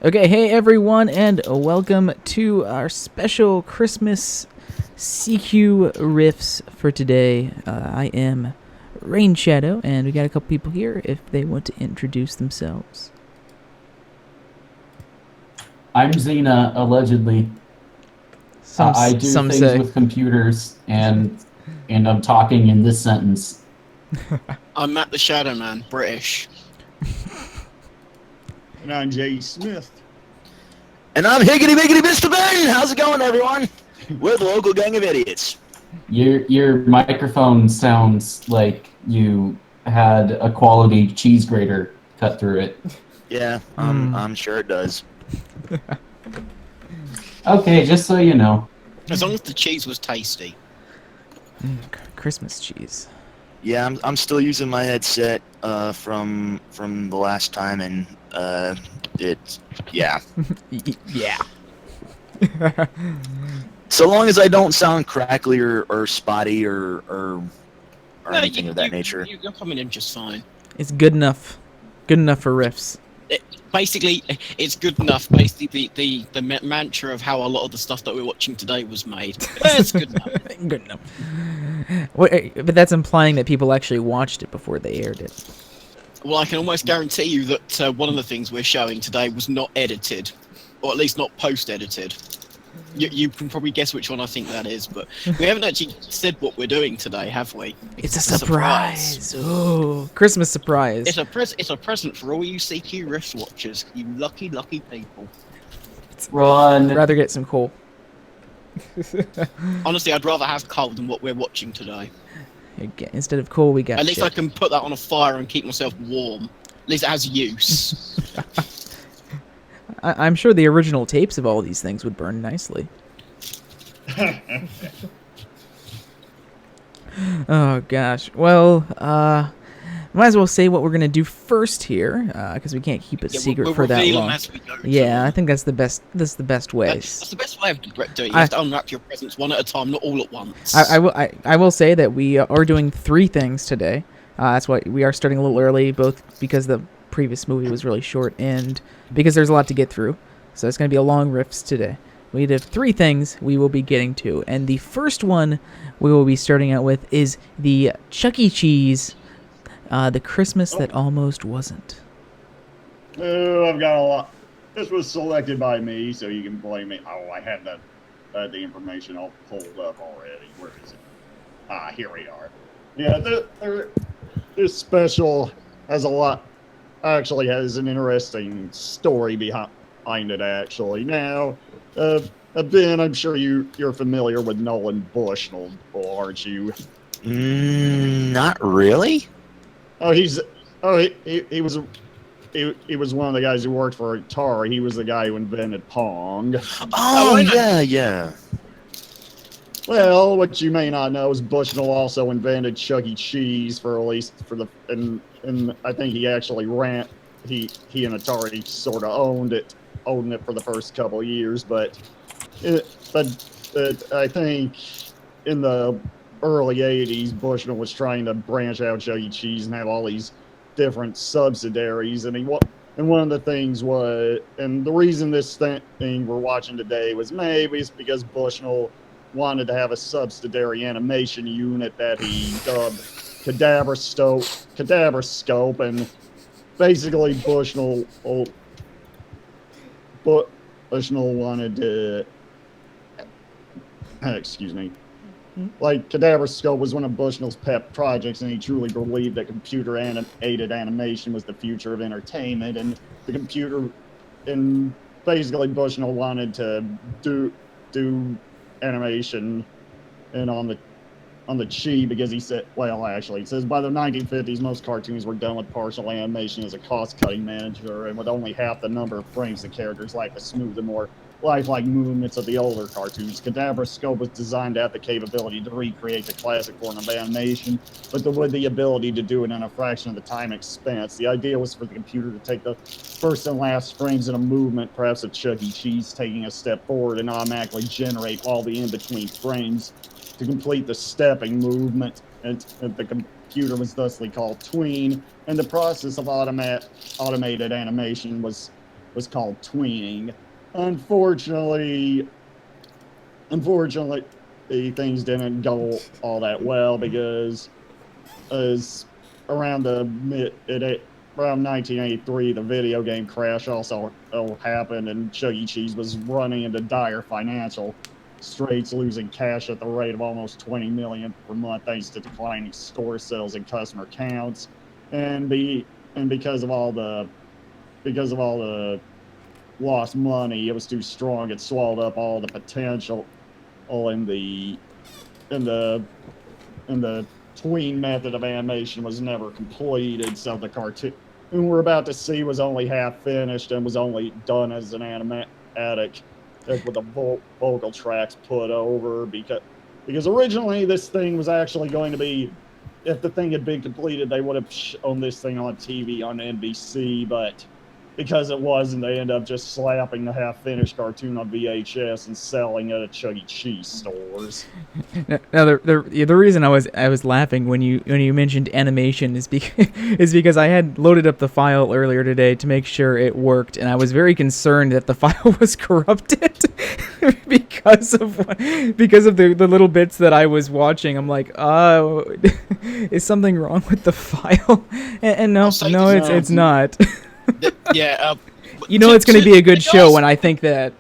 Okay, hey everyone, and welcome to our special Christmas CQ Riffs for today. I am Rain Shadow, and we got a couple people here if they want to introduce themselves. I'm Xena, allegedly. I do Some things say. with computers, and I'm talking in this sentence. I'm Matt the Shadow Man, British. And I'm Jay Smith. And I'm Higgity Biggity Mr. Ben! How's it going, everyone? We're the local gang of idiots. Your microphone sounds like you had a quality cheese grater cut through it. Yeah, I'm sure it does. Okay, just so you know. As long as the cheese was tasty. Christmas cheese. Yeah, I'm still using my headset from the last time, and yeah. Yeah. So long as I don't sound crackly or spotty or anything of that nature. You're coming in just fine. It's good enough. Good enough for riffs. Basically, it's good enough. Basically, the mantra of how a lot of the stuff that we're watching today was made. It's good enough. Good enough. But that's implying that people actually watched it before they aired it. Well, I can almost guarantee you that one of the things we're showing today was not edited, or at least not post-edited. You can probably guess which one I think that is, but we haven't actually said what we're doing today, have we? It's a surprise. Oh, Christmas surprise. It's a present for all you CQ Riffs watchers, you lucky people. Run. I'd rather get some coal. Honestly, I'd rather have coal than what we're watching today. Instead of coal, we got At least shit. I can put that on a fire and keep myself warm. At least it has use. I'm sure the original tapes of all these things would burn nicely. Oh gosh. Well, might as well say what we're gonna do first here, because we can't keep it secret we'll for that reveal long. them as we go. Yeah, I think that's the best. That's the best way. That's the best way of doing it. You have to unwrap your presents one at a time, not all at once. I will say that we are doing 3 things today. That's why we are starting a little early, both because the previous movie was really short and because there's a lot to get through. So it's going to be a long riffs today. We have 3 things we will be getting to, and the first one we will be starting out with is the Chuck E. Cheese, the Christmas that almost wasn't. Oh, I've got a lot. This was selected by me, so you can blame me. Oh, I had the information all pulled up already. Where is it? Here we are. Yeah, this special has a lot. Actually, has an interesting story behind it. Actually, now, Ben, I'm sure you're familiar with Nolan Bushnell, aren't you? Not really. Oh, he was one of the guys who worked for Atari. He was the guy who invented Pong. Oh, yeah. Well, what you may not know is Bushnell also invented Chuck E. Cheese and I think he actually he and Atari sort of owned it for the first couple of years, but I think in the early 80s, Bushnell was trying to branch out Chuck E. Cheese and have all these different subsidiaries, and one of the things was, and the reason this thing we're watching today was made is because Bushnell wanted to have a subsidiary animation unit that he dubbed Cadaveroscope, and basically Bushnell wanted to, excuse me, like Cadaveroscope was one of Bushnell's pet projects, and he truly believed that computer-aided animation was the future of entertainment, and basically Bushnell wanted to do animation and on the cheap, because he said, well, actually, it says by the 1950s, most cartoons were done with partial animation as a cost-cutting measure, and with only half the number of frames the characters like to smooth and more lifelike movements of the older cartoons. Cadaveroscope was designed to have the capability to recreate the classic form of animation, but with the ability to do it in a fraction of the time and expense. The idea was for the computer to take the first and last frames in a movement, perhaps of Chuck E. Cheese taking a step forward, and automatically generate all the in-between frames to complete the stepping movement, and the computer was thusly called tween, and the process of automated animation was was called tweening. Unfortunately, things didn't go all that well because as around around 1983, the video game crash also happened, and Chuck E. Cheese was running into dire financial straits, losing cash at the rate of almost $20 million per month, thanks to declining store sales and customer counts, and because of all the lost money, it was too strong. It swallowed up all the potential in the tween method of animation was never completed, so the cartoon we're about to see was only half finished and was only done as an animatic with the vocal tracks put over because originally this thing was actually going to be, if the thing had been completed, they would have shown this thing on TV on NBC, but because it wasn't, they ended up just slapping the half-finished cartoon on VHS and selling it at Chuck E. Cheese stores. Now, the reason I was laughing when you mentioned animation is because I had loaded up the file earlier today to make sure it worked, and I was very concerned that the file was corrupted because of the little bits that I was watching. I'm like, is something wrong with the file? And no, it's not. Yeah. You know, it's going to be a good show when I think that.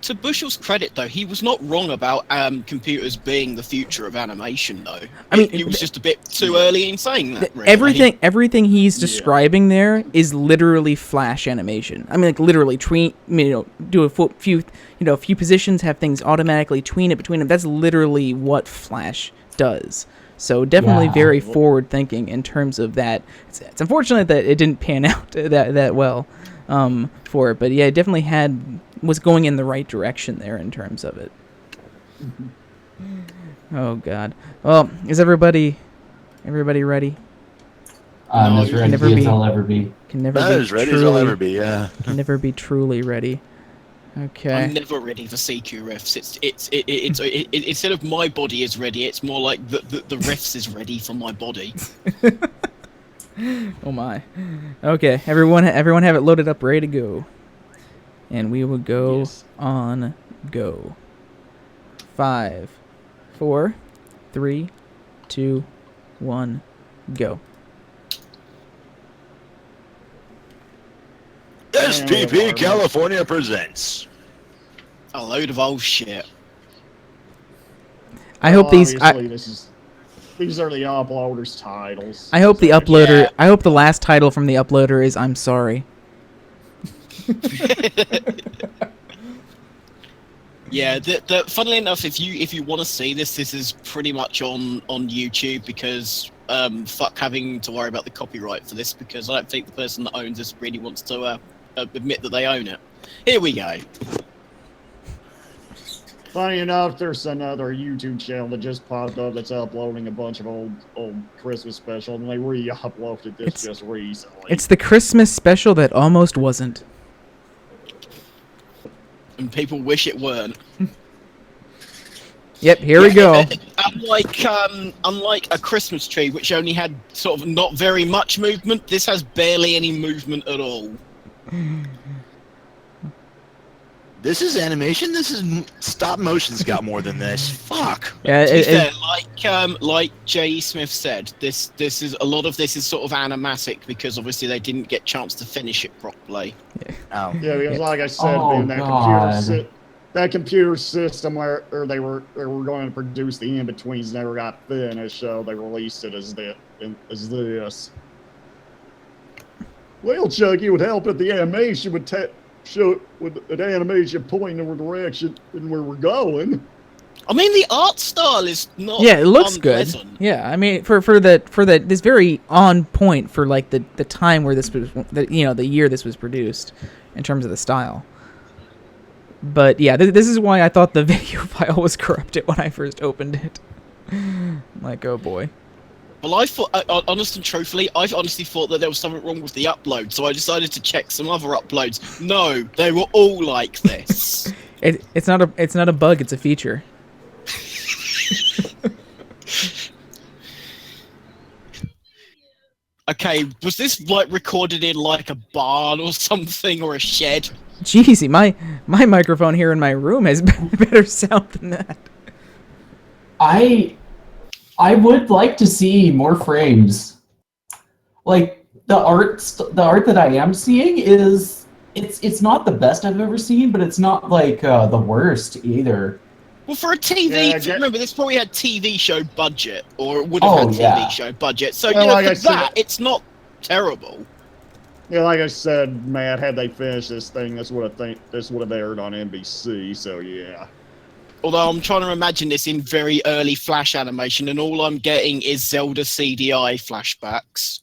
To Bushel's credit, though, he was not wrong about computers being the future of animation, though. I mean, he was just a bit too early in saying that. Really. Everything he's describing there is literally Flash animation. I mean, like literally do a few positions, have things automatically tween it between them. That's literally what Flash does. So definitely very forward thinking in terms of that. It's unfortunate that it didn't pan out that well for it, but yeah, it definitely was going in the right direction there in terms of it. Oh God. Well, is everybody ready? I'm as ready as I'll ever be. Can never Not be as ready truly, as I'll ever be. Yeah. Can never be truly ready. Okay. I'm never ready for CQ Riffs. It's instead of my body is ready, it's more like the Riffs is ready for my body. Oh my. Okay, everyone have it loaded up, ready to go. And we will go on go. 5, 4, 3, 2, 1, go. SPP California presents a load of old shit. I hope these are the uploaders' titles. I hope the uploader. I hope the last title from the uploader is "I'm sorry." Yeah, funnily enough, if you want to see this is pretty much on YouTube because fuck having to worry about the copyright for this, because I don't think the person that owns this really wants to admit that they own it. Here we go. Funny enough, there's another YouTube channel that just popped up that's uploading a bunch of old Christmas specials, and they re-uploaded this just recently. It's the Christmas special that almost wasn't. And people wish it weren't. Yep, here we go. Unlike a Christmas tree, which only had sort of not very much movement, this has barely any movement at all. This is animation. This is stop motion's got more than this. Fuck. Yeah, to be fair, like J.E. Smith said, this is a lot of this is sort of animatic because obviously they didn't get a chance to finish it properly. Yeah, because like I said, that computer system where they were going to produce the in-betweens never got finished, so they released it as this. Well, Chuck, it would help if the animation would show with an animation pointing in the direction and where we're going. I mean, the art style is not. Yeah, it looks unpleasant. good. Yeah, I mean, for that this very on point for like the time where this was, the year this was produced, in terms of the style. But yeah, this is why I thought the video file was corrupted when I first opened it. Like, oh boy. Well, I thought, honestly and truthfully, I honestly thought that there was something wrong with the upload, so I decided to check some other uploads. No, they were all like this. It's not a bug, it's a feature. Okay, was this like recorded in like a barn or something, or a shed? Jeezy, my microphone here in my room has better sound than that. I would like to see more frames. Like the art that I am seeing is it's not the best I've ever seen, but it's not like the worst either. Well, for a TV, Yeah, remember this probably had TV show budget, or would have Oh, had TV yeah. show budget. So Well, you know, like for I said- that, it's not terrible. Yeah, like I said, Matt, had they finished this thing, this would have aired on NBC. So yeah. Although I'm trying to imagine this in very early Flash animation, and all I'm getting is Zelda CDI flashbacks.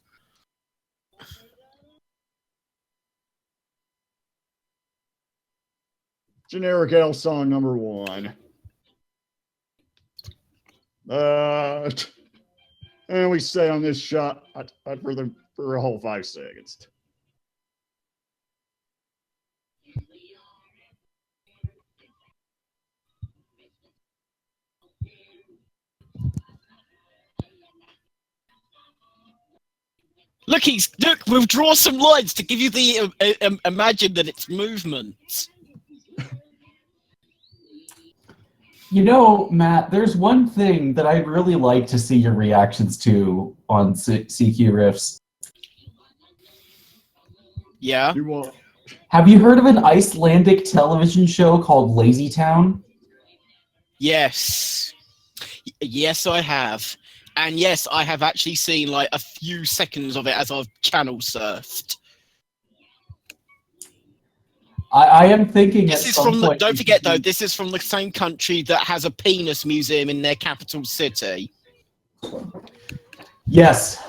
Generic L song number 1. And we stay on this shot for a whole 5 seconds. Look, we'll draw some lines to give you the imagine that it's movement. You know, Matt, there's one thing that I'd really like to see your reactions to on CQ Riffs. Yeah. You want? Have you heard of an Icelandic television show called Lazy Town? Yes. Yes, I have. And yes, I have actually seen like a few seconds of it as I've channel surfed. I am thinking This at is some from the, point don't we forget should though, do- this is from the same country that has a penis museum in their capital city. Yes.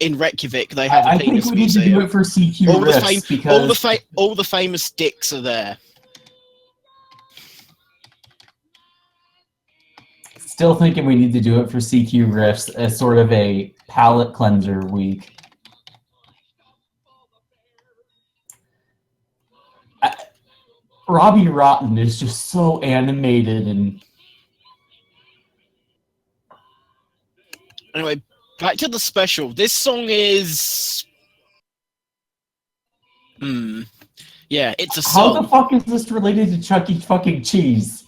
In Reykjavik, they have I a think penis we need to museum. do it for CQ All the, Riffs because all the famous dicks are there. still thinking we need to do it for CQ Riffs as sort of a palate cleanser week. Robbie Rotten is just so animated and Anyway, back to the special. This song is... Yeah, it's a how song. the fuck is this related to Chuck E. fucking Cheese?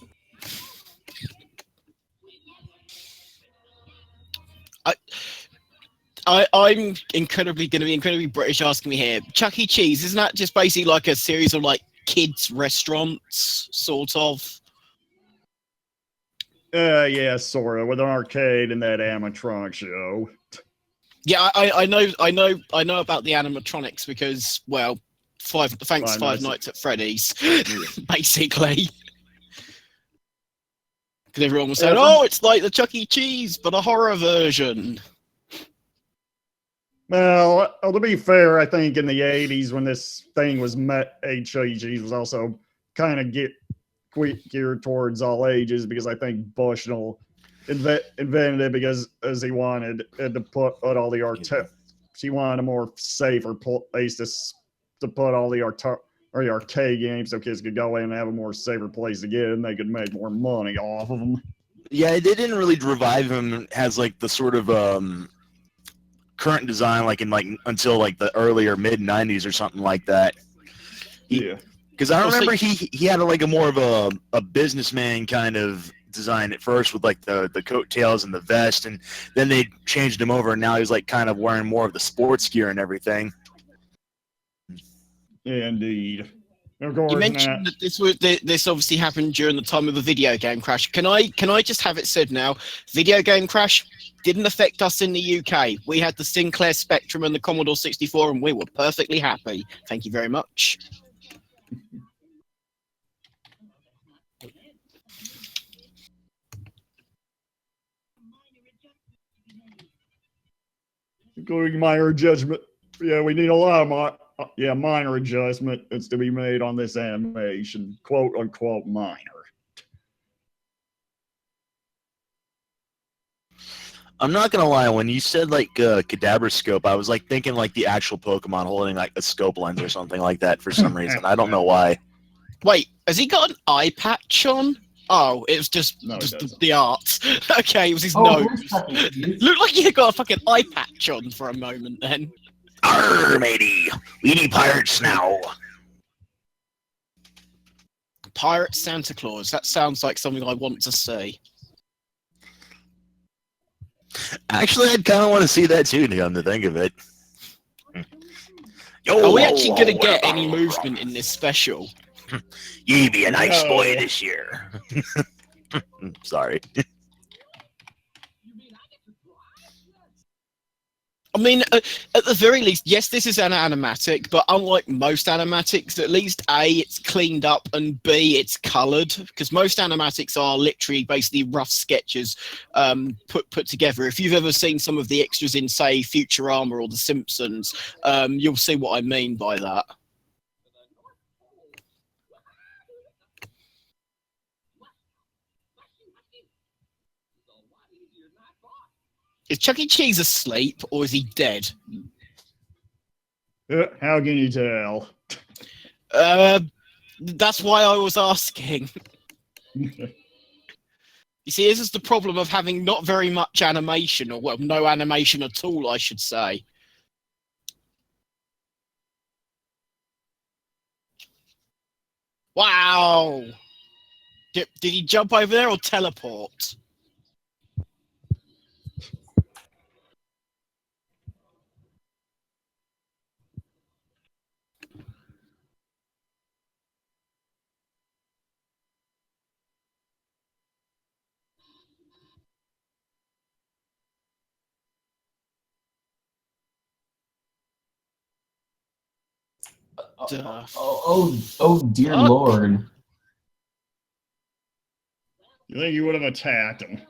I'm going to be incredibly British asking me here. Chuck E. Cheese, isn't that just basically like a series of like kids' restaurants, sort of? Yeah, sort of, with an arcade and that animatronic show. Yeah, I know about the animatronics because, well, Five Nights at Freddy's, basically. Because everyone was saying, "Oh, it's like the Chuck E. Cheese, but a horror version." Well, to be fair, I think in the 80s when this thing was met, HEG was also kind of geared towards all ages because I think Bushnell invented it because as he wanted to put all the he wanted a more safer place to put all the arcade games so kids could go in and have a more safer place to get it and they could make more money off of them. Yeah, they didn't really revive him as like the sort of current design, like in like until like the earlier mid '90s or something like that. Yeah. Because I remember he had like a more of a businessman kind of design at first with like the coattails and the vest, and then they changed him over, and now he's like kind of wearing more of the sports gear and everything. Yeah, indeed. Of course, You mentioned that this obviously happened during the time of the video game crash. Can I just have it said now? Video game crash didn't affect us in the UK. We had the Sinclair Spectrum and the Commodore 64, and we were perfectly happy. Thank you very much. Including minor adjustment. Yeah, we need a lot of minor adjustment that's to be made on this animation, quote unquote minor. I'm not gonna lie, when you said like Kadabra scope, I was like thinking like the actual Pokemon holding like a scope lens or something like that for some reason. I don't know why. Wait, has he got an eye patch on? Oh, it was just, No, it just doesn't. the art. Okay, it was his Oh, nose. wait a second, dude. Looked like he got a fucking eye patch on for a moment then. Arr, matey. We need pirates now. Pirate Santa Claus. That sounds like something I want to see. Actually, I'd kind of want to see that too, come to think of it. Yo, Are we actually going to get any movement in this special? You be a nice No. boy this year. Sorry. I mean, at the very least, yes, this is an animatic, but unlike most animatics, at least A, it's cleaned up, and B, it's coloured, because most animatics are literally basically rough sketches put together. If you've ever seen some of the extras in, say, Futurama or The Simpsons, you'll see what I mean by that. Is Chuck E. Cheese asleep, or is he dead? How can you tell? That's why I was asking. You see, this is the problem of having not very much animation, or well, no animation at all, I should say. Wow! Did he jump over there or teleport? Oh, dear Fuck. Lord. You think you would have attacked him?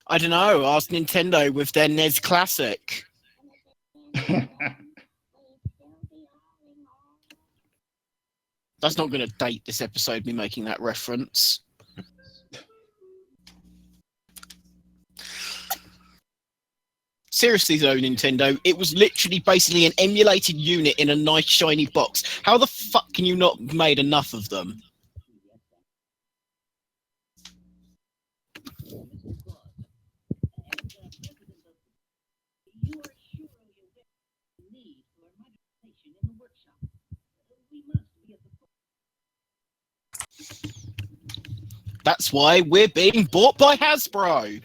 I don't know. Ask Nintendo with their NES Classic. That's not going to date this episode, me making that reference. Seriously though, Nintendo, it was literally basically an emulated unit in a nice shiny box. How the fuck can you not have made enough of them? That's why we're being bought by Hasbro.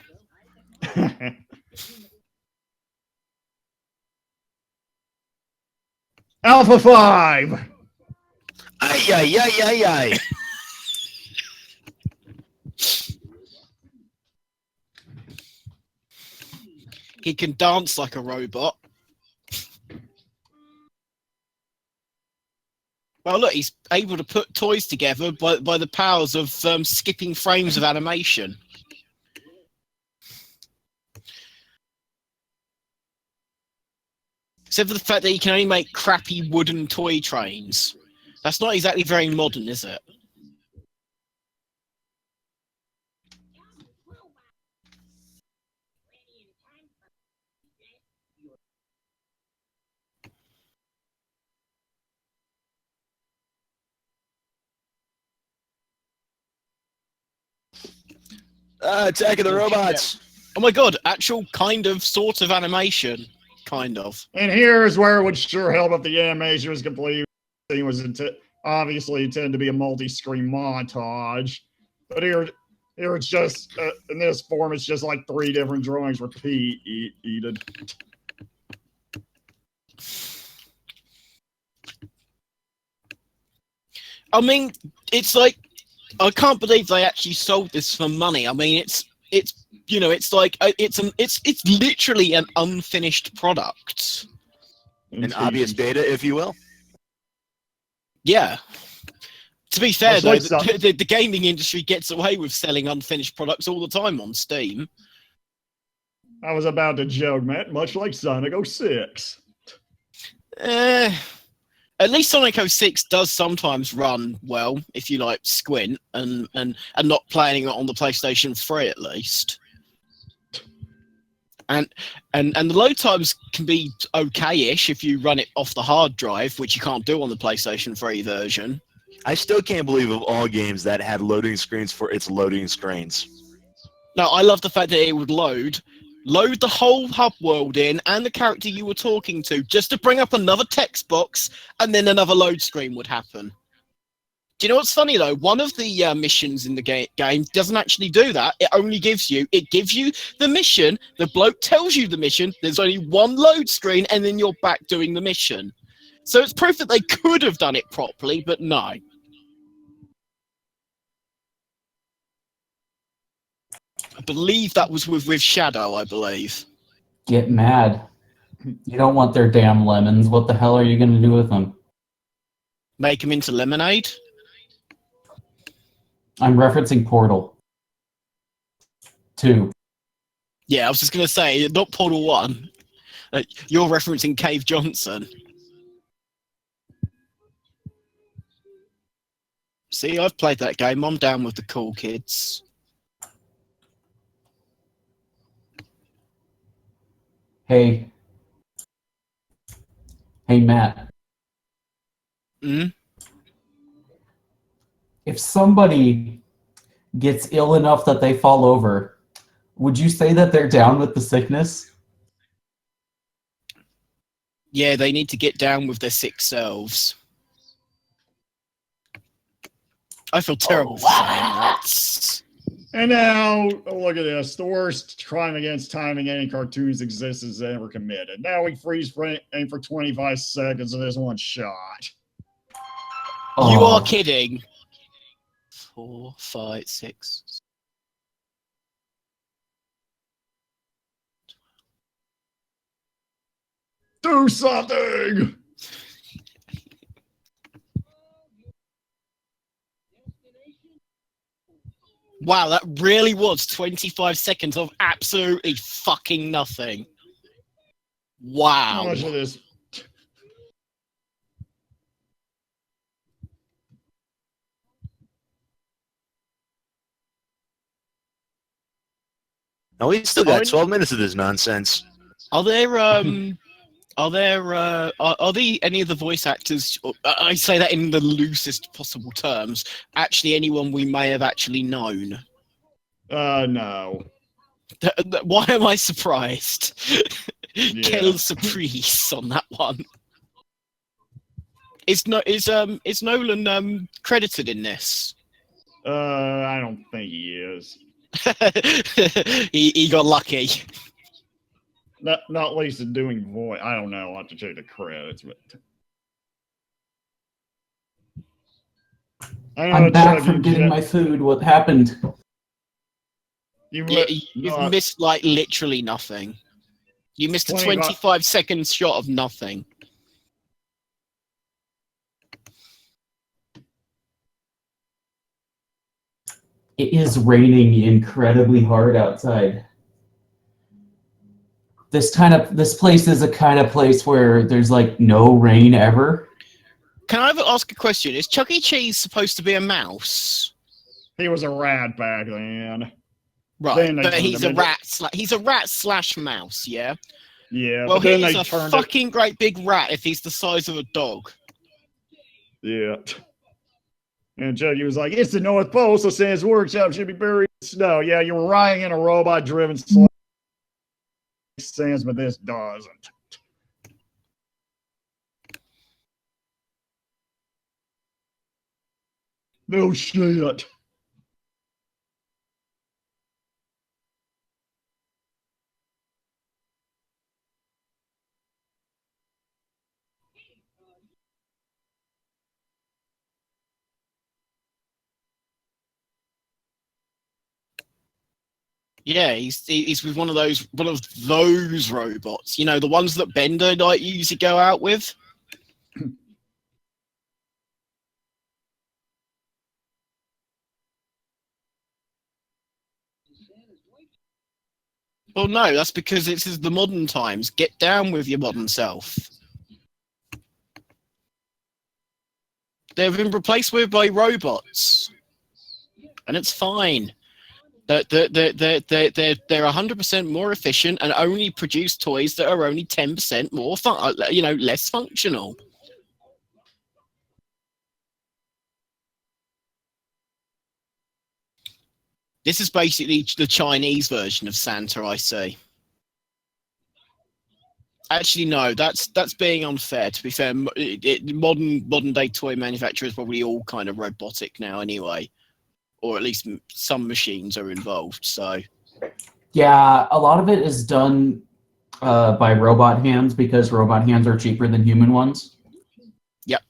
Alpha 5! Ay, ay, ay, ay, ay. He can dance like a robot. Well, look, he's able to put toys together by the powers of skipping frames of animation. Except for the fact that he can only make crappy wooden toy trains. That's not exactly very modern, is it? Attack of the Robots. Oh my god, actual kind of sort of animation. Kind of. And here's where it would sure help if the animation was complete. It was obviously intended to be a multi-screen montage. But here it's just, in this form, it's just like 3 different drawings repeated. I mean, it's like, I can't believe they actually sold this for money. I mean, it's you know, it's like it's literally an unfinished product. An obvious beta, if you will. Yeah. To be fair, Much though, like the gaming industry gets away with selling unfinished products all the time on Steam. I was about to joke, man, much like Sonic 06. At least Sonic 06 does sometimes run well if you like squint and not playing it on the PlayStation 3 at least. And the load times can be okay-ish if you run it off the hard drive, which you can't do on the PlayStation 3 version. I still can't believe of all games that had loading screens for its loading screens. No, I love the fact that it would load the whole hub world in and the character you were talking to just to bring up another text box, and then another load screen would happen. Do you know what's funny though? One of the missions in the game doesn't actually do that. It gives you the mission, the bloke tells you the mission, there's only one load screen, and then you're back doing the mission. So it's proof that they could have done it properly, but no. I believe that was with Shadow, I believe. Get mad. You don't want their damn lemons. What the hell are you going to do with them? Make them into lemonade? I'm referencing Portal 2. Yeah, I was just going to say, not Portal 1. You're referencing Cave Johnson. See, I've played that game. I'm down with the cool kids. Hey, Matt. If somebody gets ill enough that they fall over, would you say that they're down with the sickness? Yeah, they need to get down with their sick selves. I feel terrible for saying that. And now, look at this. The worst crime against time in any cartoon's existence ever committed. Now we freeze frame for 25 seconds of this one shot. You are kidding. 4, 5, 6. Do something! Wow, that really was 25 seconds of absolutely fucking nothing. Wow. How much of this? No, we still got 12 minutes of this nonsense. Are there any of the voice actors, I say that in the loosest possible terms, actually anyone we may have actually known? No. Why am I surprised? Yeah. Quelle surprise on that one. Is Nolan credited in this? I don't think he is. he got lucky. Not least in doing voice. I don't know. I'll have to check the credits, but I'm back from getting my food. What happened? You've missed like literally nothing. You missed a 25-second shot of nothing. It is raining incredibly hard outside. This place is a kind of place where there's like no rain ever. Can I ask a question? Is Chuck E. Cheese supposed to be a mouse? He was a rat back then. Right, but he's a rat. He's a rat/mouse, yeah. Yeah. Well, he's a fucking great big rat if he's the size of a dog. Yeah. And Chucky was like, "It's the North Pole, so Santa's workshop should be buried in snow." Yeah, you're riding in a robot-driven sleigh, Sans, but this doesn't. No shit. Yeah, he's with one of those robots. You know, the ones that Bender like usually go out with. Well, no, that's because this is the modern times. Get down with your modern self. They've been replaced by robots, and it's fine. They're 100% more efficient and only produce toys that are only 10% more less functional. This is basically the Chinese version of Santa, I say. Actually, no, that's being unfair. To be fair, modern day toy manufacturers are probably all kind of robotic now, anyway, or at least some machines are involved. So, Yeah, a lot of it is done by robot hands because robot hands are cheaper than human ones. yep.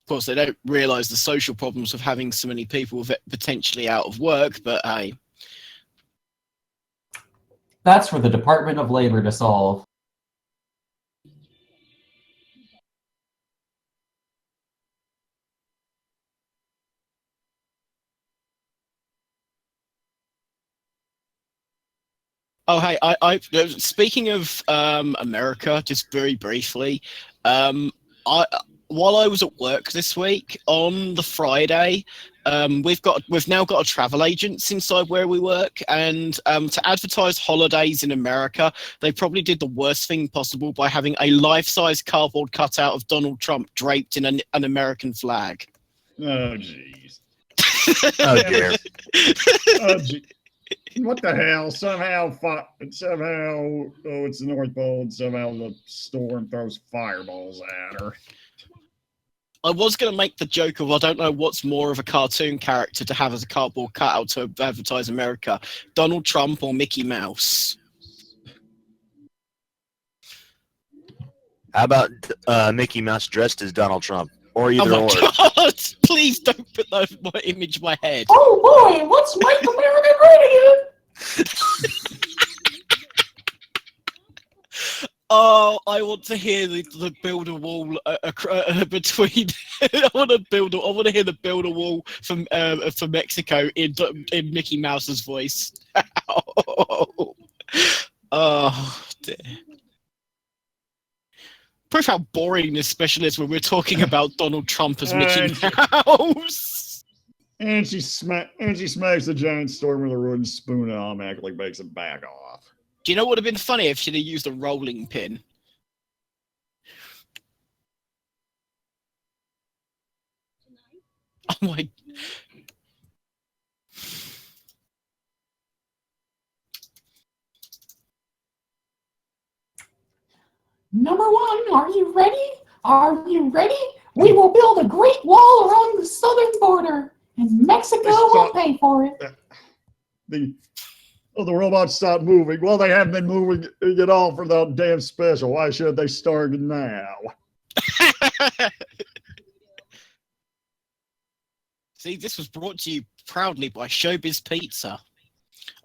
Of course, they don't realise the social problems of having so many people potentially out of work, but hey. That's for the Department of Labor to solve. Oh, hey, speaking of America, just very briefly, while I was at work this week on the Friday, we've now got a travel agent inside where we work, and to advertise holidays in America, they probably did the worst thing possible by having a life-size cardboard cutout of Donald Trump draped in an American flag. Oh, jeez. Oh dear. Oh, gee. What the hell? Somehow, it's the North Pole, and somehow the storm throws fireballs at her. I was going to make the joke of I don't know what's more of a cartoon character to have as a cardboard cutout to advertise America, Donald Trump or Mickey Mouse. How about Mickey Mouse dressed as Donald Trump? Or either oh my or. God! Please don't put my image in my head. Oh boy, let's make America great again! Oh, I want to hear the build a wall between. I want to hear the build a wall from for Mexico in Mickey Mouse's voice. Oh dear. Proof how boring this special is when we're talking about Donald Trump as Mickey Mouse. And she smacks the giant storm with a wooden spoon and automatically makes it back off. Do you know what would have been funny if she'd have used a rolling pin? Oh my. Number one, are you ready? Are you ready? We will build a great wall around the southern border, and Mexico will pay for it. The robots stopped moving. Well, they haven't been moving at all for that damn special. Why should they start now? See, this was brought to you proudly by Showbiz Pizza.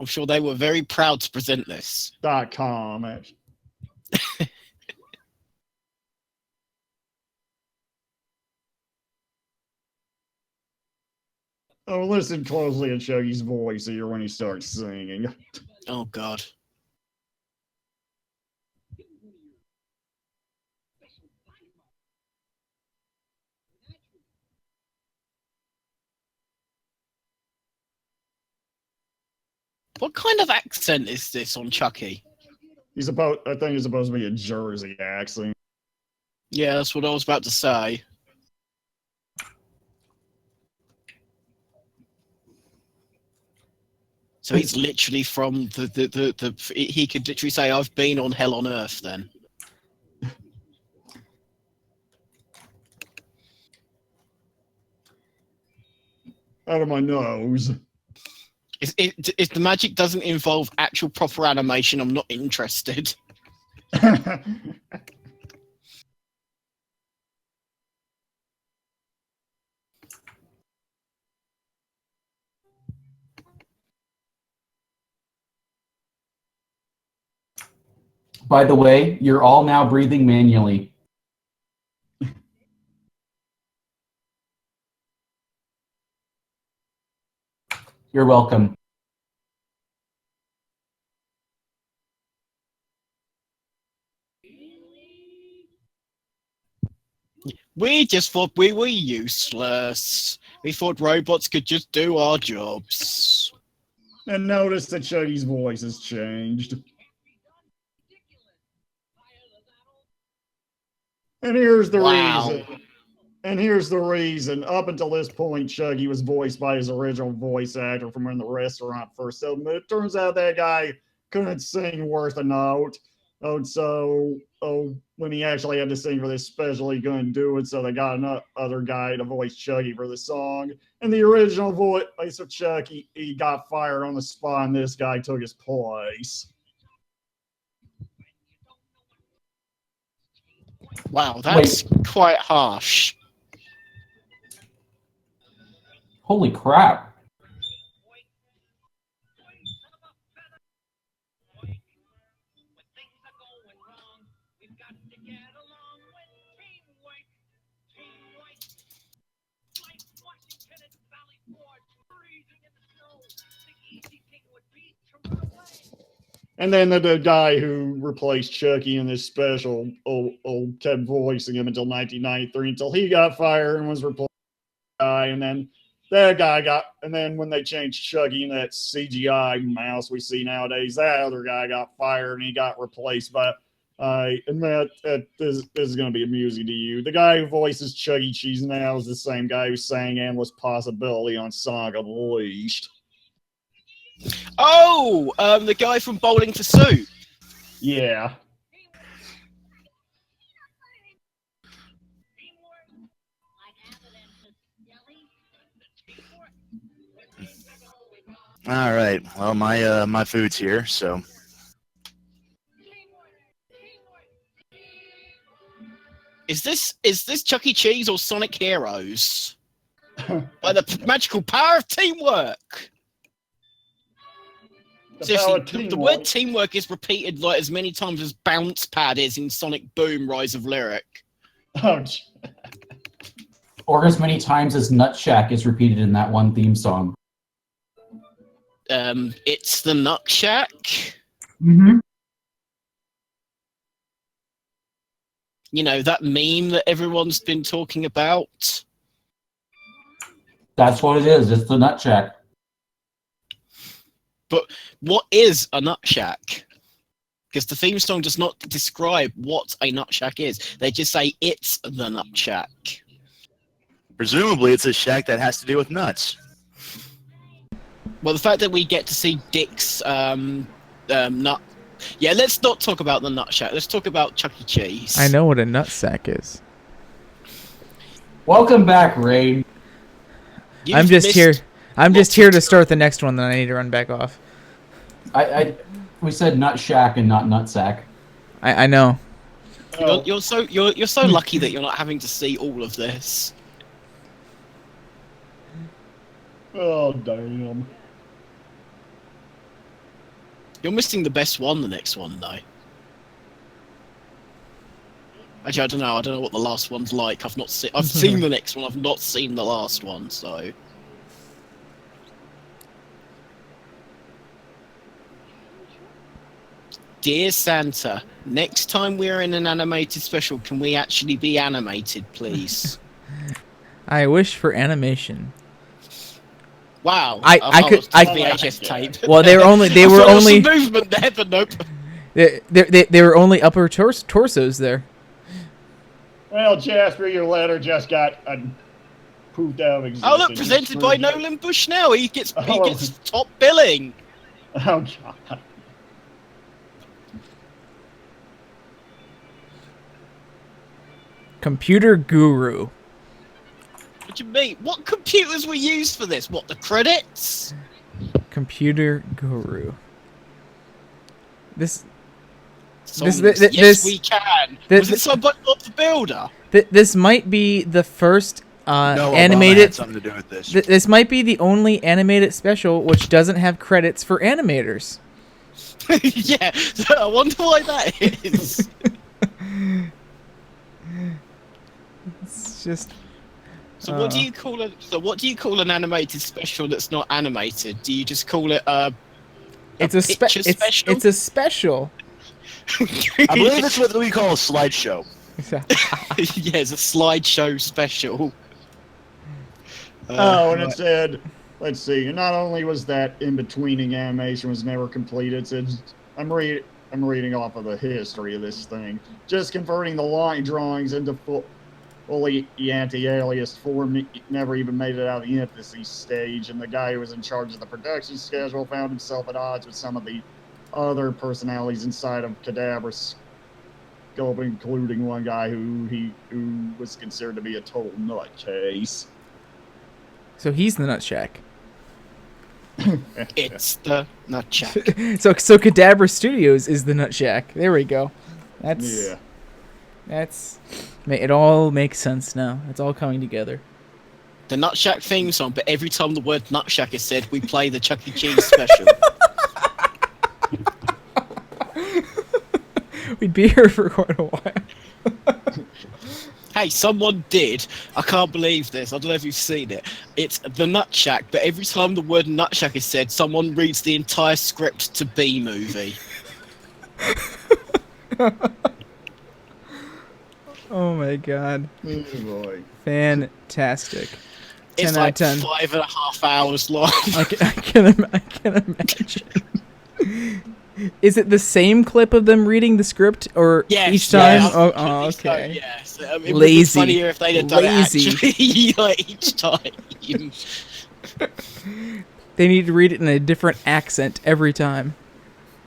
I'm sure they were very proud to present this. .com, actually. Oh, listen closely to Shuggy's voice here when he starts singing. Oh, God. What kind of accent is this on Chucky? I think he's supposed to be a Jersey accent. Yeah, that's what I was about to say. So he's literally from he could literally say, I've been on hell on earth then. Out of my nose. If the magic doesn't involve actual proper animation, I'm not interested. By the way, you're all now breathing manually. You're welcome. We just thought we were useless. We thought robots could just do our jobs. And notice that Chuggy's voice has changed. And here's the reason. And here's the reason. Up until this point, Chuggy was voiced by his original voice actor from when the restaurant first opened. But it turns out that guy couldn't sing worth a note. So when he actually had to sing for this special, he couldn't do it. So they got another guy to voice Chuggy for the song. And the original voice of Chucky, he got fired on the spot, and this guy took his place. Wow, that's quite harsh. Holy crap. And then the guy who replaced Chucky in this special kept voicing him until 1993, until he got fired and was replaced by and then that guy got, and then when they changed Chucky and that CGI mouse we see nowadays, that other guy got fired and he got replaced by, I admit that this is going to be amusing to you. The guy who voices Chuck E. Cheese now is the same guy who sang Endless Possibility on Sonic Unleashed. Oh, the guy from Bowling for Soup. Yeah. All right. Well, my food's here, so. Is this Chuck E. Cheese or Sonic Heroes? By the magical power of teamwork. Seriously, the word teamwork is repeated like as many times as bounce pad is in Sonic Boom: Rise of Lyric. Ouch. Or as many times as Nut Shack is repeated in that one theme song. It's the Nut Shack. Mm-hmm. You know, that meme that everyone's been talking about? That's what it is. It's the Nut Shack. But what is a nut shack? Because the theme song does not describe what a nut shack is. They just say it's the nut shack. Presumably, it's a shack that has to do with nuts. Well, the fact that we get to see Dick's nut... Yeah, let's not talk about the nut shack. Let's talk about Chuck E. Cheese. I know what a nut sack is. Welcome back, Ray. I'm just here to start the next one, then I need to run back off. We said Nut Shack and not Nut Sack. I know. You're so lucky that you're not having to see all of this. Oh, damn. You're missing the best one, the next one, though. Actually, I don't know. I don't know what the last one's like. I've seen the next one. I've not seen the last one, so. Dear Santa, next time we're in an animated special, can we actually be animated, please? I wish for animation. Wow. I could VHS tape. Well, they were only some movement there, but nope. They were only upper torsos there. Well, Jasper, your letter just got pooped out of existence. Oh, look, presented by Nolan Bushnell. He gets top billing. Oh, God. Computer Guru. What do you mean? What computers were used for this? What, the credits? Computer Guru. Yes, we can. Was it somebody Bob the Builder? This might be the first No, animated. had something to do with this. This might be the only animated special which doesn't have credits for animators. Yeah, so I wonder why that is. It's just. So what do you call it? So what do you call an animated special that's not animated? Do you just call it a It's a picture special? It's a special. I believe it's what we call a slideshow. Yeah, it's a slideshow special. Oh, and it said, let's see. Not only was that in-betweening animation was never completed, it said, I'm reading off of the history of this thing. Just converting the line drawings into fully anti-aliased form never even made it out of the infancy stage, and the guy who was in charge of the production schedule found himself at odds with some of the other personalities inside of Cadaver's scope, including one guy who was considered to be a total nutcase. So he's the Nut Shack. It's the Nut Shack. So Cadaver Studios is the Nut Shack. There we go. Yeah. It all makes sense now. It's all coming together. The Nut Shack theme song, but every time the word Nut Shack is said, we play the Chuck E. Cheese special. We'd be here for quite a while. Hey, someone did. I can't believe this. I don't know if you've seen it. It's the Nut Shack, but every time the word Nut Shack is said, someone reads the entire script to B-movie. Oh my god. Oh, boy. Fantastic. It's 10 out of like 10. 5.5 hours long. I can imagine. Is it the same clip of them reading the script, or Yes, each time? yeah, Oh, absolutely okay. So, yes. It would be Lazy. funnier if they'd have done Lazy. it actually like, each time. They need to read it in a different accent every time.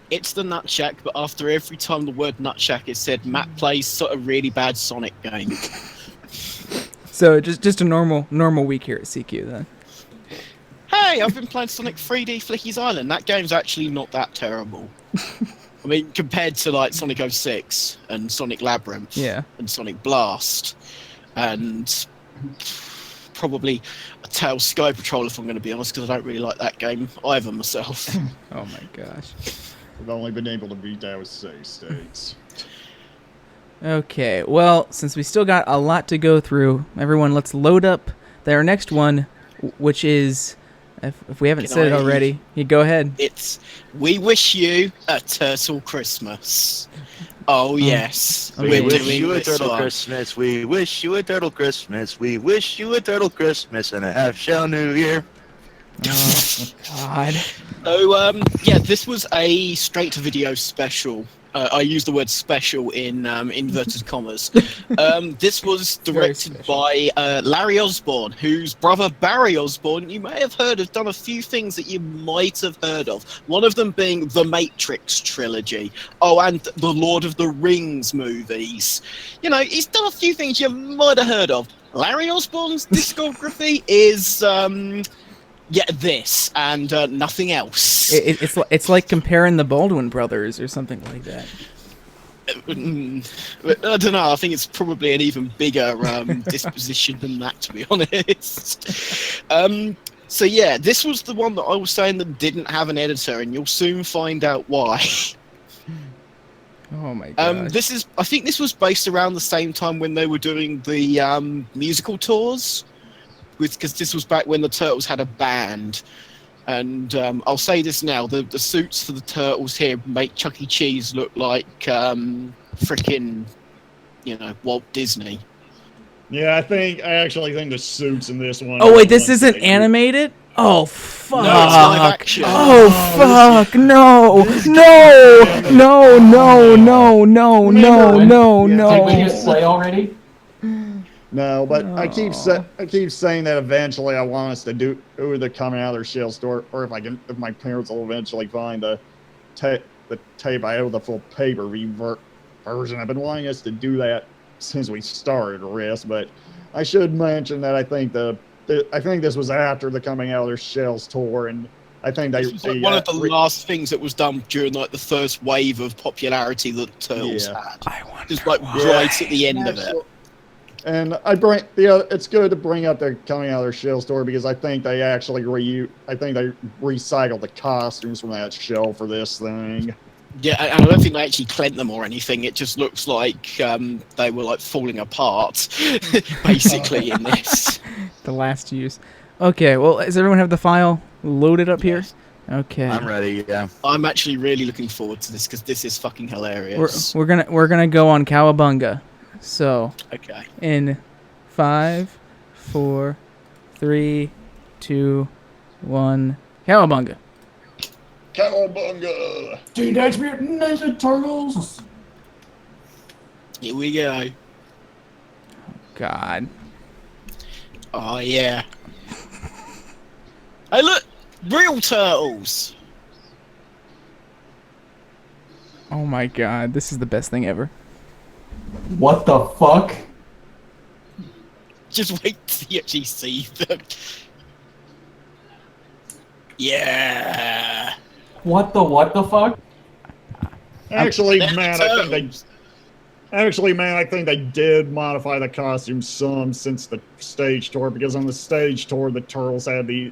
It's the Nut Shack, but after every time the word Nut Shack is said, Matt plays sort of really bad Sonic game. So just a normal week here at CQ then. Hey, I've been playing Sonic 3D Flicky's Island. That game's actually not that terrible. I mean, compared to like Sonic 06 and Sonic Labyrinth and Sonic Blast and probably a Tails Sky Patrol, if I'm going to be honest, because I don't really like that game either myself. Oh my gosh. We've only been able to beat that with save states. Okay, well, since we still got a lot to go through, everyone, let's load up our next one, which is, if we haven't said it already, you go ahead. It's We Wish You a Turtle Christmas. Oh, yes. We We're wish doing you a this turtle one. Christmas. We wish you a turtle Christmas. We wish you a turtle Christmas and a half-shell New Year. Oh, God. So, yeah, this was a straight-to-video special. I use the word special in inverted commas. This was directed by Larry Osborne, whose brother Barry Osborne you may have heard has done a few things that you might have heard of. One of them being the Matrix trilogy. Oh, and the Lord of the Rings movies. You know, he's done a few things you might have heard of. Larry Osborne's discography is... yeah, this and nothing else. It's like comparing the Baldwin brothers or something like that. I don't know. I think it's probably an even bigger disposition than that, to be honest. So yeah, this was the one that I was saying that didn't have an editor, and you'll soon find out why. Oh my gosh. I think this was based around the same time when they were doing the musical tours. Because this was back when the Turtles had a band. And I'll say this now, the suits for the Turtles here make Chuck E. Cheese look like frickin', you know, Walt Disney. Yeah, I actually think the suits in this one... Oh wait, this isn't animated? Oh fuck. No, it's live action. Oh fuck, no. Did we just play already? No, but I keep saying that eventually I want us to do the coming out of their shell store, or if my parents will eventually find the tape I have the full pay-per-view version. I've been wanting us to do that since we started Riffs, but I should mention that I think this was after the coming out of their shells tour, and I think This was like one of the last things that was done during like the first wave of popularity that the Turtles had. I wonder Just like right at the end of it. And it's good to bring up the coming out of their shell story because I think they actually recycled the costumes from that shell for this thing. Yeah, and I don't think they actually cleaned them or anything. It just looks like they were like falling apart, basically, in this. The last use. Okay, well, does everyone have the file loaded up here? Okay. I'm ready. Yeah. I'm actually really looking forward to this because this is fucking hilarious. We're gonna go on Cowabunga. So Okay. in 5, 4, 3, 2, 1, Cowabunga. Cowabunga! Teenage Mutant Ninja Turtles! Here we go. God. Oh yeah. Hey look! Real turtles! Oh my God, this is the best thing ever. What the fuck? Just wait till you actually see them. Yeah. What the fuck? Actually, They're the man, turtles. I think they did modify the costumes some since the stage tour, because on the stage tour, the turtles had these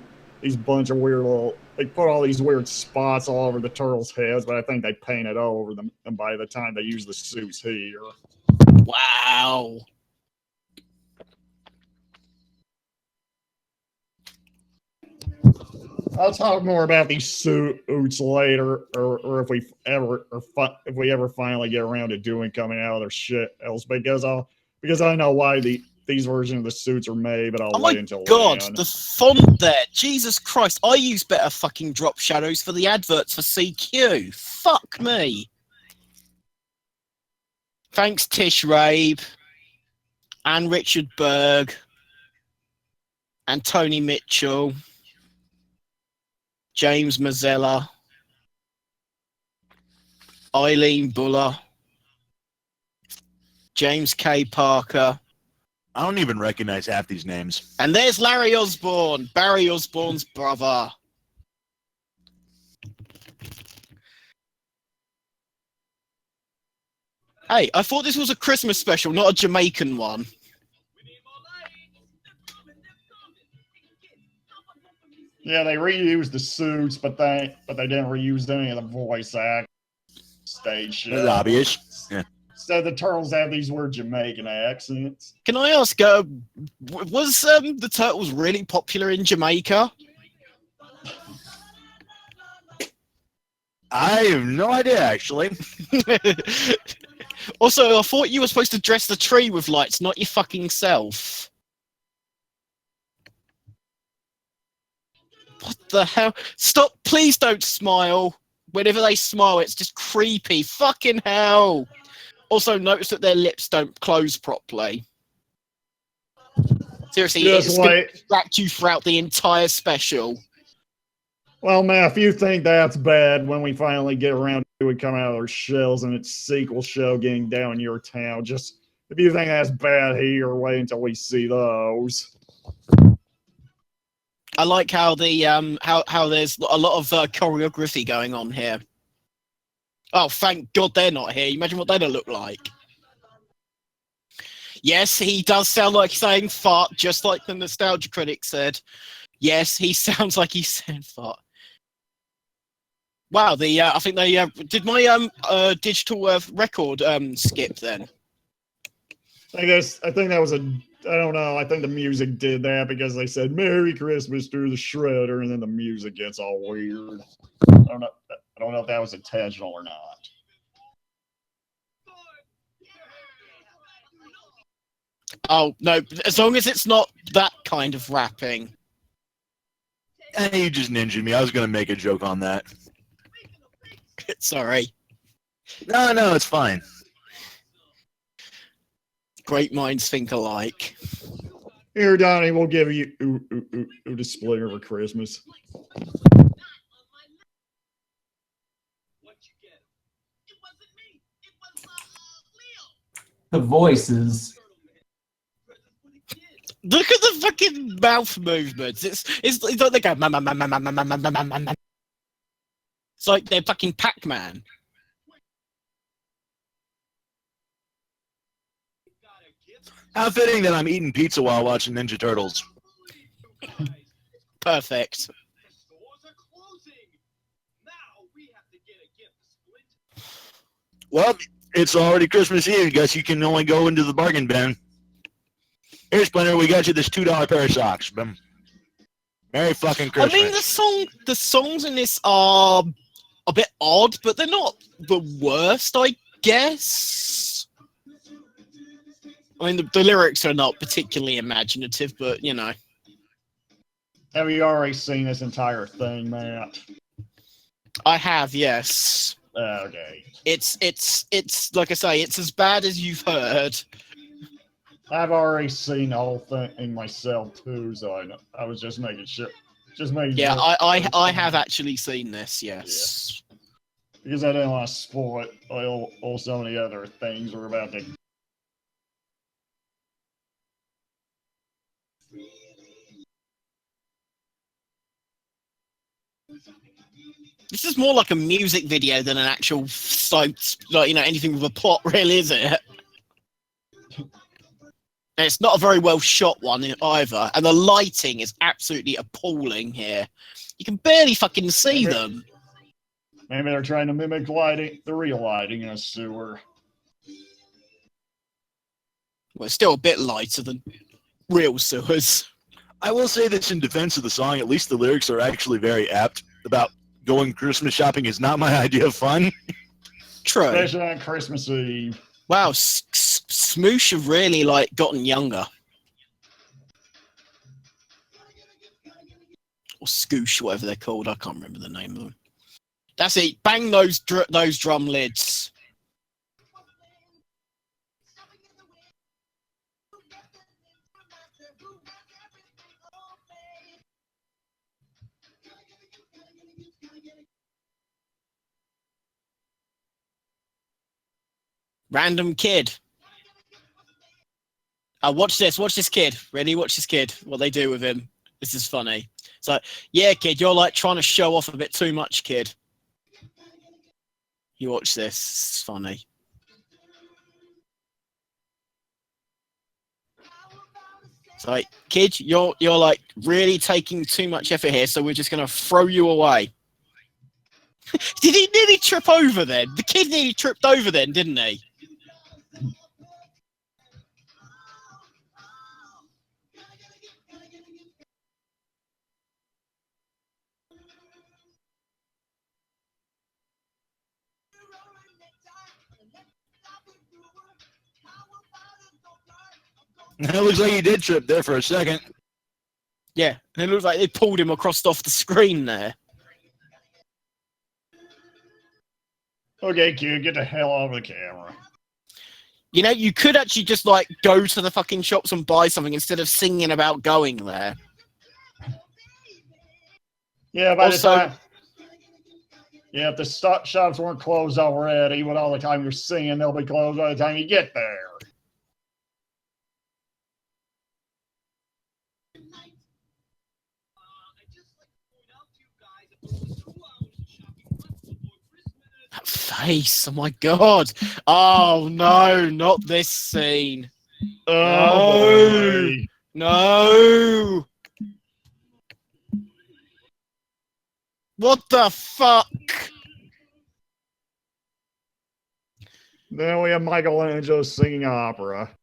bunch of weird little. They put all these weird spots all over the turtles' heads, but I think they painted over them. And by the time they used the suits here, Wow. I'll talk more about these suits later, or if we ever finally get around to doing coming out of their shit else, because I know why these versions of the suits are made, but I'll Oh my wait until god, then. the font there. Jesus Christ, I use better fucking drop shadows for the adverts for CQ. Fuck me. Thanks, Tish Rabe, and Richard Berg, and Tony Mitchell, James Mazzella, Eileen Buller, James K. Parker, I don't even recognize half these names. and there's Larry Osborne, Barry Osborne's brother. Hey, I thought this was a Christmas special, not a Jamaican one. Yeah, they reused the suits, but they didn't reuse any of the voice act stage shit. It's obvious. Yeah. So the turtles have these weird Jamaican accents. Can I ask, was the Turtles really popular in Jamaica? I have no idea, actually. Also, I thought you were supposed to dress the tree with lights, not your fucking self. What the hell? Stop, please don't smile. Whenever they smile, it's just creepy. Fucking hell. Also, notice that their lips don't close properly. Seriously, Just it's going to wait. distract you throughout the entire special. Well, man, if you think that's bad, when we finally get around to it come out of their shells and its sequel show getting down your town, just if you think that's bad here, wait until we see those. I like how the how there's a lot of choreography going on here. Oh, thank God they're not here. Imagine what they'd look like. Yes, he does sound like he's saying fart, just like the nostalgia critic said. Yes, he sounds like he's saying fart. Wow, I think they did my digital record skip then. I think that was I don't know. I think the music did that because they said "Merry Christmas" through the shredder, and then the music gets all weird. I don't know if that was intentional or not. Oh no! As long as it's not that kind of rapping. You just ninja me. I was going to make a joke on that. Sorry. No, it's fine. Great minds think alike. Here, Donnie, we'll give you a display over Christmas. The voices. Look at the fucking mouth movements. It's like they go. It's like they're fucking Pac-Man. How fitting that I'm eating pizza while watching Ninja Turtles. Perfect. Well, it's already Christmas Eve. I guess you can only go into the bargain bin. Here, Splinter, we got you this $2 pair of socks. Boom. Merry fucking Christmas. I mean, the songs in this are a bit odd, but they're not the worst, I guess. I mean, the lyrics are not particularly imaginative, but you know. Have you already seen this entire thing, Matt? I have, yes. Okay. It's like I say, it's as bad as you've heard. I've already seen the whole thing myself too, so I was just making sure. Yeah, sure. I have actually seen this, yes. Yeah. Because I didn't want to spoil it. All so many other things we're about to. This is more like a music video than an actual, like, you know, anything with a plot, really, is it? And it's not a very well shot one either, and the lighting is absolutely appalling here. You can barely fucking see them. Maybe they're trying to mimic lighting, the real lighting in a sewer. Well, it's still a bit lighter than real sewers. I will say this in defense of the song, at least the lyrics are actually very apt about going Christmas shopping is not my idea of fun. True. Especially on Christmas Eve. Wow, Smoosh have really, like, gotten younger. Or Scoosh, whatever they're called. I can't remember the name of them. That's it. Bang those drum lids. Random kid. Watch this kid. Ready? Watch this kid. What they do with him. This is funny. It's like, yeah, kid, you're like trying to show off a bit too much, kid. You watch this. It's funny. It's like, kid, you're like really taking too much effort here, so we're just gonna throw you away. Did he nearly trip over then? The kid nearly tripped over then, didn't he? It looks like he did trip there for a second. Yeah, it looks like they pulled him across off the screen there. Okay, kid, get the hell out of the camera. You know, you could actually just, like, go to the fucking shops and buy something instead of singing about going there. Yeah, by Also- the time... Yeah, if the shops weren't closed already, with all the time you're singing, they'll be closed by the time you get there. That face, oh my god. Oh no, not this scene. Oh, boy. No. What the fuck? Then we have Michelangelo singing opera.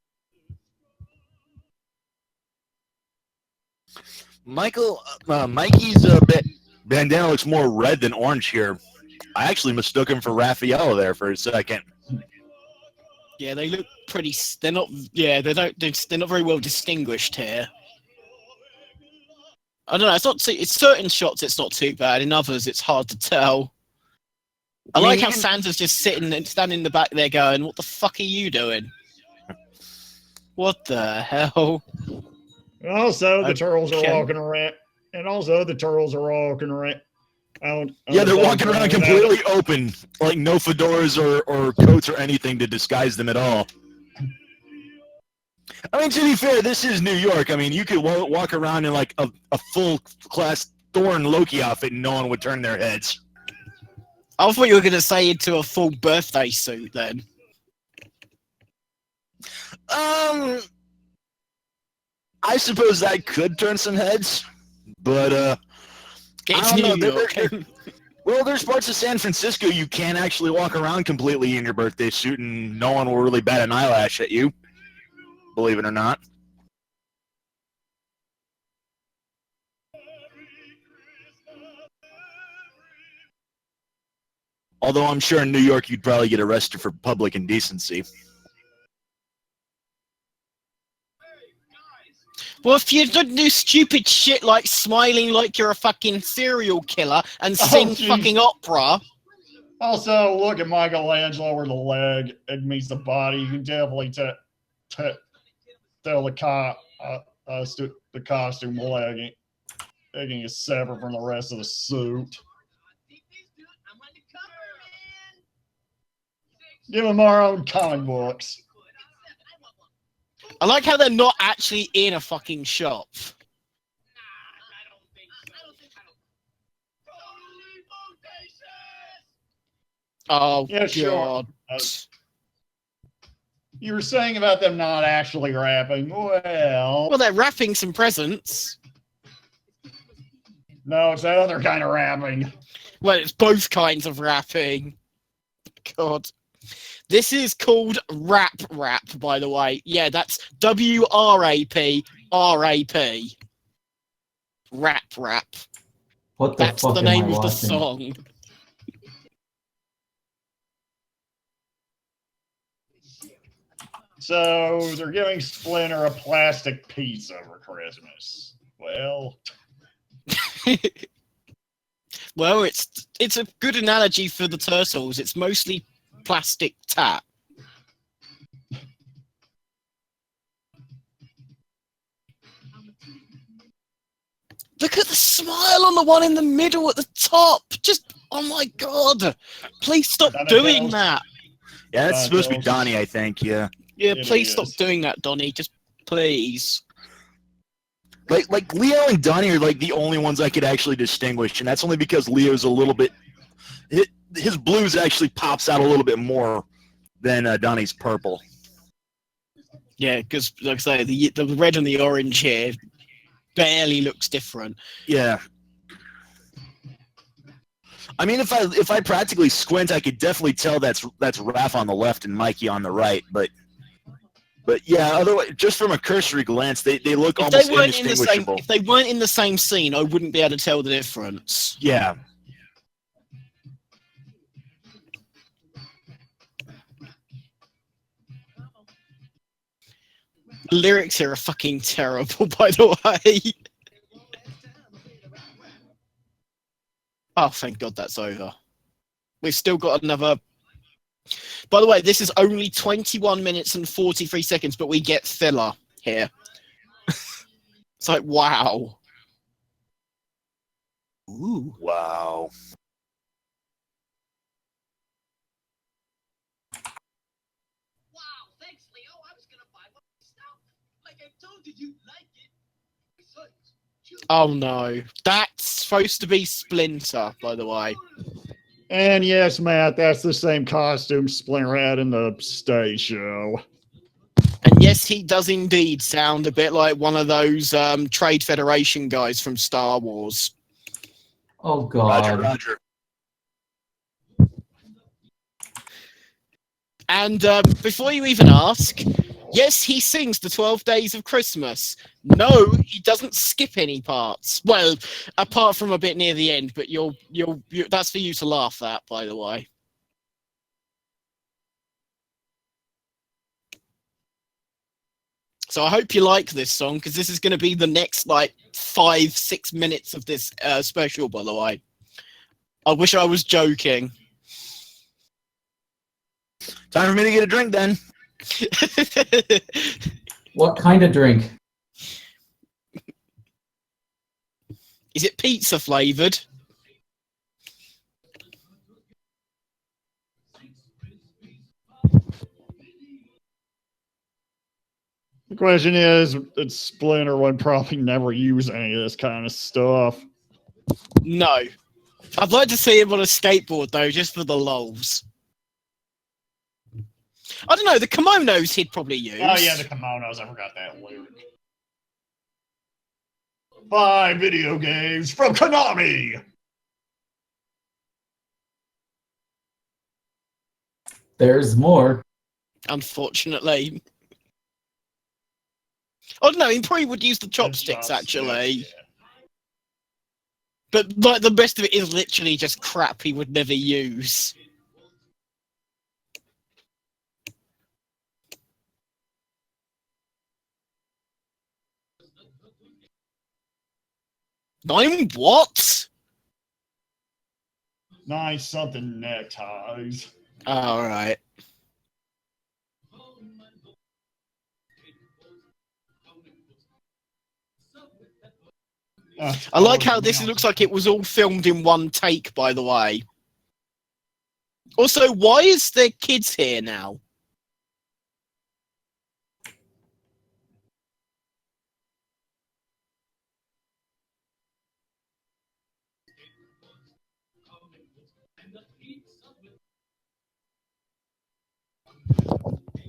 Mikey's a bit bandana looks more red than orange here. I actually mistook him for Raphael there for a second. Yeah, they look pretty. They're not. Yeah, they're not very well distinguished here. I don't know. It's not. It's certain shots. It's not too bad. In others, it's hard to tell. I like how Santa's just standing in the back there, going, "What the fuck are you doing? What the hell?" And also, the turtles are Okay. walking around. And also, the turtles are walking around. Yeah, they're walking around completely open, like no fedoras or coats or anything to disguise them at all. I mean, to be fair, this is New York. I mean, you could walk around in like a full-class Thor and Loki outfit and no one would turn their heads. I thought you were going to say into a full birthday suit then. I suppose that could turn some heads, but It's I don't New know. York. Well, there's parts of San Francisco you can't actually walk around completely in your birthday suit and no one will really bat an eyelash at you, believe it or not. Although I'm sure in New York you'd probably get arrested for public indecency. Well, if you don't do stupid shit like smiling like you're a fucking serial killer and sing jeez. fucking opera. Also, look at Michelangelo where the leg it meets the body. You can definitely tell the costume legging is separate from the rest of the suit. Give them our own comic books. I like how they're not actually in a fucking shop. Oh, Yeah, God. sure. You were saying about them not actually rapping. Well, they're wrapping some presents. No, it's that other kind of rapping. Well, it's both kinds of rapping. God. This is called rap, by the way. Yeah, that's W-R-A-P, R-A-P. Rap. What the That's fuck the am I name of the watching? song. So they're giving Splinter a plastic pizza for Christmas. Well, Well, it's a good analogy for the Turtles. It's mostly plastic tat. Look at the smile on the one in the middle at the top. Just, oh my God. Please stop doing that. Yeah, that's supposed to be Donnie, I think. Yeah. Yeah, It please is. stop doing that, Donnie. Just please. Like Leo and Donnie are like the only ones I could actually distinguish, and that's only because Leo's a little bit. His blues actually pops out a little bit more than Donnie's purple. Yeah, because like I say, the red and the orange here barely looks different. Yeah. I mean, if I practically squint, I could definitely tell that's Raph on the left and Mikey on the right. But yeah, otherwise, just from a cursory glance, they look almost indistinguishable. If they weren't in the same scene, I wouldn't be able to tell the difference. Yeah. The lyrics here are fucking terrible, by the way. Oh, thank God that's over. We've still got another... By the way, this is only 21 minutes and 43 seconds, but we get filler here. It's like, wow. Ooh. Wow. Thanks, Leo. I was gonna buy one myself. Like I told you, you'd like it. Besides, Oh no. That's supposed to be Splinter, by the way. And yes, Matt, that's the same costume Splinter had in the stage show. And yes, he does indeed sound a bit like one of those Trade Federation guys from Star Wars. Oh God. Roger. And before you even ask, yes, he sings the 12 Days of Christmas. No, he doesn't skip any parts. Well, apart from a bit near the end, but you'll that's for you to laugh at, by the way. So I hope you like this song, because this is going to be the next, like, 5-6 minutes of this special, by the way. I wish I was joking. Time for me to get a drink then. What kind of drink? Is it pizza flavored? The question is, that Splinter would probably never use any of this kind of stuff. No. I'd like to see him on a skateboard, though, just for the lols. I don't know, the kimonos he'd probably use. Oh yeah, the kimonos. I forgot that lyric. Buy video games from Konami. There's more. Unfortunately. Oh no, he probably would use the chopsticks, actually. Yeah. But like the rest of it is literally just crap he would never use. Nine what? Nice something neckties. All right. I like how this looks like it was all filmed in one take, by the way. Also, why is there kids here now?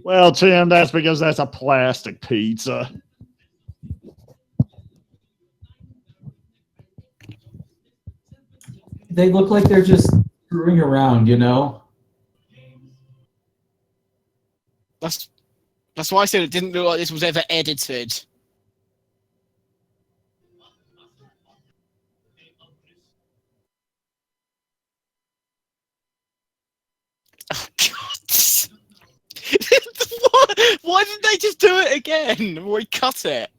Well, Tim, that's because that's a plastic pizza. They look like they're just screwing around, you know? That's why I said it didn't look like this was ever edited. Oh, God. Why didn't they just do it again? We cut it.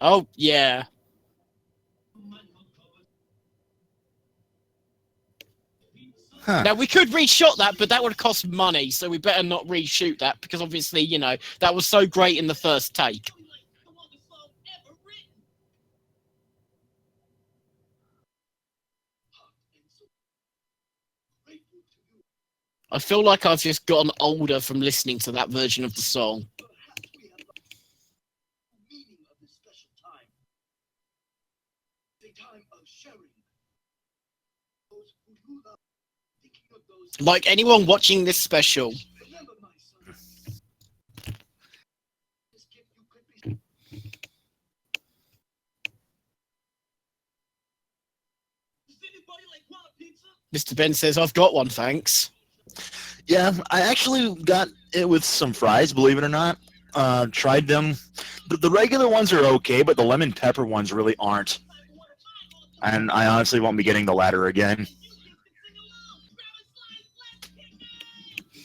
Oh, yeah. Huh. Now, we could reshoot that, but that would cost money, so we better not reshoot that, because obviously, you know, that was so great in the first take. I feel like I've just gotten older from listening to that version of the song. Like anyone watching this special. Mr. Ben says, I've got one, thanks. Yeah, I actually got it with some fries, believe it or not. Tried them. The regular ones are okay, but the lemon pepper ones really aren't. And I honestly won't be getting the latter again.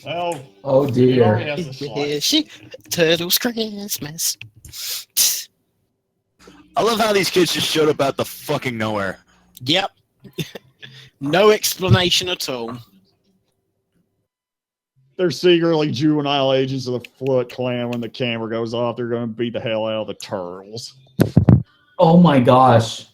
Well, Oh it already dear. has the slice. Turtles Christmas. I love how these kids just showed up out the fucking nowhere. Yep. No explanation at all. They're secretly juvenile agents of the Foot Clan. When the camera goes off, they're going to beat the hell out of the turtles. Oh my gosh.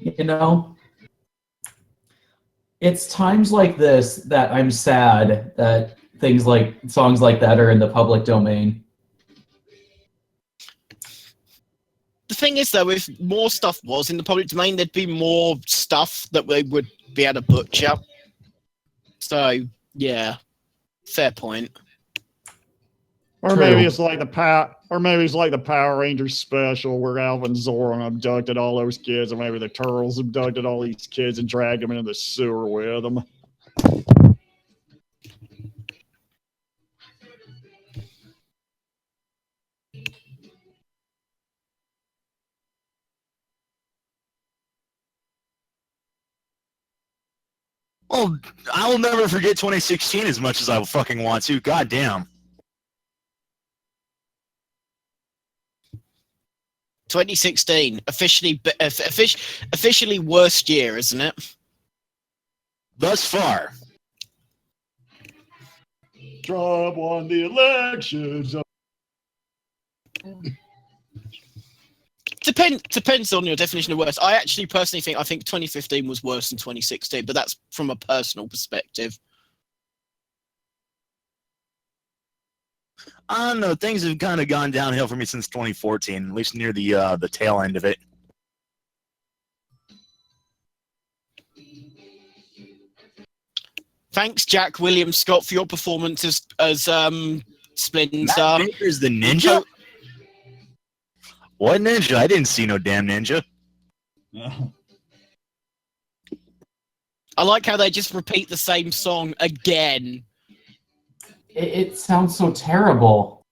You know, it's times like this that I'm sad that things like songs like that are in the public domain. The thing is, though, if more stuff was in the public domain, there'd be more stuff that they would be able to butcher. So, yeah, fair point. Or True. maybe it's like the Power Rangers special where Alvin Zoran abducted all those kids, and maybe the turtles abducted all these kids and dragged them into the sewer with them. Well, I will never forget 2016 as much as I fucking want to. God damn. 2016, officially worst year, isn't it? Thus far. Trump won the elections. Depends on your definition of worst. I actually personally think 2015 was worse than 2016, but that's from a personal perspective. I don't know. Things have kind of gone downhill for me since 2014, at least near the tail end of it. Thanks, Jack William Scott, for your performance as Splinter. Matt Baker's the ninja? What ninja? I didn't see no damn ninja. I like how they just repeat the same song again. It sounds so terrible.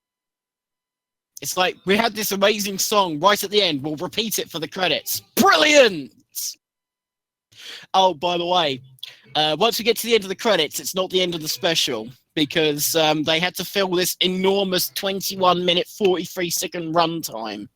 It's like, we had this amazing song right at the end. We'll repeat it for the credits. Brilliant! Oh, by the way, once we get to the end of the credits, it's not the end of the special because they had to fill this enormous 21-minute, 43-second runtime.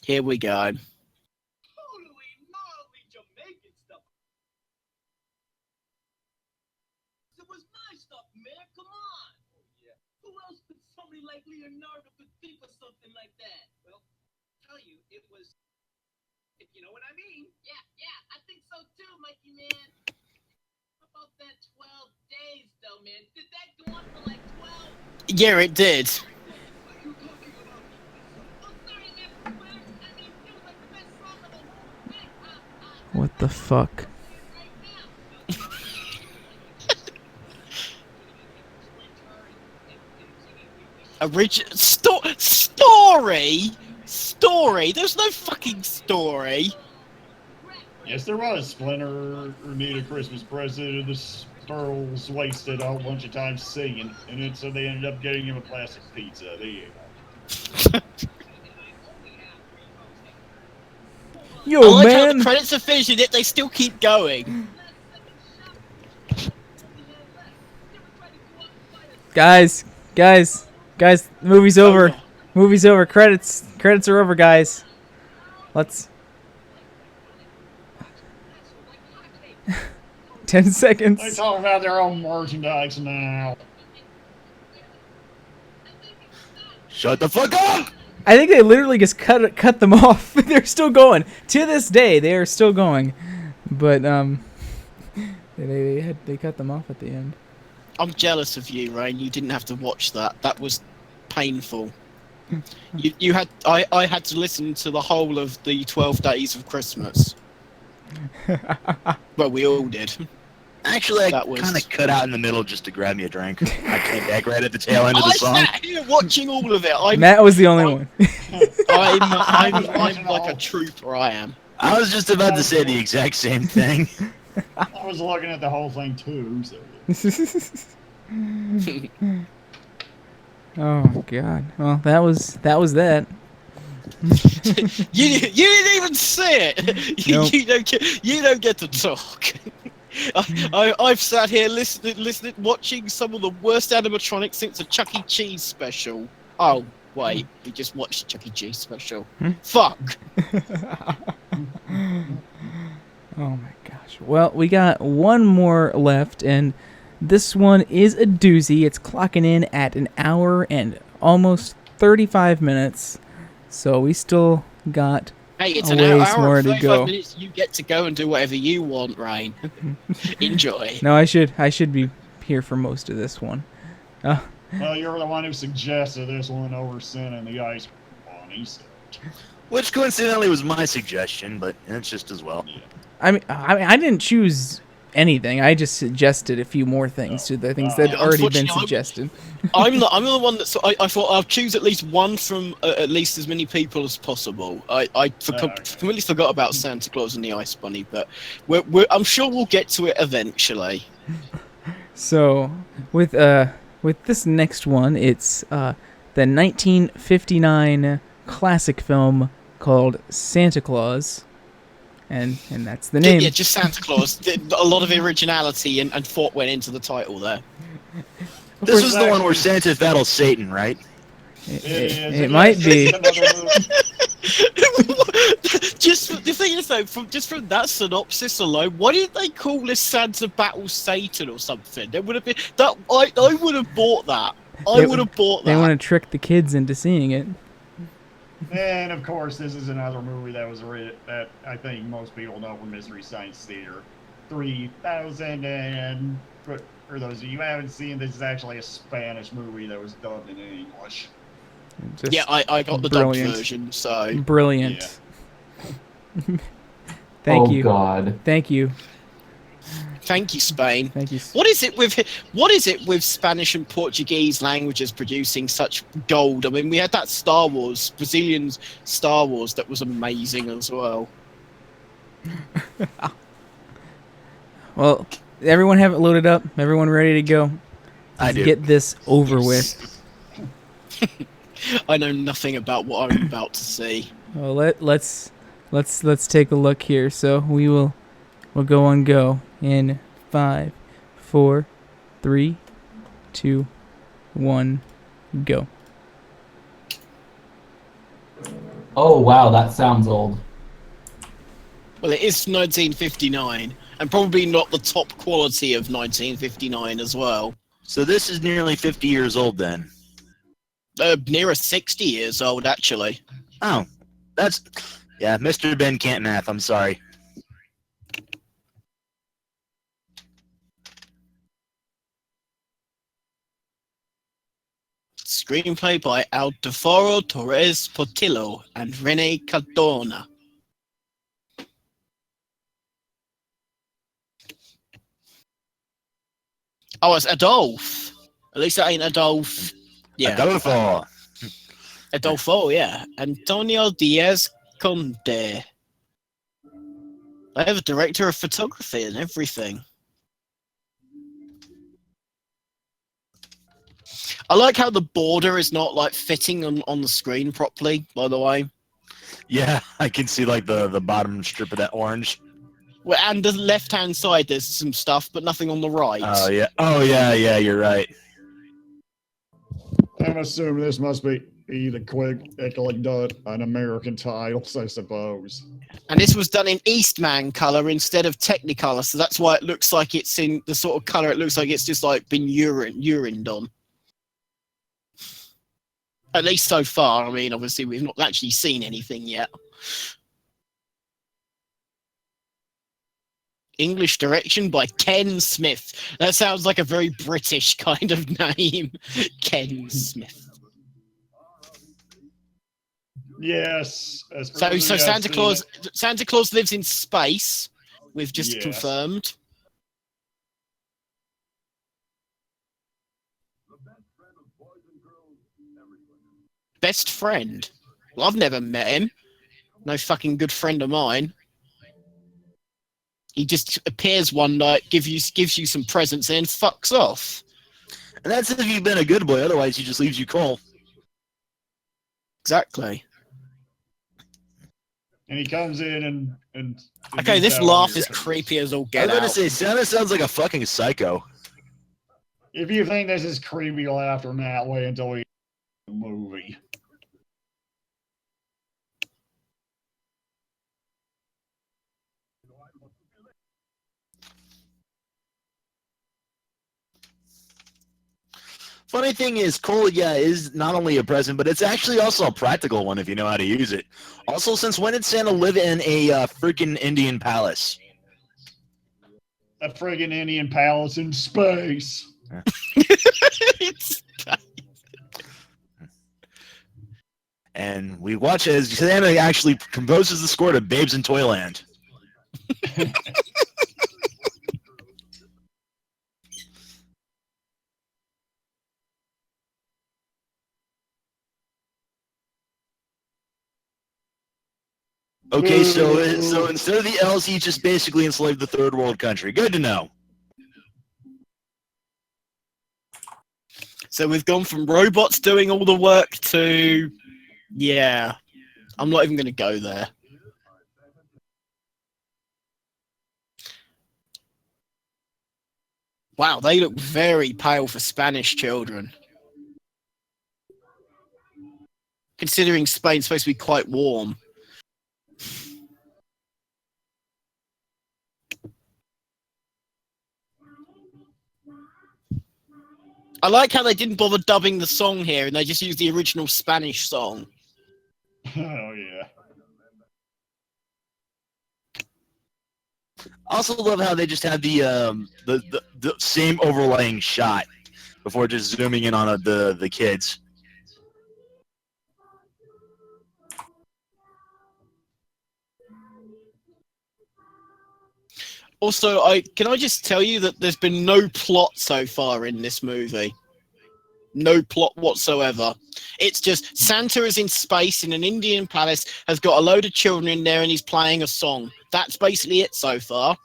Here we go. Holy moly, Jamaican stuff. It was my stuff, man. Come on. Oh, yeah. Who else but somebody like Leonardo could think of something like that? Well, I'll tell you, it was, if you know what I mean. Yeah, I think so too, Mikey, man. How about that 12 days, though, man? Did that go on for like 12? Yeah, it did. What are you talking about? Oh, sorry, man. I mean, it was like the best song of the whole thing. What the fuck? Right now. Story? There's no fucking story. Yes, there was. Splinter need a Christmas present, and the girls wasted a whole bunch of time singing, and then so they ended up getting him a plastic pizza. There you go. Yo, I like how man. the credits are finished, yet they still keep going. Guys, the movie's over. Movie's over. Credits are over, guys. Let's. 10 They seconds. talk about their own merchandise now. Shut the fuck up! I think they literally just cut them off. They're still going. To this day, they are still going. But they cut them off at the end. I'm jealous of you, Rain. You didn't have to watch that. That was painful. You had I had to listen to the whole of the 12 Days of Christmas. Well, we all did. Actually, I That was- kind of cut out in the middle just to grab me a drink. I came back right at the tail end of the I song. sat here watching all of it. Matt was the only one. I'm like a trooper. I am. I was just about to say the exact same thing. I was looking at the whole thing too. So. Oh god. Well, that was that. You didn't even say it. Nope. You don't get to talk. I've sat here listening, watching some of the worst animatronics since a Chuck E. Cheese special. Oh wait, we just watched a Chuck E. Cheese special. Fuck. Oh my gosh. Well, we got one more left, and this one is a doozy. It's clocking in at an hour and almost 35 minutes. So we still got Hey, it's a an ways hour more and to 35 go. minutes. You get to go and do whatever you want, Rain. Enjoy. No, I should be here for most of this one. Well, you're the one who suggested this one over Sin and the Ice Bunny. So. Which coincidentally was my suggestion, but it's just as well. I mean, I didn't choose anything. I just suggested a few more things to the things that had already been Unfortunately, suggested. I'm the one that I thought I'll choose at least one from at least as many people as possible. I completely forgot about Santa Claus and the Ice Bunny, but I'm sure we'll get to it eventually. So with this next one, it's the 1959 classic film called Santa Claus. And that's the name. Yeah, just Santa Claus. A lot of originality and thought went into the title there. This was the one where Santa battles Satan, right? It might be. Just the thing is though, from that synopsis alone, why did they call this Santa battles Satan or something? There would have been that. I would have bought that. I would have bought that. They want to trick the kids into seeing it. And of course, this is another movie that was that I think most people know from Mystery Science Theater 3000. And for those of you who haven't seen, this is actually a Spanish movie that was dubbed in English. Just Yeah, I got the dubbed brilliant. version, so Brilliant. Thank Oh you. God. Thank you. Thank you, Spain. Thank you. What is it with Spanish and Portuguese languages producing such gold? I mean, we had that Star Wars, Brazilian Star Wars, that was amazing as well. Well, everyone have it loaded up. Everyone ready to go. I Let's do. get this over with. I know nothing about what I'm about to see. Well, let's take a look here. So we'll go on go in 5, 4, 3, 2, 1, go. Oh wow, that sounds old. Well, it is 1959, and probably not the top quality of 1959 as well. So this is nearly 50 years old then. Nearer 60 years old, actually. Oh, that's... Yeah, Mr. Ben can't math, I'm sorry. Screenplay by Aldefaro Torres Portillo and Rene Cardona. Oh, it's Adolphe. At least it ain't Adolphe. Yeah. Adolfo. Adolfo, yeah. Antonio Diaz Conde. They have a director of photography and everything. I like how the border is not like fitting on the screen properly, by the way. Yeah, I can see like the bottom strip of that orange. Well, and the left-hand side, there's some stuff, but nothing on the right. Oh yeah. Oh yeah, you're right. I'm assuming this must be either quickly done on American titles, I suppose. And this was done in Eastman color instead of Technicolor, so that's why it looks like it's in the sort of color. It looks like it's just like been urined on. At least so far. I mean, obviously, we've not actually seen anything yet. English direction by Ken Smith. That sounds like a very British kind of name. Ken Smith. Yes. So Santa Claus lives in space. We've just confirmed. Best friend. Well, I've never met him. No fucking good friend of mine. He just appears one night, gives you some presents, and then fucks off. And that's if you've been a good boy. Otherwise, he just leaves you cold. Exactly. And he comes in and okay, this laugh is creepy as all get out. I was gonna say, Santa sounds like a fucking psycho. If you think this is creepy laughter, Matt, wait until we the movie. Funny thing is, coal, is not only a present, but it's actually also a practical one if you know how to use it. Also, since when did Santa live in a freaking Indian palace? A friggin' Indian palace in space. And we watch as Santa actually composes the score to Babes in Toyland. Okay, so instead of the L's, he just basically enslaved the third world country. Good to know. So we've gone from robots doing all the work to... Yeah. I'm not even going to go there. Wow, they look very pale for Spanish children. Considering Spain's supposed to be quite warm. I like how they didn't bother dubbing the song here and they just used the original Spanish song. Oh, yeah. I also love how they just have the same overlaying shot before just zooming in on the kids. Also, can I just tell you that there's been no plot so far in this movie. No plot whatsoever. It's just Santa is in space in an Indian palace, has got a load of children in there, and he's playing a song. That's basically it so far.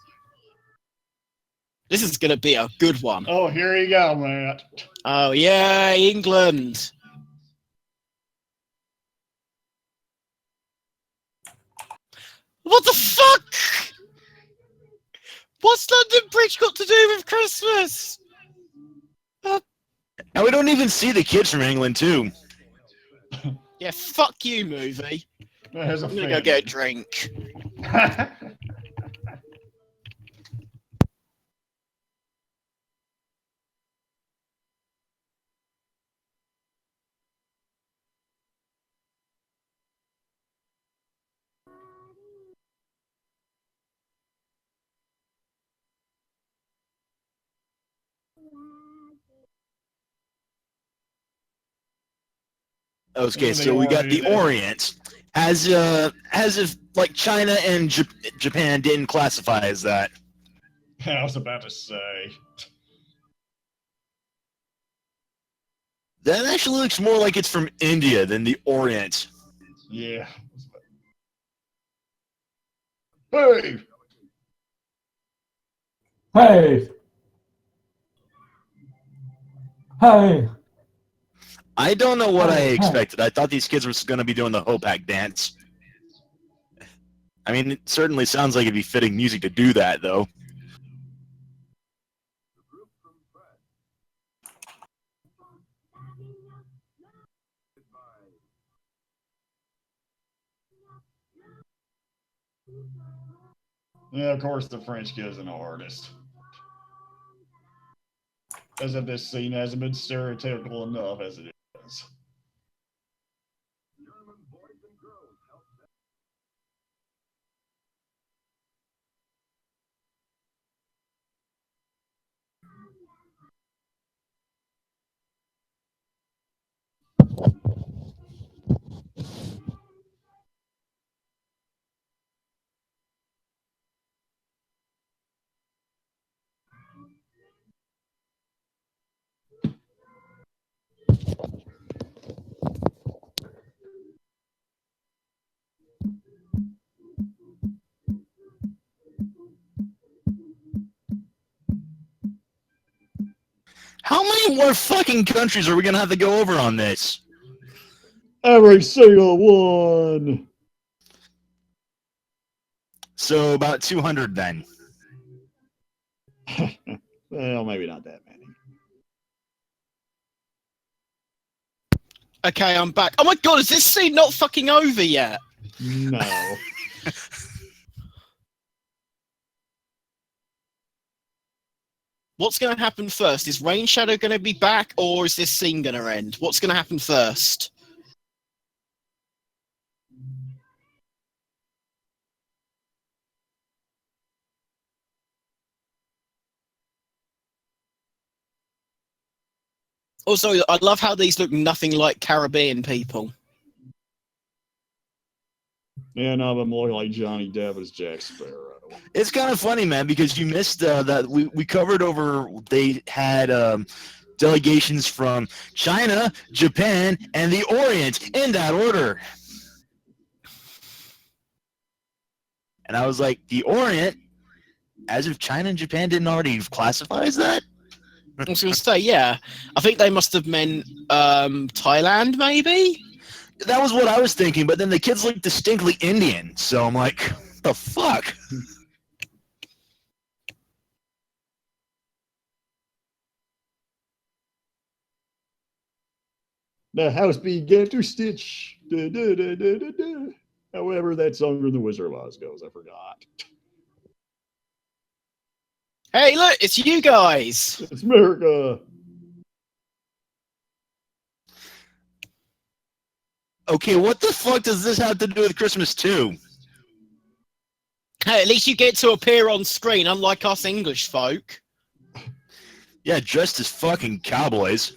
This is going to be a good one. Oh, here you go, Matt. Oh, yeah, England. What the fuck? What's London Bridge got to do with Christmas? And we don't even see the kids from England, too. Yeah, fuck you, movie. There's a I'm gonna go get a drink. Okay, so we got the Orient. As if like China and Japan didn't classify as that. I was about to say. That actually looks more like it's from India than the Orient. Yeah. Hey! Hey! Hey! I don't know what I Hey. expected. I thought these kids were going to be doing the Hopak dance. I mean, it certainly sounds like it'd be fitting music to do that, though. Yeah, of course, the French kid is an artist. As if this scene hasn't been stereotypical enough as it is. How many more fucking countries are we going to have to go over on this? Every single one! So about 200 then. Well, maybe not that many. Okay, I'm back. Oh my god, is this scene not fucking over yet? No. What's going to happen first? Is Rain Shadow going to be back, or is this scene going to end? What's going to happen first? Also, I love how these look nothing like Caribbean people. Yeah, no, but more like Johnny Depp as Jack Sparrow. It's kind of funny, man, because you missed that we covered over. They had delegations from China, Japan, and the Orient in that order. And I was like, the Orient, as if China and Japan didn't already classify as that? I was going to say, yeah. I think they must have meant Thailand, maybe? That was what I was thinking, but then the kids look distinctly Indian, so I'm like, what the fuck? The house began to stitch. Da, da, da, da, da, da. However, that song from The Wizard of Oz goes, I forgot. Hey, look, it's you guys! It's America! Okay, what the fuck does this have to do with Christmas too? Hey, at least you get to appear on screen, unlike us English folk. Yeah, dressed as fucking cowboys.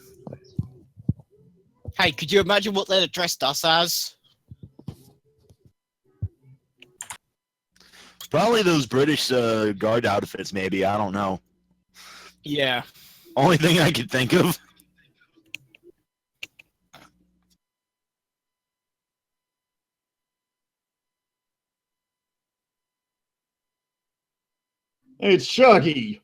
Hey, could you imagine what they'd have dressed us as? Probably those British guard outfits, maybe. I don't know. Yeah. Only thing I could think of. It's Shuggy.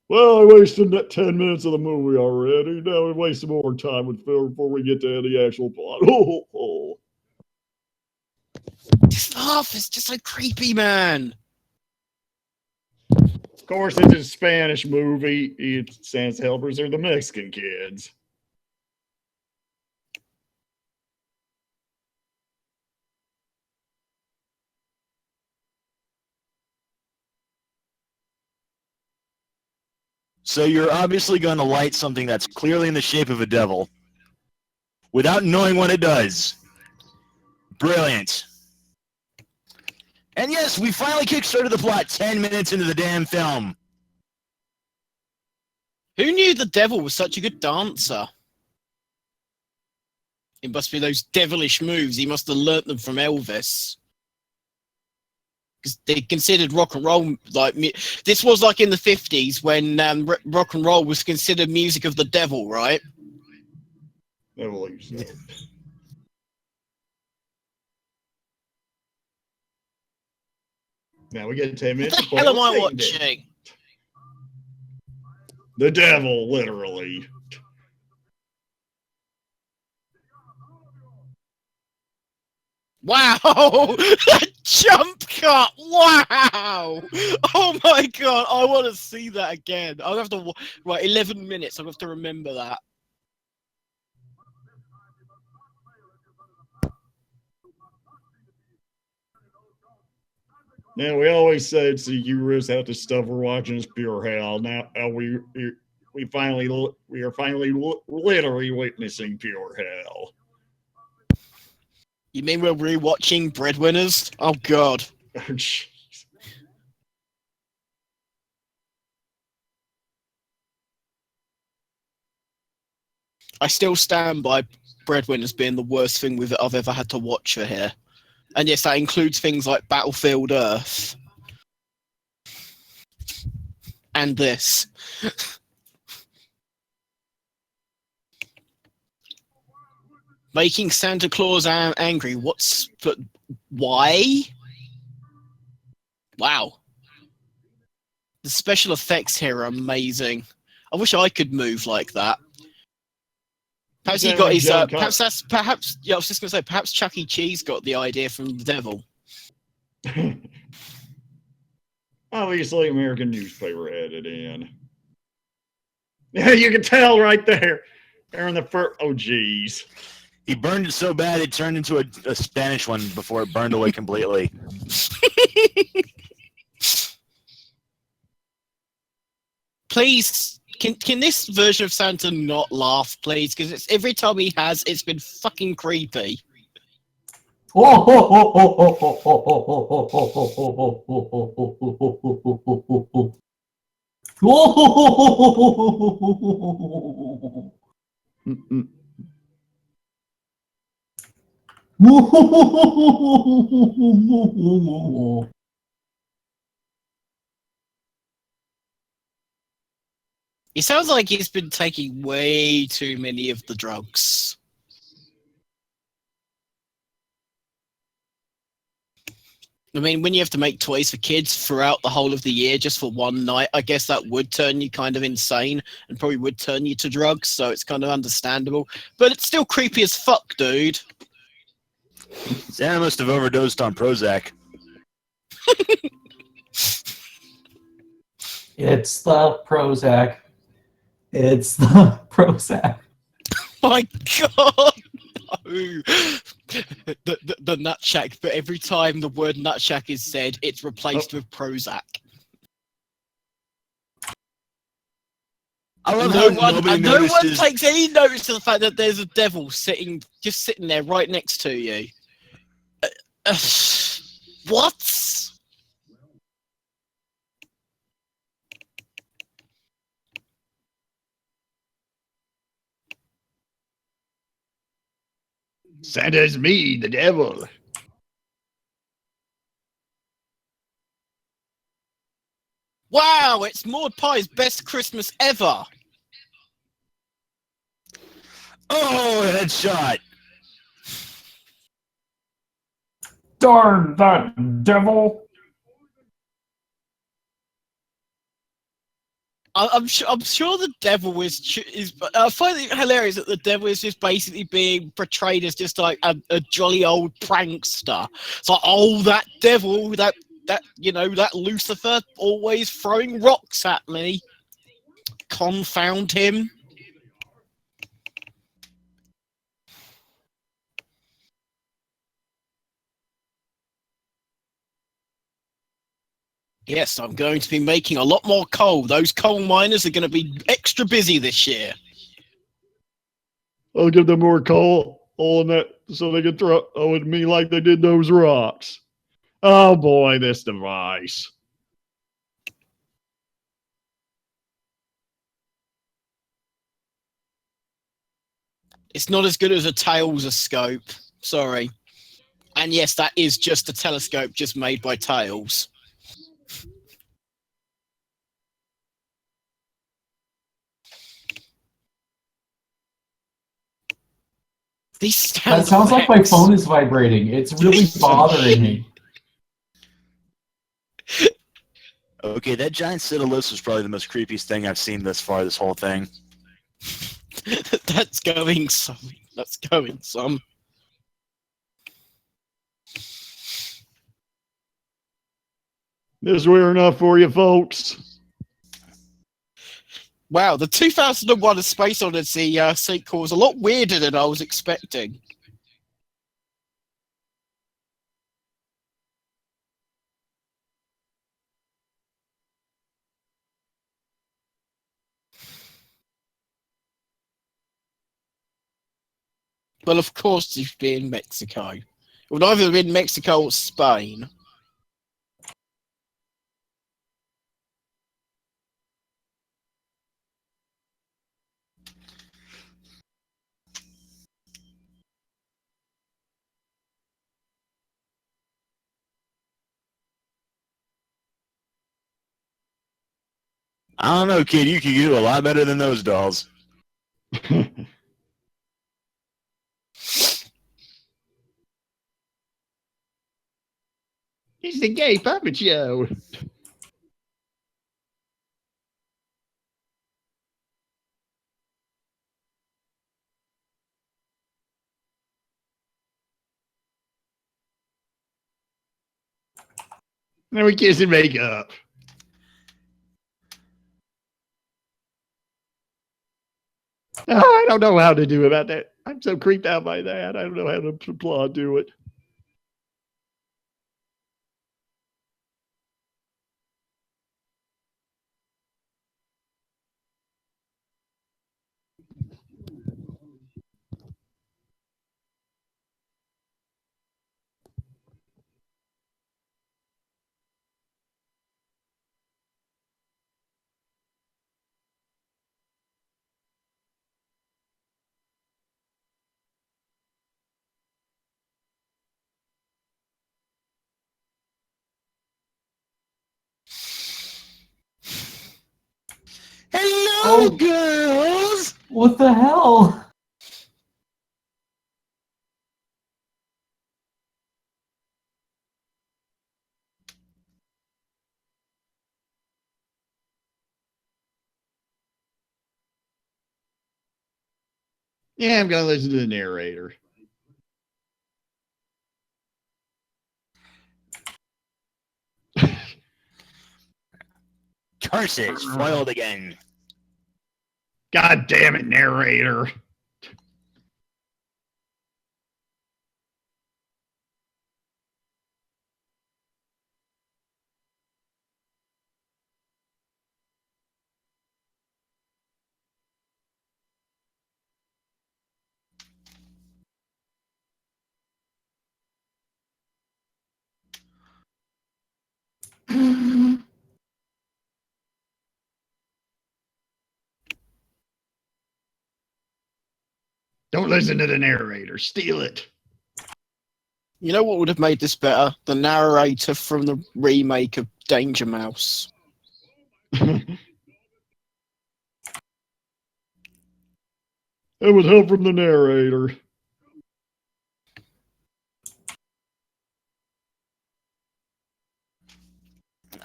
Well, I wasted that 10 minutes of the movie already. Now we waste some more time with Phil before we get to the actual plot. Oh. This laugh is just so creepy, man. Of course, it's a Spanish movie. It's Santa's helpers are the Mexican kids. So you're obviously going to light something that's clearly in the shape of a devil without knowing what it does. Brilliant. And yes, we finally kickstarted the plot 10 minutes into the damn film. Who knew the devil was such a good dancer? It must be those devilish moves. He must have learnt them from Elvis. Because they considered rock and roll like this was like in the 50s when rock and roll was considered music of the devil, right? I believe so. Now we get 10 minutes. What the hell am I watching? The devil, literally. Wow! That jump cut! Wow! Oh my god, I want to see that again. I'll have to, right, 11 minutes, I'll have to remember that. Now we always said CQ have to stuff we're watching is pure hell. Now we are finally literally witnessing pure hell. You mean we're rewatching Breadwinners? Oh god. Oh, jeez. I still stand by Breadwinners being the worst thing I've ever had to watch for here. And yes, that includes things like Battlefield Earth. And this. Making Santa Claus angry. But why? Wow. The special effects here are amazing. I wish I could move like that. Perhaps he got his. Perhaps. Yeah, I was just gonna say. Perhaps Chuck E. Cheese got the idea from the devil. Obviously, American newspaper had it in. Yeah, you can tell right there. They're in the first. Oh, geez. He burned it so bad it turned into a Spanish one before it burned away completely. Please, can this version of Santa not laugh, please? Because it's every time he has, it's been fucking creepy. It sounds like he's been taking way too many of the drugs. I mean, when you have to make toys for kids throughout the whole of the year just for one night, I guess that would turn you kind of insane and probably would turn you to drugs, so it's kind of understandable. But it's still creepy as fuck, dude. Santa must have overdosed on Prozac. It's the Prozac. It's the Prozac. My god! No. The Nutshack, but every time the word Nutshack is said, it's replaced with Prozac. I love No how one takes any notice of the fact that there's a devil just sitting there right next to you. What? Santa's me, the devil. Wow, it's Maud Pie's best Christmas ever. Oh, headshot. Darn that devil! I'm sure the devil is. I find it hilarious that the devil is just basically being portrayed as just like a jolly old prankster. It's like, oh, that devil, that that Lucifer, always throwing rocks at me. Confound him. Yes, I'm going to be making a lot more coal. Those coal miners are going to be extra busy this year. I'll give them more coal on that so they can throw at me like they did those rocks. Oh boy, this device. It's not as good as a Tails-scope. Sorry. And yes, that is just a telescope just made by Tails. That sounds like my phone is vibrating. It's really bothering me. Okay, that giant Citadellus was probably the most creepiest thing I've seen thus far, this whole thing. That's going some. That's going some. This is weird enough for you folks. Wow, the 2001 A Space Odyssey sequel was a lot weirder than I was expecting. Well, of course, you'd be in Mexico. It would either be in Mexico or Spain. I don't know, kid. You could do a lot better than those dolls. It's the gay puppet show. Then we kiss and make up. Oh, I don't know how to do about that. I'm so creeped out by that. I don't know how to applaud to it. Hello, girls! What the hell? Yeah, I'm gonna listen to the narrator. Curses, foiled again. God damn it, narrator. Don't listen to the narrator. Steal it. You know what would have made this better? The narrator from the remake of Danger Mouse. It was help from the narrator.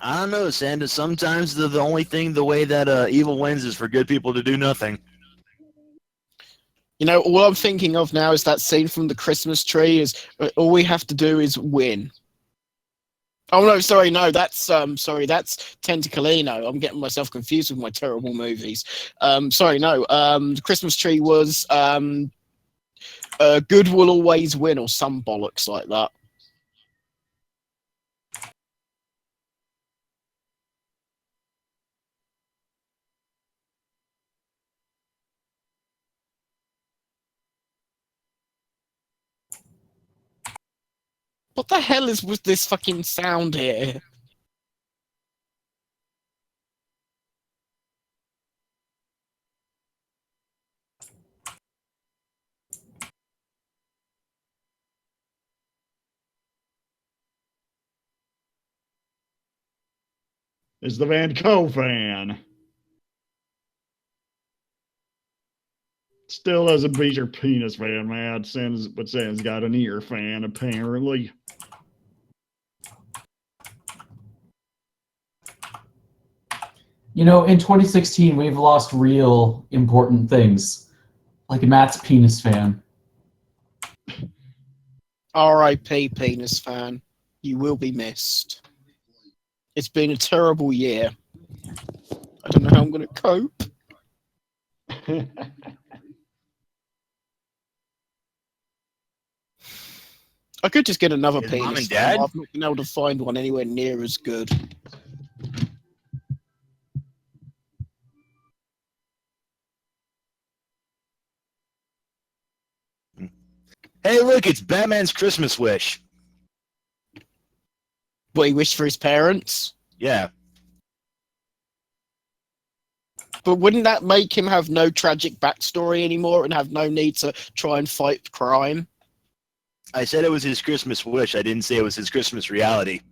I don't know, Santa. Sometimes the only thing, the way that evil wins is for good people to do nothing. You know, all I'm thinking of now is that scene from the Christmas tree. Is all we have to do is win. Oh no, sorry, no, that's Tentacalino. I'm getting myself confused with my terrible movies. Sorry, no. The Christmas tree was good will always win, or some bollocks like that. What the hell is with this fucking sound here? It's the Van Gogh fan. Still doesn't beat your penis fan, man. But Sam's got an ear fan, apparently. You know, in 2016, we've lost real important things, like Matt's penis fan. R.I.P. Penis fan. You will be missed. It's been a terrible year. I don't know how I'm going to cope. I could just get another His penis mom and fan. dad? I've not been able to find one anywhere near as good. Hey, look, it's Batman's Christmas wish. What he wished for his parents? Yeah. But wouldn't that make him have no tragic backstory anymore and have no need to try and fight crime? I said it was his Christmas wish. I didn't say it was his Christmas reality.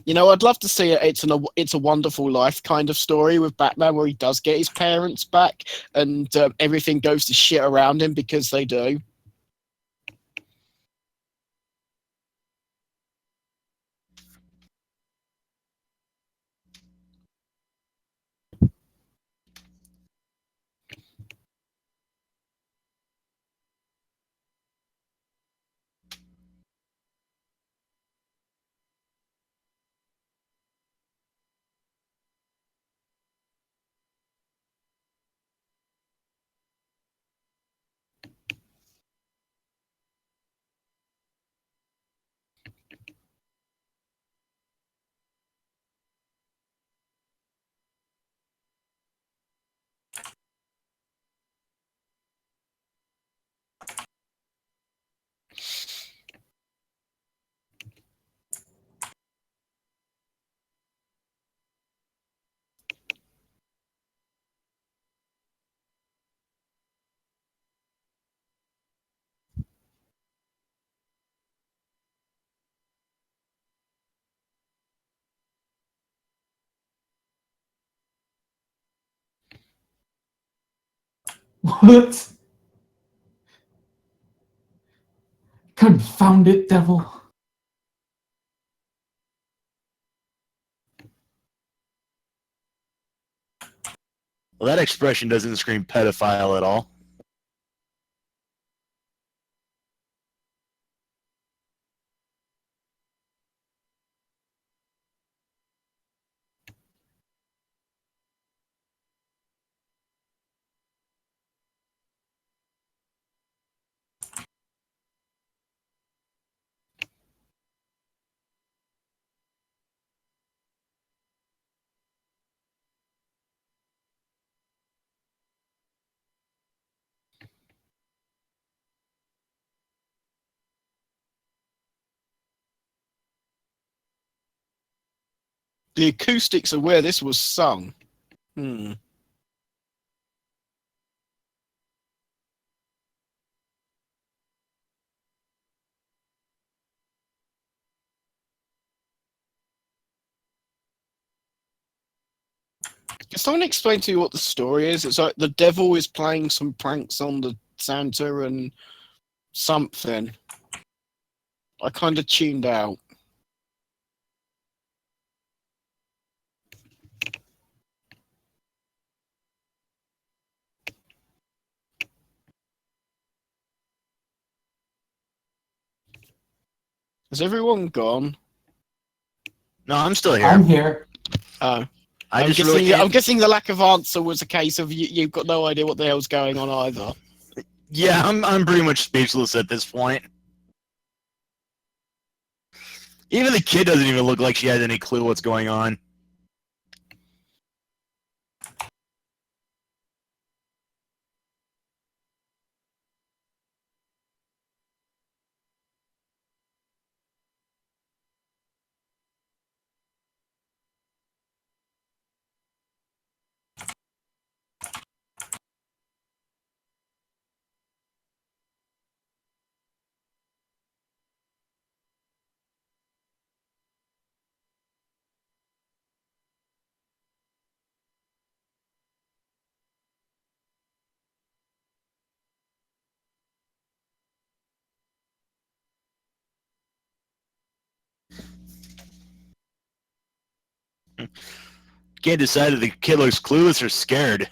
You know, I'd love to see It's a Wonderful Life kind of story with Batman where he does get his parents back and everything goes to shit around him because they do. What? Confound it, devil. Well, that expression doesn't scream pedophile at all. The acoustics of where this was sung. Hmm. Can someone explain to you what the story is? It's like the devil is playing some pranks on the Santa and something. I kind of tuned out. Has everyone gone? No, I'm still here. I'm here. Oh. I I'm just guessing, really. I'm guessing the lack of answer was a case of you've got no idea what the hell's going on either. Yeah, I'm pretty much speechless at this point. Even the kid doesn't even look like she has any clue what's going on. Can't decide if the kid looks clueless or scared.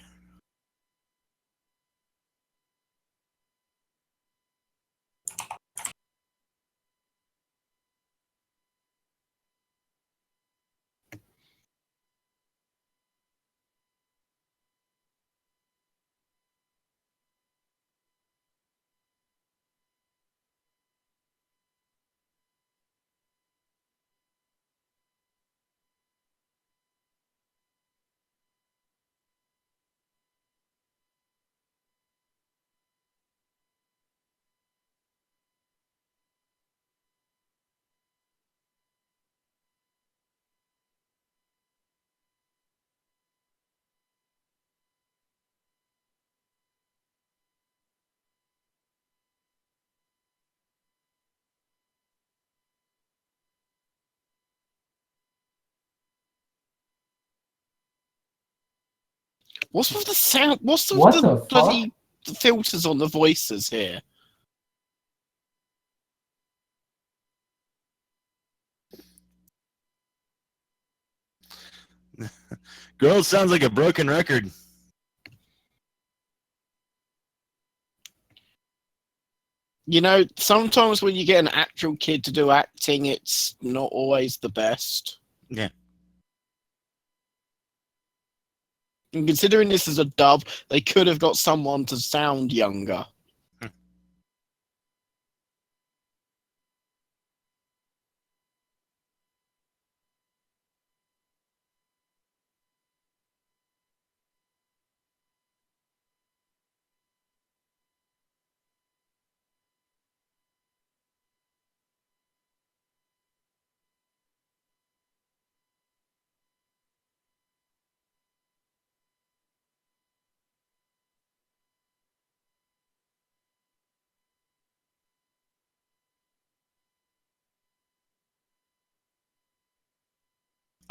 What's with the sound? What's with What the the fuck? bloody filters on the voices here? Girl sounds like a broken record. You know, sometimes when you get an actual kid to do acting, it's not always the best. Yeah. And considering this is a dub, they could have got someone to sound younger.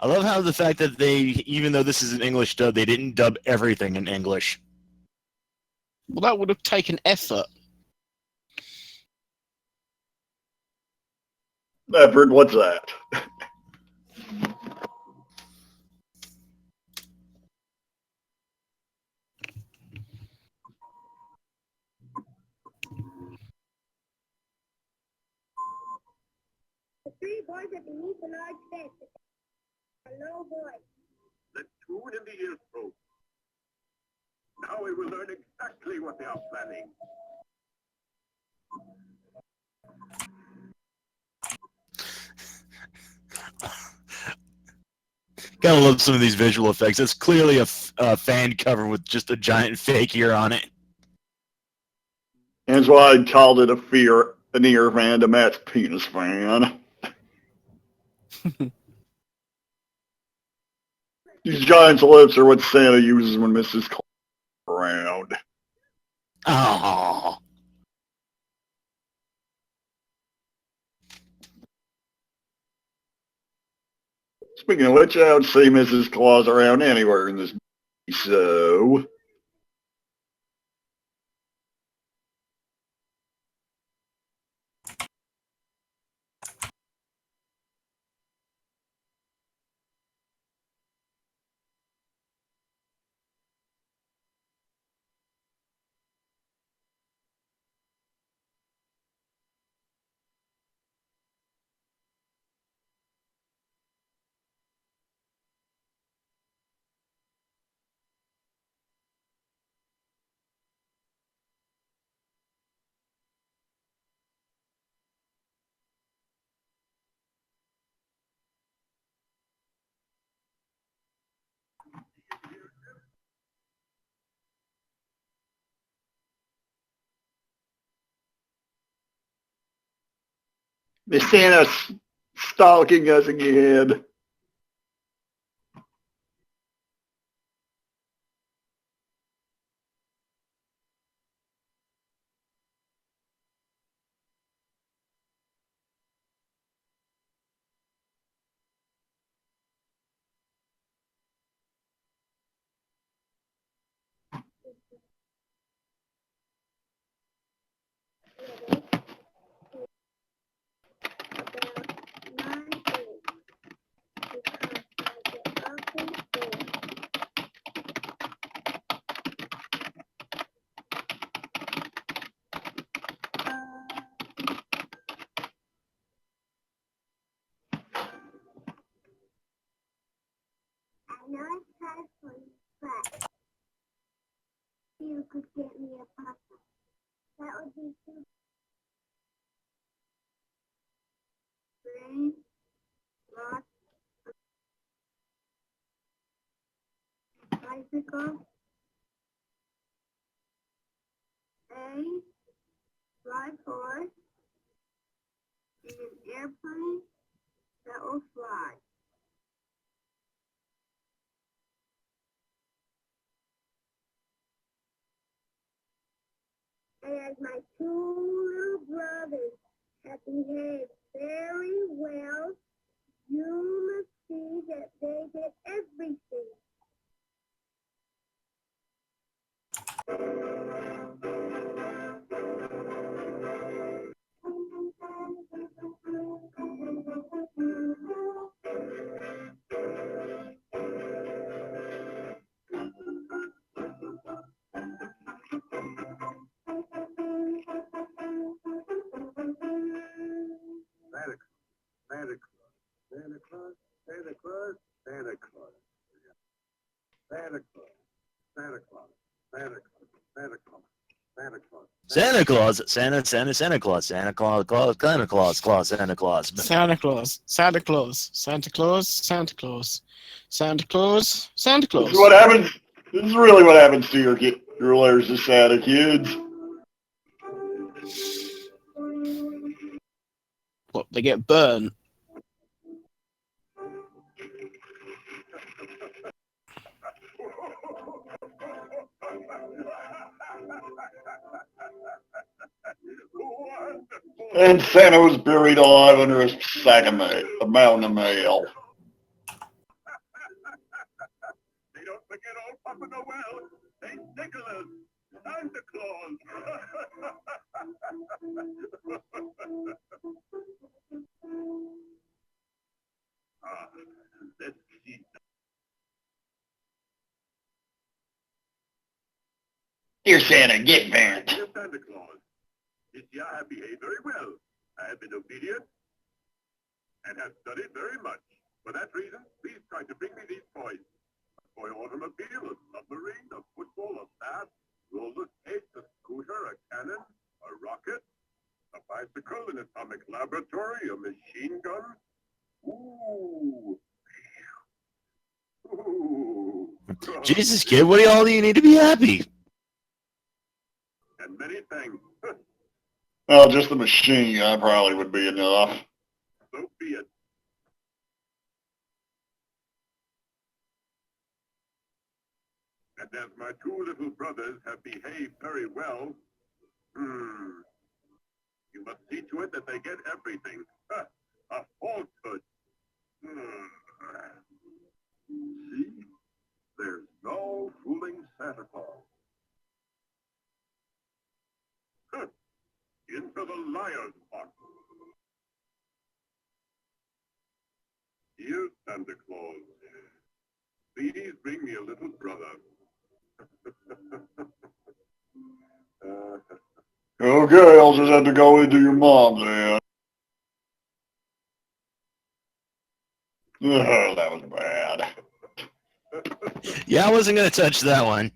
I love how the fact that they, even though this is an English dub, they didn't dub everything in English. Well, that would have taken effort. Edward, what's that? The three boys are beneath the large fence. A low voice. The tune in the earthrobe. Now we will learn exactly what they are planning. Gotta love some of these visual effects. It's clearly a fan cover with just a giant fake ear on it. That's why I called it an ear fan to match penis fan. These giant's lips are what Santa uses when Mrs. Claus is around. Oh. Speaking of which, I don't see Mrs. Claus around anywhere in this movie, so... Is Santa stalking us again? I know it's hard for you, but you could get me a papa. That would be too brain, lots, bicycle, a fly horse, and an airplane that will fly. And as my two little brothers have behaved very well, you must see that they get everything. Santa Claus, Santa Claus, Santa Claus, Santa Claus, Santa Claus, Santa Claus, Santa Claus, Santa Claus, Santa Claus, Santa Claus, Santa Claus, Santa Claus, Santa Claus. Santa Claus, Santa Claus, Santa Claus, Santa Claus, Santa Claus, Santa This is Claus. what happens. This is really what happens to your letters to Santa, kids. What, they get burnt? And Santa was buried alive under a sack of mail, a mountain of mail. They don't forget old Papa Noel, St. Nicholas, Santa Claus. Let's see. Here, Santa, get burnt. Dear Santa Claus, this year I have behaved very well. I have been obedient and have studied very much. For that reason, please try to bring me these toys. A toy automobile, a submarine, a football, a bat, roller skates, a scooter, a cannon, a rocket, a bicycle, an atomic laboratory, a machine gun. Ooh. Ooh. Jesus, kid, what do all you need to be happy? And many things. Well, just the machine gun probably would be enough. So be it. And as my two little brothers have behaved very well, you must see to it that they get everything. A falsehood. See? There's no fooling Santa Claus. Into the liar's box. Dear Santa Claus, please bring me a little brother. Okay, I'll just have to go into your mom's then. Oh, that was bad. Yeah, I wasn't gonna touch that one.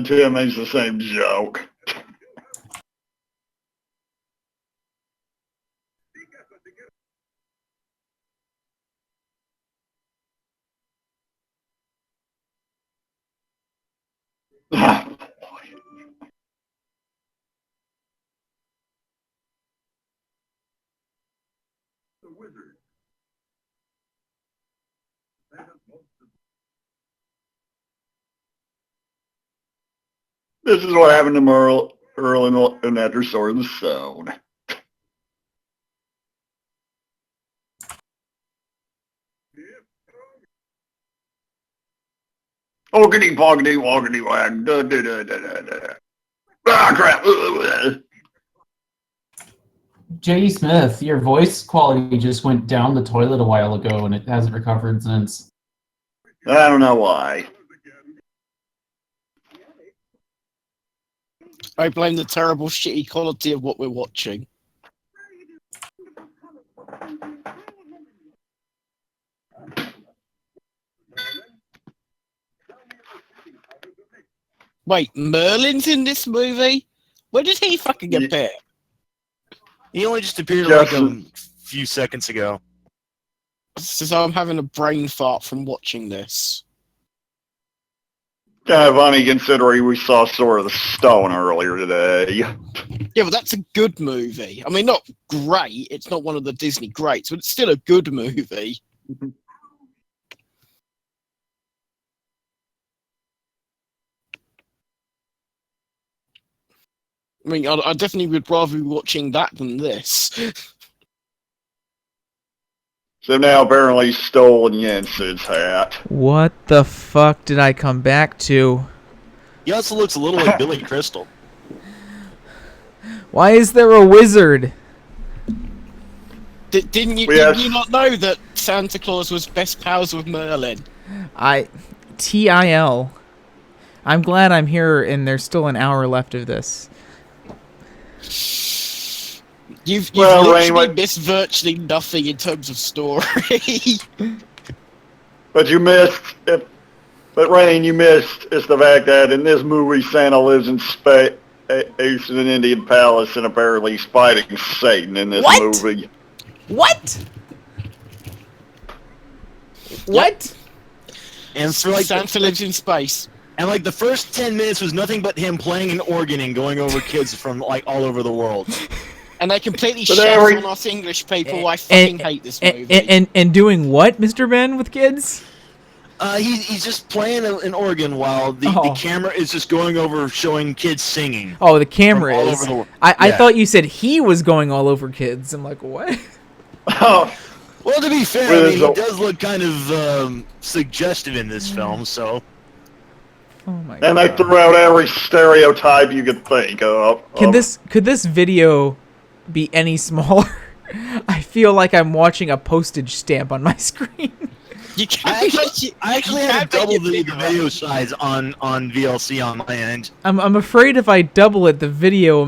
Tim makes the same joke. The wizard. This is what happened to Merle, Earl, and after Sword and Stone. Oogity poggity woggity wag. Da, da, da, da, da, da. Ah, crap. J.E. Smith, your voice quality just went down the toilet a while ago and it hasn't recovered since. I don't know why. I blame the terrible, shitty quality of what we're watching. Wait, Merlin's in this movie? Where did he fucking appear? He only just appeared like a few seconds ago. So I'm having a brain fart from watching this. Kind of funny considering we saw Sword of the Stone earlier today. Yeah, but that's a good movie. I mean, not great. It's not one of the Disney greats, but it's still a good movie. I mean, I definitely would rather be watching that than this. So now apparently he's stolen Jensen's hat. What the fuck did I come back to? He also looks a little like Billy Crystal. Why is there a wizard? Didn't you not know that Santa Claus was best pals with Merlin? TIL. I'm glad I'm here and there's still an hour left of this. You've Well, literally Rain, missed virtually nothing in terms of story. But you missed, but Rain, you missed is the fact that in this movie Santa lives in space in an Indian palace and apparently he's fighting Satan in this movie. What? What? And for like Santa lives in space. And like the first 10 minutes was nothing but him playing an organ and going over kids from like all over the world. And they completely But shut on us English people. I fucking hate this movie. And doing what, Mr. Ben, with kids? He's just playing an organ while the camera is just going over showing kids singing. Oh, the camera all is. over the world. I thought you said he was going all over kids. I'm like, what? Oh, Well, to be fair, I mean, he does look kind of suggestive in this film, so. Oh my and they threw out every stereotype you could think of. Could this video be any smaller? I feel like I'm watching a postage stamp on my screen. You I can't. actually had to double the video size on VLC on my end. I'm afraid if I double it, the video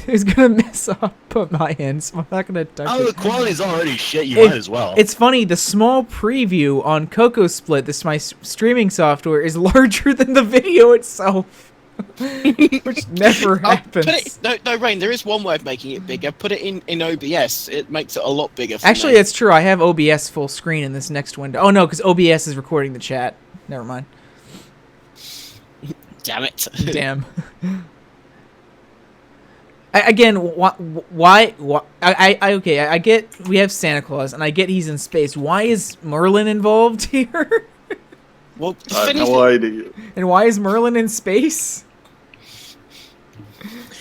is gonna mess up at my end, so I'm not gonna touch Oh, it. the quality's already shit. You might as well. It's funny. The small preview on Coco Split, my streaming software, is larger than the video itself. Which never Put happens. it, no, Rain, there is one way of making it bigger. Put it in OBS. It makes it a lot bigger for Actually, me. it's true. I have OBS full screen in this next window. Oh, no, because OBS is recording the chat. Never mind. Damn it. Damn. Again, why? Okay, I get we have Santa Claus, and I get he's in space. Why is Merlin involved here? Well, I have no idea. And why is Merlin in space?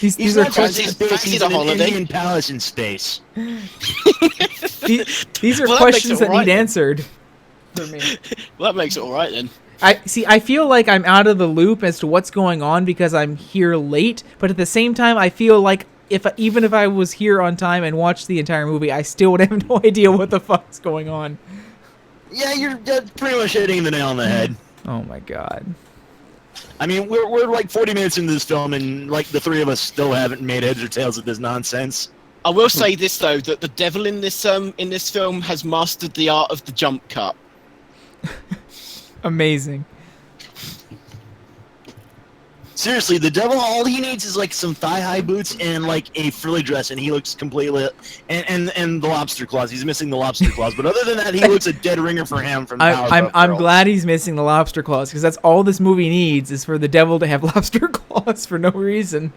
These are not just in in space. space. He's He's a in an holiday. Indian palace in space. these are Well, that makes questions it that alright need then. answered for me. Well, that makes it all right then. I feel like I'm out of the loop as to what's going on because I'm here late, but at the same time, I feel like even if I was here on time and watched the entire movie, I still would have no idea what the fuck's going on. Yeah, you're pretty much hitting the nail on the head. Oh my god. I mean, we're like 40 minutes into this film, and like the three of us still haven't made heads or tails of this nonsense. I will say this though, that the devil in this film has mastered the art of the jump cut. Amazing. Seriously, the devil, all he needs is like some thigh-high boots and like a frilly dress, and he looks completely. And the lobster claws. He's missing the lobster claws, but other than that, he looks a dead ringer for him from. I'm glad he's missing the lobster claws because that's all this movie needs is for the devil to have lobster claws for no reason.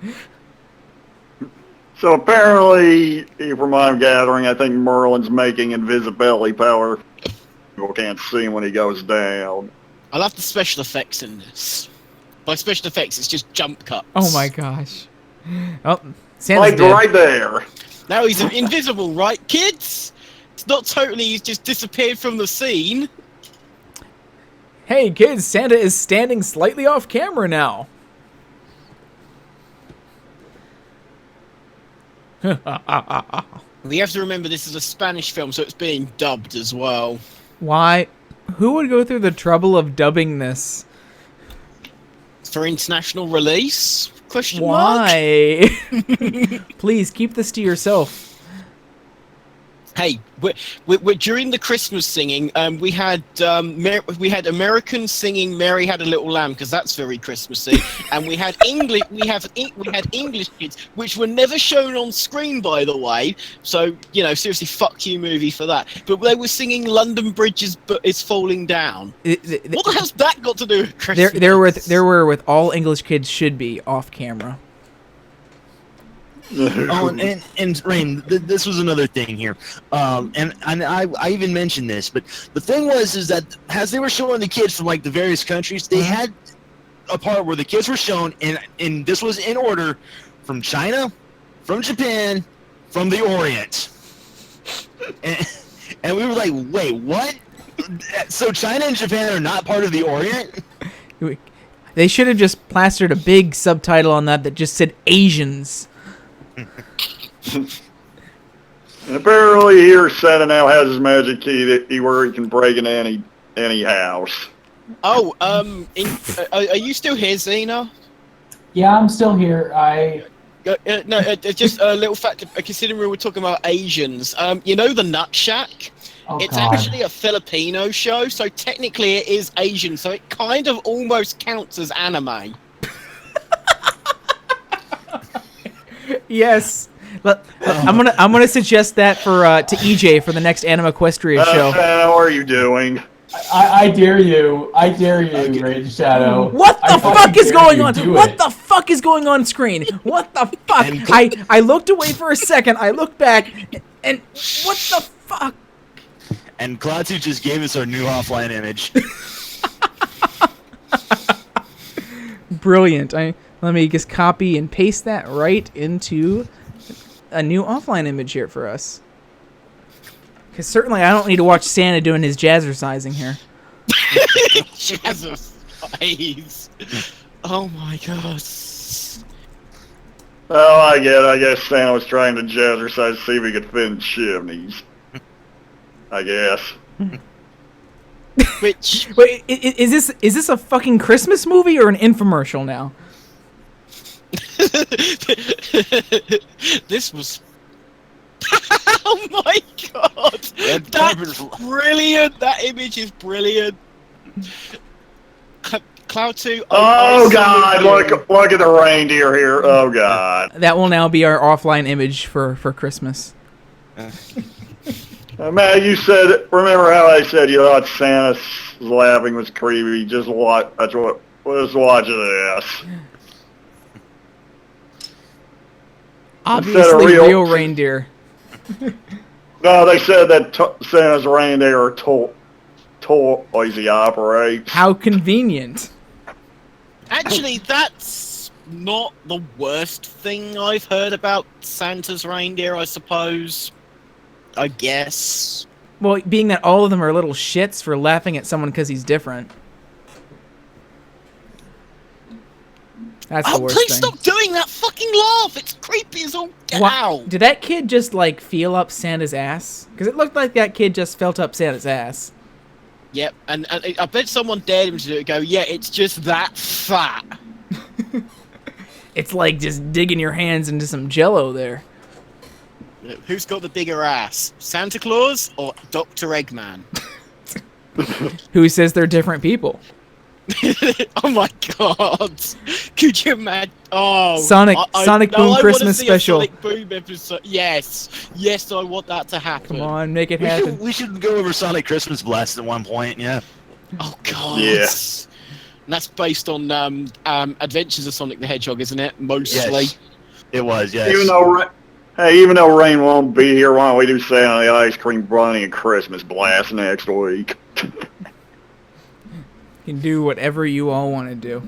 So apparently, from what I'm gathering, I think Merlin's making invisibility power. People can't see him when he goes down. I love the special effects in this. By special effects, it's just jump cuts. Oh my gosh. Oh, Santa's Like dead. right there. Now he's invisible, right, kids? It's not totally, he's just disappeared from the scene. Hey kids, Santa is standing slightly off camera now. We have to remember this is a Spanish film, so it's being dubbed as well. Why? Who would go through the trouble of dubbing this? For international release? Question mark? Why? Please keep this to yourself. Hey, we're during the Christmas singing. We had Americans singing "Mary Had a Little Lamb" because that's very Christmassy, and we had English. We had English kids, which were never shown on screen, by the way. So seriously, fuck you, movie, for that. But they were singing "London Bridge is falling down." What the hell's that got to do with Christmas? There were with all English kids should be off camera. Oh, and Rain, this was another thing here, and I even mentioned this, but the thing is that as they were showing the kids from like the various countries, they had a part where the kids were shown, and this was in order from China, from Japan, from the Orient, and we were like, wait, what? So China and Japan are not part of the Orient? They should have just plastered a big subtitle on that just said Asians. And apparently here Santa now has his magic key where he can break into any house. Oh, are you still here, Xena? Yeah, I'm still here. Just a little fact. Considering we were talking about Asians, you know the Nut Shack? Oh, It's God. actually a Filipino show, so technically it is Asian, so it kind of almost counts as anime. Yes. I'm gonna suggest that to EJ for the next CinemaQuestria show. Santa, what are you doing? I dare you. I dare you, Rage Shadow. What the I fuck fucking is dare going you. on? Do What it. the fuck is going on screen? What the fuck? I looked away for a second. I looked back, and what the fuck? And Klaatu just gave us our new offline image. Brilliant. Let me just copy and paste that right into a new offline image here for us. Because certainly I don't need to watch Santa doing his jazzercising here. Jazzercise. Oh my god. Oh, I guess Santa was trying to jazzercise to see if he could fit in chimneys. I guess. Which Wait, is this a fucking Christmas movie or an infomercial now? this was. Oh my god! That's brilliant. That image is brilliant. Cloud 2. Oh God! Look at the reindeer here. Oh God! That will now be our offline image for Christmas. Matt, you said. Remember how I said you thought Santa's laughing was creepy? Just watch. That's what. Let's watch this. Obviously, real reindeer. No, they said that Santa's reindeer are toys he operates. How convenient. Actually, that's not the worst thing I've heard about Santa's reindeer, I suppose. I guess. Well, being that all of them are little shits for laughing at someone because he's different. That's the worst please thing. stop doing that fucking laugh! It's creepy as all get out! Did that kid just, like, feel up Santa's ass? Because it looked like that kid just felt up Santa's ass. Yep, and I bet someone dared him to do it. Go, yeah, it's just that fat. It's like just digging your hands into some Jello there. Who's got the bigger ass, Santa Claus or Dr. Eggman? Who says they're different people? Oh my god! Could you imagine? Oh, Sonic Boom Christmas special. Sonic Boom episode. Yes, I want that to happen. Come on, make it happen. We should go over Sonic Christmas Blast at one point. Yeah. Oh god. Yes. And that's based on Adventures of Sonic the Hedgehog, isn't it? Mostly. Yes. It was. Yes. Even though Rain won't be here, why don't we do Santa the Ice Cream Bunny and Christmas Blast next week? You can do whatever you all want to do.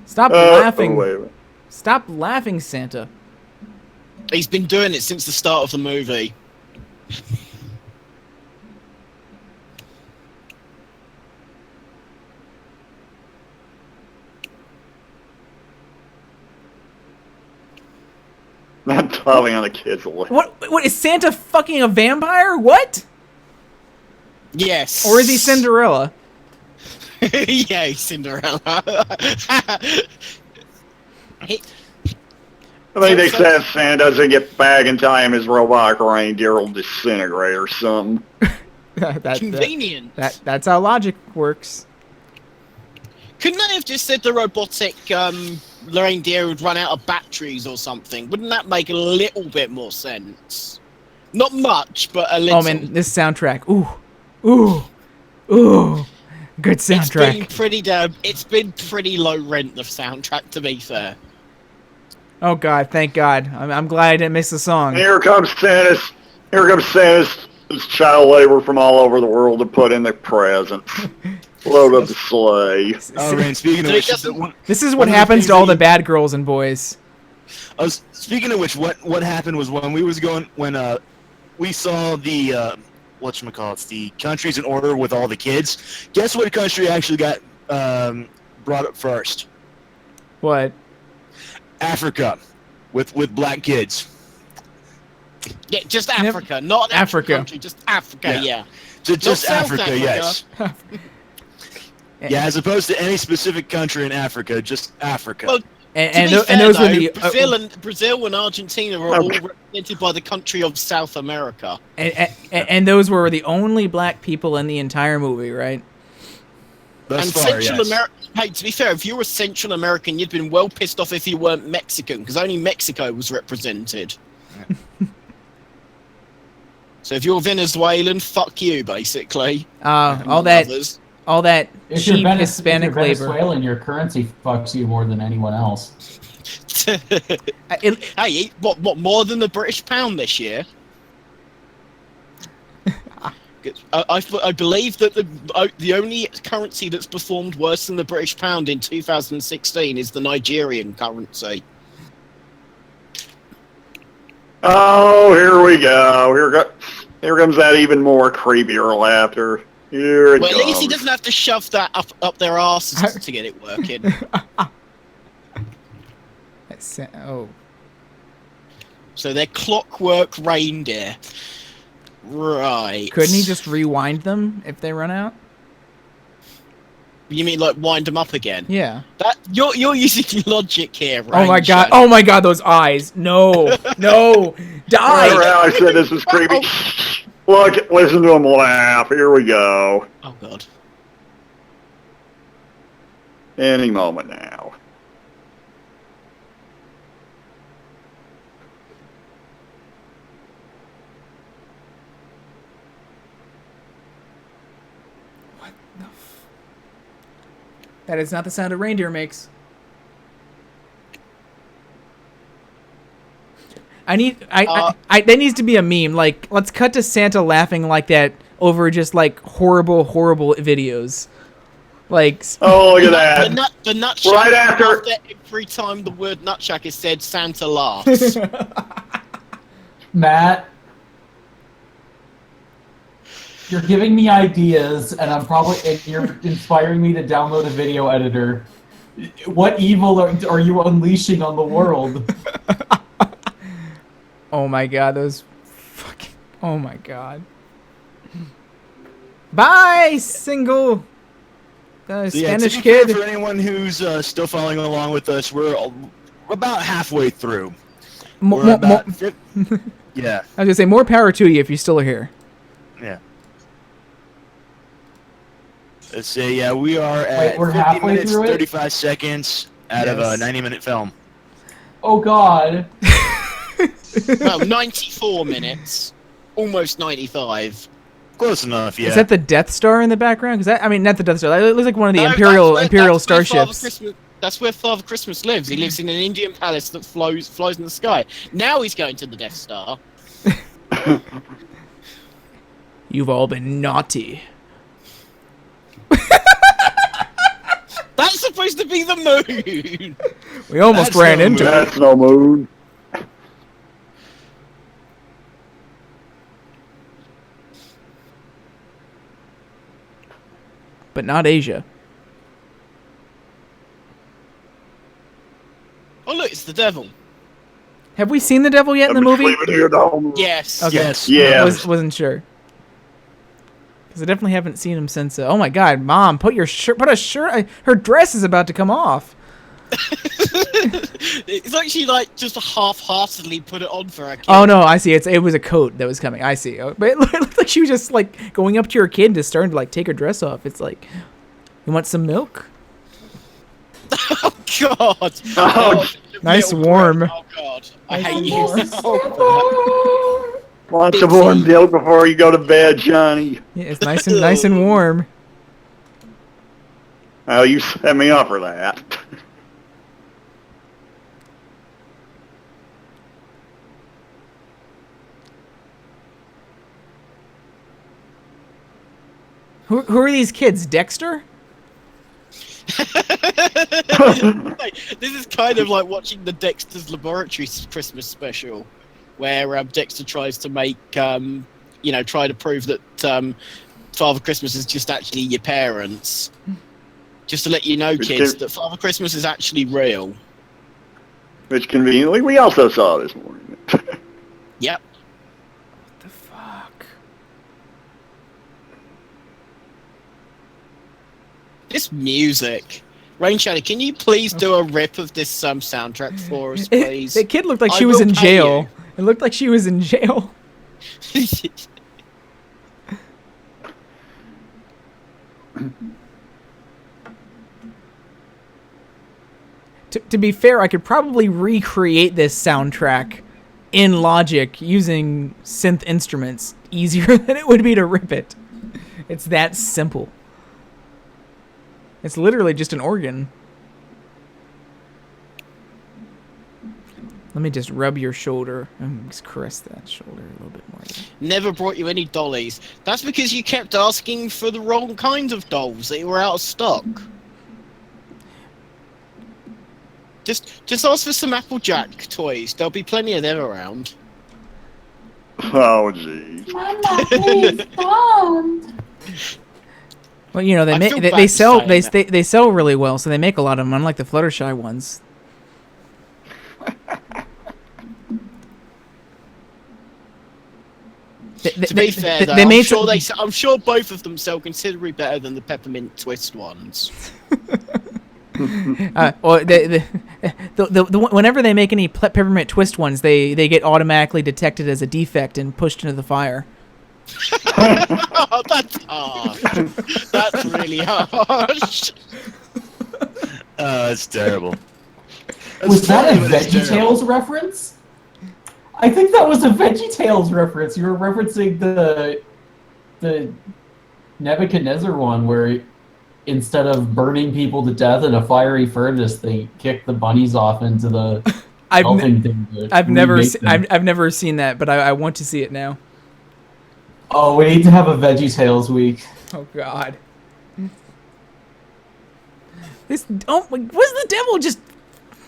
Stop laughing. Wait a minute. Stop laughing, Santa. He's been doing it since the start of the movie. Not talking on the kids' list. What is Santa fucking a vampire? What? Yes. Or is he Cinderella? Yeah, he's Cinderella. I think they said if Santa doesn't get back in time, his robotic reindeer will disintegrate or something. Convenient. That's how logic works. Couldn't they have just said the robotic reindeer would run out of batteries or something? Wouldn't that make a little bit more sense? Not much, but a little. Oh man, this soundtrack. Ooh. Good soundtrack. It's been pretty low rent, the soundtrack, to be fair. Oh god, thank God. I'm glad I didn't miss the song. Here comes Santa's child labor from all over the world to put in their presents. Load up the sleigh. Oh, man, speaking of which, this is what happens to all the bad girls and boys. Speaking of which, what happened was when we saw the the countries in order with all the kids. Guess what country actually got brought up first? What? Africa, with black kids. Yeah, just Africa, not Africa. Country, just Africa. Yeah. Just South Africa, yes. Yeah, as opposed to any specific country in Africa, just Africa. Well, and those were the Brazil and Argentina are all represented by the country of South America. And those were the only black people in the entire movie, right? Central America. Hey, to be fair, if you were Central American, you'd been well pissed off if you weren't Mexican, because only Mexico was represented. So if you're Venezuelan, fuck you, basically. All that If cheap you're Hispanic labor. Venezuelan, your currency fucks you more than anyone else. Hey, what more than the British pound this year? I believe that the only currency that's performed worse than the British pound in 2016 is the Nigerian currency. Oh, here we go. Here comes that even more creepier laughter. Here it Well, comes. at least he doesn't have to shove that up their asses to get it working. So they're clockwork reindeer. Right. Couldn't he just rewind them if they run out? You mean like wind them up again? Yeah. That you're using logic here, right? Oh my god, those eyes. No. No. Die. Remember how I said this was creepy? Look, listen to him laugh. Here we go. Oh god. Any moment now. That is not the sound a reindeer makes. That needs to be a meme. Like, let's cut to Santa laughing like that over just like horrible videos. Like, oh, look at that! The nutsack. Right after every time the word nutsack is said, Santa laughs. Matt, you're giving me ideas, and you're inspiring me to download a video editor. What evil are you unleashing on the world? oh my god, those fucking. Oh my god. Bye, single. Spanish to be kid. fair, for anyone who's still following along with us, we're about halfway through. Yeah. I was gonna say more power to you if you're still here. Yeah. Let's say we are at we're 50 halfway minutes, through it? 35 seconds out of a 90-minute film. Oh God. Well, 94 minutes, almost 95. Close enough, yeah. Is that the Death Star in the background? Because I mean, not the Death Star. It looks like one of the Imperial starships. That's where Father Christmas lives. He lives in an Indian palace that flies in the sky. Now he's going to the Death Star. You've all been naughty. That's supposed to be the moon. We almost ran into it. That's no moon. But not Asia. Oh look, it's the devil. Have we seen the devil yet in the movie? Yes. Okay. Yes. Yeah. Wasn't sure. Because I definitely haven't seen him since. Oh my God, Mom! Put a shirt. Her dress is about to come off. It's like she just half-heartedly put it on for her kid. Oh no, I see. It was a coat that was coming. I see. But it looked like she was just like going up to her kid and just starting to like take her dress off. It's like, you want some milk? Oh God! Oh, nice warm. Oh God! I hate you so much. Lots of warm milk before you go to bed, Johnny. Yeah, it's nice and warm. Oh, you set me up for that. Who are these kids? Dexter? This is kind of like watching the Dexter's Laboratory Christmas special, where Dexter tries to make, try to prove that Father Christmas is just actually your parents. Just to let you know, kids, that Father Christmas is actually real. Which conveniently we also saw this morning. Yep. What the fuck? This music. Rain Shadow, can you please do a rip of this soundtrack for us, please? That kid looked like she was in jail. It looked like she was in jail. To be fair, I could probably recreate this soundtrack in Logic using synth instruments easier than it would be to rip it. It's that simple. It's literally just an organ. Let me just rub your shoulder and just caress that shoulder a little bit more. Never brought you any dollies. That's because you kept asking for the wrong kinds of dolls. They were out of stock. Just ask for some Applejack toys. There'll be plenty of them around. Oh, jeez. Mama, please don't. Well, you know, they sell really well, so they make a lot of them, unlike the Fluttershy ones. To be fair, though, I'm sure both of them sell considerably better than the Peppermint Twist ones. Whenever they make any Peppermint Twist ones, they get automatically detected as a defect and pushed into the fire. Oh, that's harsh. That's really harsh. That's terrible. Was that a That's terrible. VeggieTales reference? I think that was a VeggieTales reference. You were referencing the Nebuchadnezzar one where instead of burning people to death in a fiery furnace, they kick the bunnies off into the elfin thing. I've never seen that, but I want to see it now. Oh, we need to have a VeggieTales week. Oh God. Was the devil just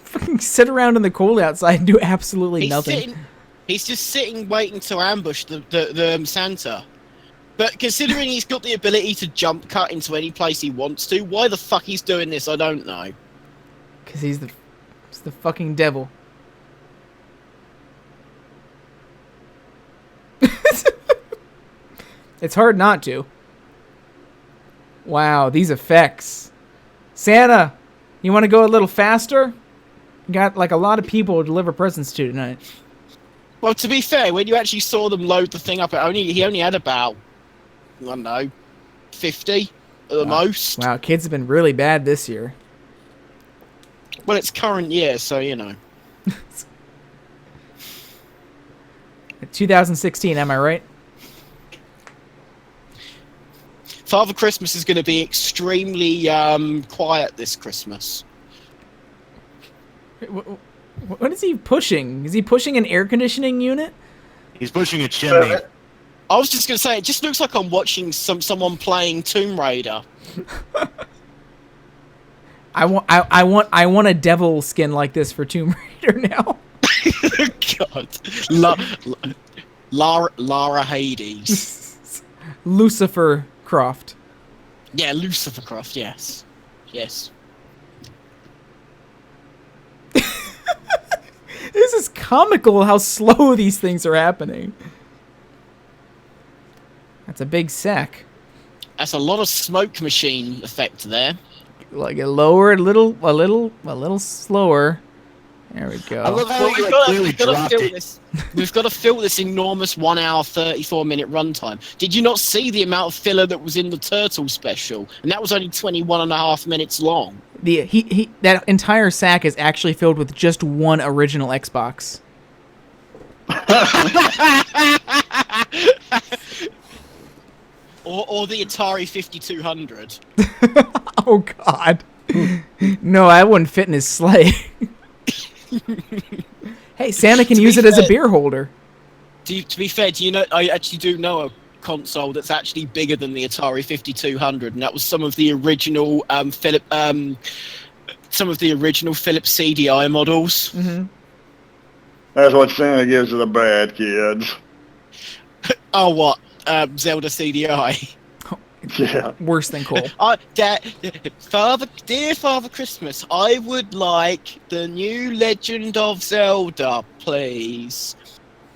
fucking sit around in the cold outside and do absolutely nothing? He's just sitting waiting to ambush the Santa. But considering he's got the ability to jump cut into any place he wants to, why the fuck he's doing this, I don't know. Because he's the fucking devil. It's hard not to. Wow, these effects. Santa, you want to go a little faster? You got like a lot of people to deliver presents to tonight. Well, to be fair, when you actually saw them load the thing up, he only had about, I don't know, 50 at the most. Wow, kids have been really bad this year. Well, it's current year, so you know. 2016, am I right? Father Christmas is going to be extremely quiet this Christmas. What is he pushing? Is he pushing an air conditioning unit? He's pushing a chimney. I was just going to say, it just looks like I'm watching someone playing Tomb Raider. I want a devil skin like this for Tomb Raider now. God, Lara Hades, Lucifer Croft. Yeah, Lucifer Croft. Yes, yes. This is comical how slow these things are happening. That's a big sack. That's a lot of smoke machine effect there. Like it lower a little slower. There we go. I love how he clearly dropped it. We've got to fill this enormous 1 hour, 34-minute runtime. Did you not see the amount of filler that was in the Turtle special? And that was only 21.5 minutes long. That entire sack is actually filled with just one original Xbox. or the Atari 5200. Oh God. No, that wouldn't fit in his sleigh. Hey, Santa can use it as a beer holder. To be fair, do you know? I actually do know a console that's actually bigger than the Atari 5200, and that was some of the original Philips CDI models. Mm-hmm. That's what Santa gives to the bad kids. Oh, what? Zelda CDI. Yeah. Worse than cool. Dear Father Christmas, I would like the new Legend of Zelda, please.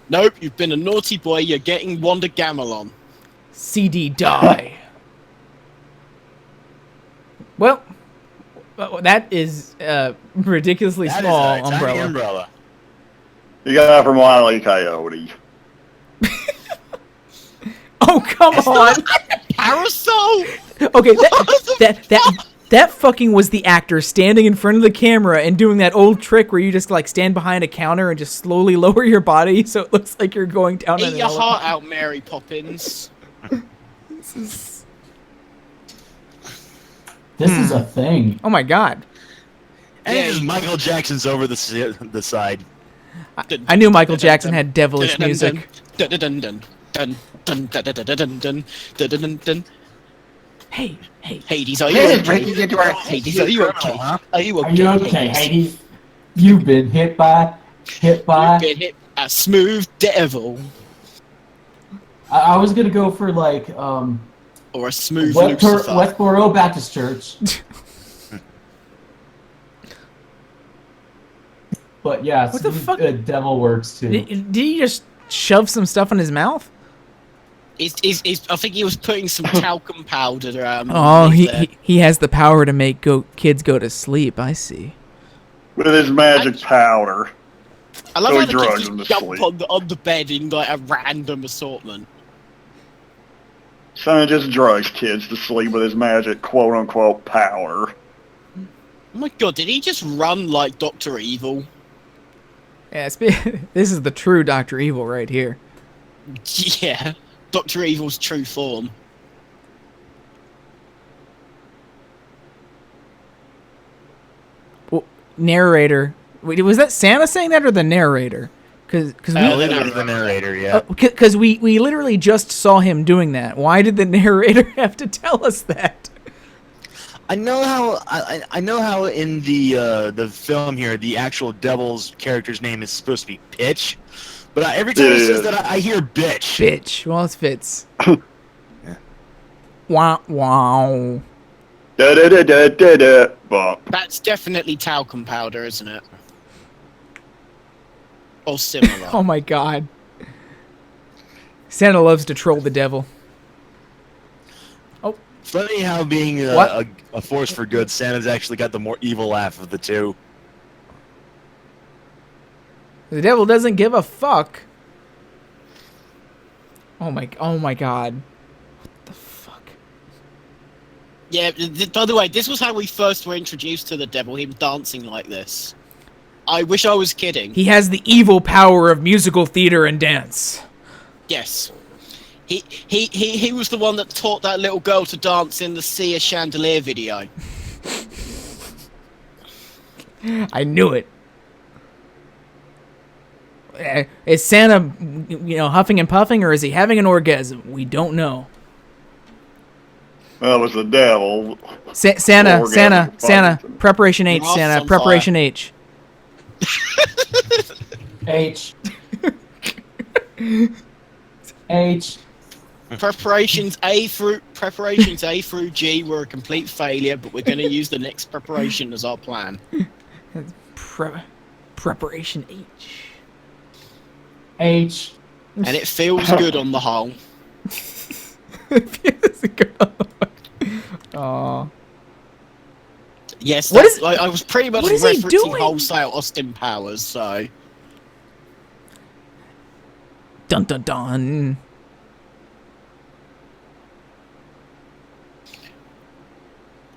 Nope, you've been a naughty boy. You're getting Wanda Gamelon. CD die. Well, that is ridiculously small That is a tiny umbrella. umbrella. You got that from Wile E. Coyote. Oh, come on. Parasol? Okay, that fucking was the actor standing in front of the camera and doing that old trick where you just like stand behind a counter and just slowly lower your body so it looks like you're going down Eat an your elevator. heart out, Mary Poppins. This is a thing. Oh my God. And Michael Jackson's over the side. I knew Michael Jackson had devilish music. Hey. Hades, are you okay? Hades, are you okay? Are you Are you okay, okay, Hades? You've been hit by. You've been hit a smooth devil. I was gonna go for like Or a smooth Lucifer. Westboro Baptist Church. But yeah, What the fuck? Devil works too. Did he just shove some stuff in his mouth? I think he was putting some talcum powder. Oh, there. he has the power to make kids go to sleep. I see. With his magic powder. I love So how he the drugs kids them just to jump sleep. on the bed in like a random assortment. Santa just drugs kids to sleep with his magic quote-unquote power. Oh my god, did he just run like Dr. Evil? Yeah, this is the true Dr. Evil right here. Yeah, Dr. Evil's true form. Well, narrator. Wait, was that Santa saying that or the narrator? Because The narrator, yeah. we literally just saw him doing that. Why did the narrator have to tell us that? I know how in the film here the actual devil's character's name is supposed to be Pitch, but every time he says that I hear bitch. Bitch. Well, it fits. Wow, wow. Da da da da da da. Bump. That's definitely talcum powder, isn't it? Or similar. Oh my god. Santa loves to troll the devil. Oh. Funny how being a force for good, Santa's actually got the more evil laugh of the two. The devil doesn't give a fuck. Oh my god. What the fuck? Yeah, by the way, this was how we first were introduced to the devil, him dancing like this. I wish I was kidding. He has the evil power of musical theater and dance. Yes. He was the one that taught that little girl to dance in the See a Chandelier video. I knew it. Is Santa, huffing and puffing, or is he having an orgasm? We don't know. That was the devil. Santa, preparation H, Santa, preparation H. H. H. Preparations A through G were a complete failure, but we're going to use the next preparation as our plan. Preparation H. H. And it feels good on the whole. It feels good on the whole. Aww. Yes, What I was pretty much referencing wholesale Austin Powers, so... Dun dun dun.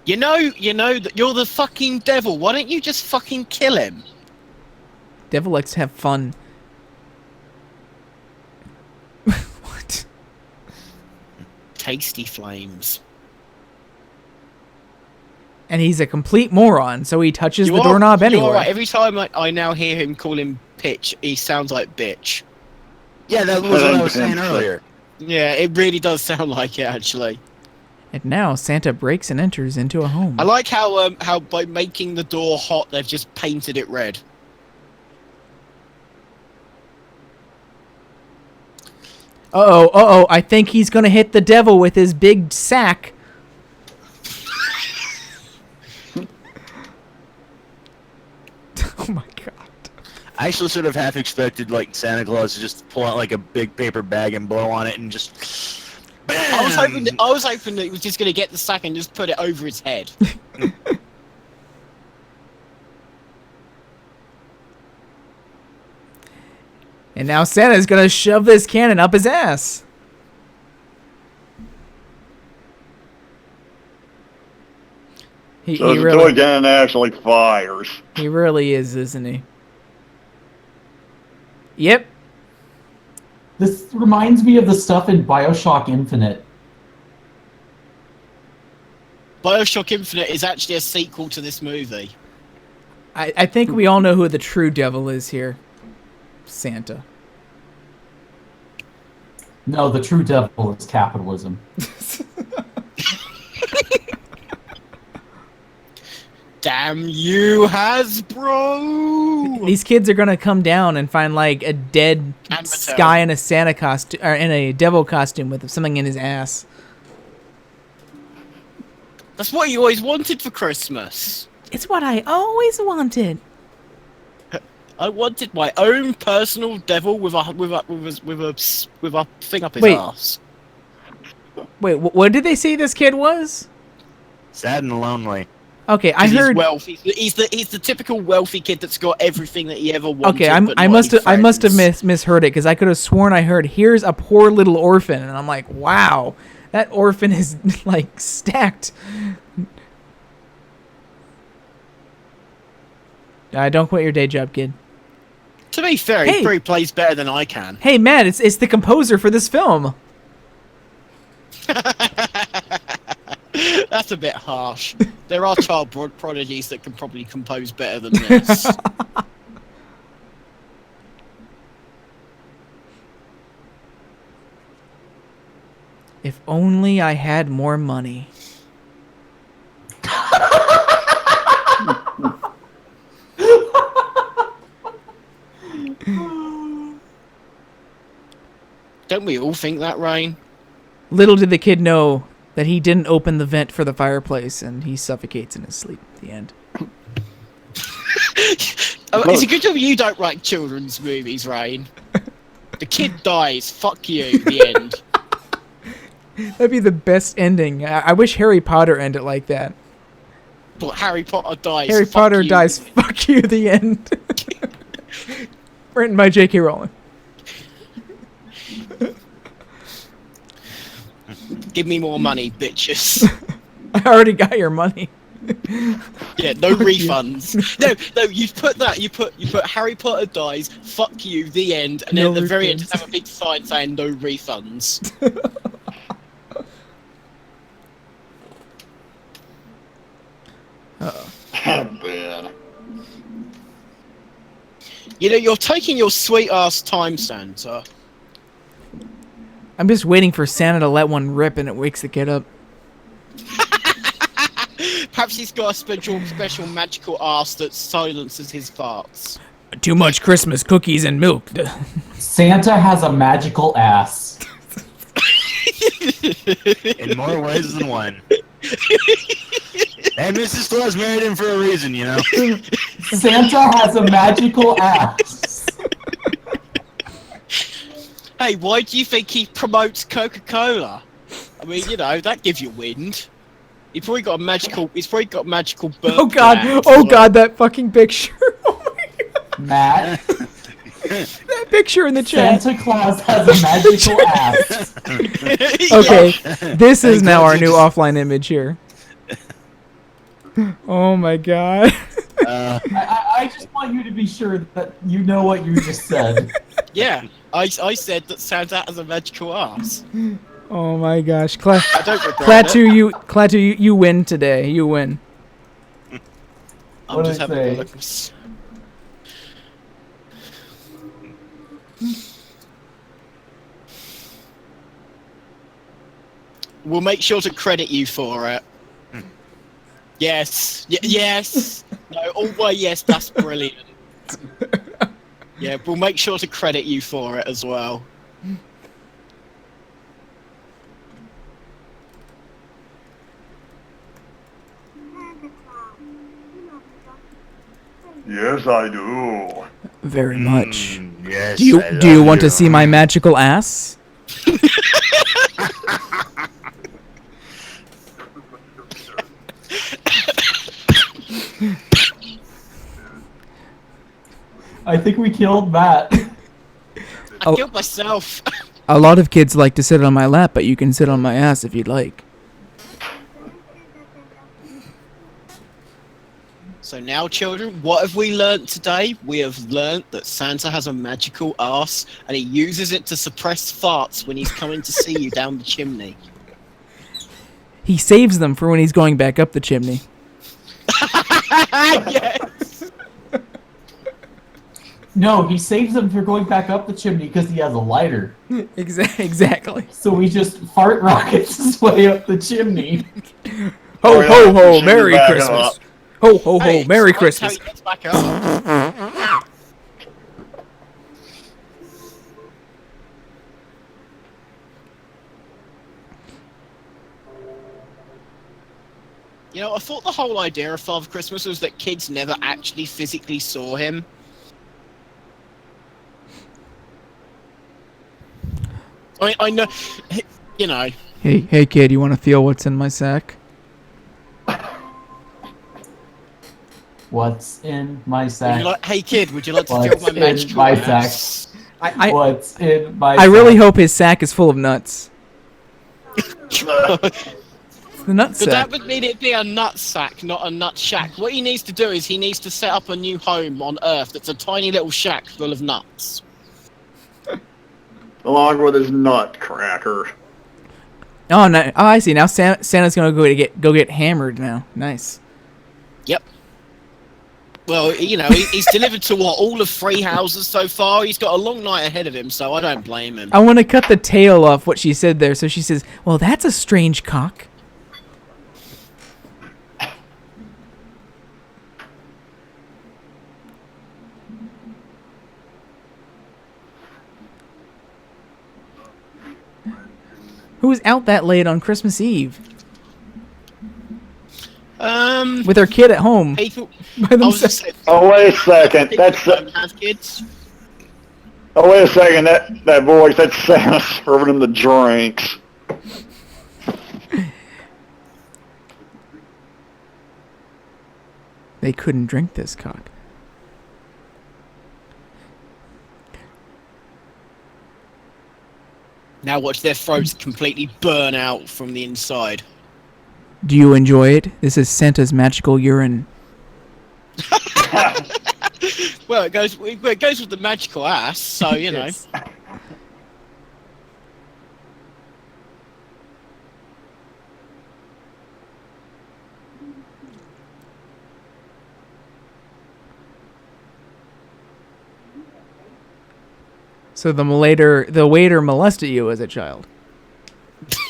You know that you're the fucking devil. Why don't you just fucking kill him? Devil likes to have fun. What? Tasty flames. And he's a complete moron, so he touches the doorknob anyway. Right. Every time I now hear him call him Pitch, he sounds like bitch. Yeah, that was what I was saying earlier. Yeah, it really does sound like it, actually. And now Santa breaks and enters into a home. I like how by making the door hot, they've just painted it red. Uh-oh, I think he's gonna hit the devil with his big sack. Oh my god. I actually sort of half expected like Santa Claus to just pull out like a big paper bag and blow on it and just bam! I was hoping that he was just gonna get the sack and just put it over his head. And now Santa's gonna shove this cannon up his ass. He So the really, toy cannon actually fires. he really is, isn't he? Yep. This reminds me of the stuff in Bioshock Infinite. Bioshock Infinite is actually a sequel to this movie. I think we all know who the true devil is here. Santa. No, the true devil is capitalism. Damn you, Hasbro! These kids are gonna come down and find like a dead guy in a Santa costume or in a devil costume with something in his ass. That's what you always wanted for Christmas. It's what I always wanted. I wanted my own personal devil with a thing up his Wait. ass. Wait, what did they say this kid was? Sad and lonely. Okay, I He's heard. wealthy. He's the typical wealthy kid that's got everything that he ever wanted. Okay, but I not must any have friends. misheard it because I could have sworn I heard here's a poor little orphan, and I'm like, wow, that orphan is like stacked. Don't quit your day job, kid. To be fair, Hey. he probably plays better than I can. Hey, Matt, it's the composer for this film. That's a bit harsh. There are child prodigies that can probably compose better than this. If only I had more money. Don't we all think that, Rain? Little did the kid know that he didn't open the vent for the fireplace, and he suffocates in his sleep at the end. It's a good job you don't write children's movies, Rain. The kid dies. Fuck you. The end. That'd be the best ending. I wish Harry Potter ended like that. But Harry Potter dies. Harry fuck Potter you. dies. Fuck you. The end. Written by J.K. Rowling. Give me more money, bitches. I already got your money. Yeah, no refunds. No, you put that. You put Harry Potter dies. Fuck you. The end. And then No at the very end, refunds. just have a big sign saying no refunds. Man. You know, you're taking your sweet ass time, Santa. I'm just waiting for Santa to let one rip and it wakes the kid up. Perhaps he's got a special magical ass that silences his farts. Too much Christmas cookies and milk. Santa has a magical ass. In more ways than one. And Mrs. Claus married him for a reason, you know? Santa has a magical ass. Hey, why do you think he promotes Coca-Cola? I mean, you know, that gives you wind. He's probably got a magical bird. Oh god! gland. Oh god! That fucking picture! Oh my god! Matt, That picture in the chat. Santa Claus has a magical ass. Okay, this is Thank now God our you new just- offline image here. Oh my god! I just want you to be sure that you know what you just said. Yeah, I said that Santa has a magical ass. Oh my gosh! I don't regret it. Klaatu, you win today. You win. I'm What just did I having a say? look. at s- We'll make sure to credit you for it. Yes. Yes. No, always yes, that's brilliant. Yeah, we'll make sure to credit you for it as well. Yes, I do. Very much. Yes. Do you I do you love want to see my magical ass? I think we killed Matt. I killed myself. A lot of kids like to sit on my lap, but you can sit on my ass if you'd like. So now, children, what have we learnt today? We have learnt that Santa has a magical ass, and he uses it to suppress farts when he's coming to see you down the chimney. He saves them for when he's going back up the chimney. Yes. No, he saves them for going back up the chimney because he has a lighter. Exactly. So he just fart rockets his way up the chimney. Ho yeah, ho ho! should Merry be back Christmas! up. Ho ho ho! Hey, Merry that's how Christmas! he gets back up. You know, I thought the whole idea of Father Christmas was that kids never actually physically saw him. I know, you know. Hey kid, you want to feel what's in my sack? What's in my Would sack? you like, hey kid, would you like to feel What's my in magical my ass? What's in my I really sack? hope his sack is full of nuts. The nut But sack. that would mean it'd be a nut sack, not a nut shack. What he needs to do is he needs to set up a new home on Earth that's a tiny little shack full of nuts. Along with his nutcracker. Oh, no, oh, I see. Now Santa's gonna go get hammered now. Nice. Yep. Well, you know, he's delivered to what, all of 3 houses so far. He's got a long night ahead of him, so I don't blame him. I want to cut the tail off what she said there. So she says, "Well, that's a strange cock." Who's out that late on Christmas Eve with her kid at home People. by I was just themselves? saying, Oh, wait a second. people That's don't have kids. oh, wait a second. That voice. That's Santa serving him the drinks. They couldn't drink this cock. Now watch their throats completely burn out from the inside. Do you enjoy it? This is Santa's magical urine. Well, it goes with the magical ass, so you know. Yes. So the waiter molested you as a child.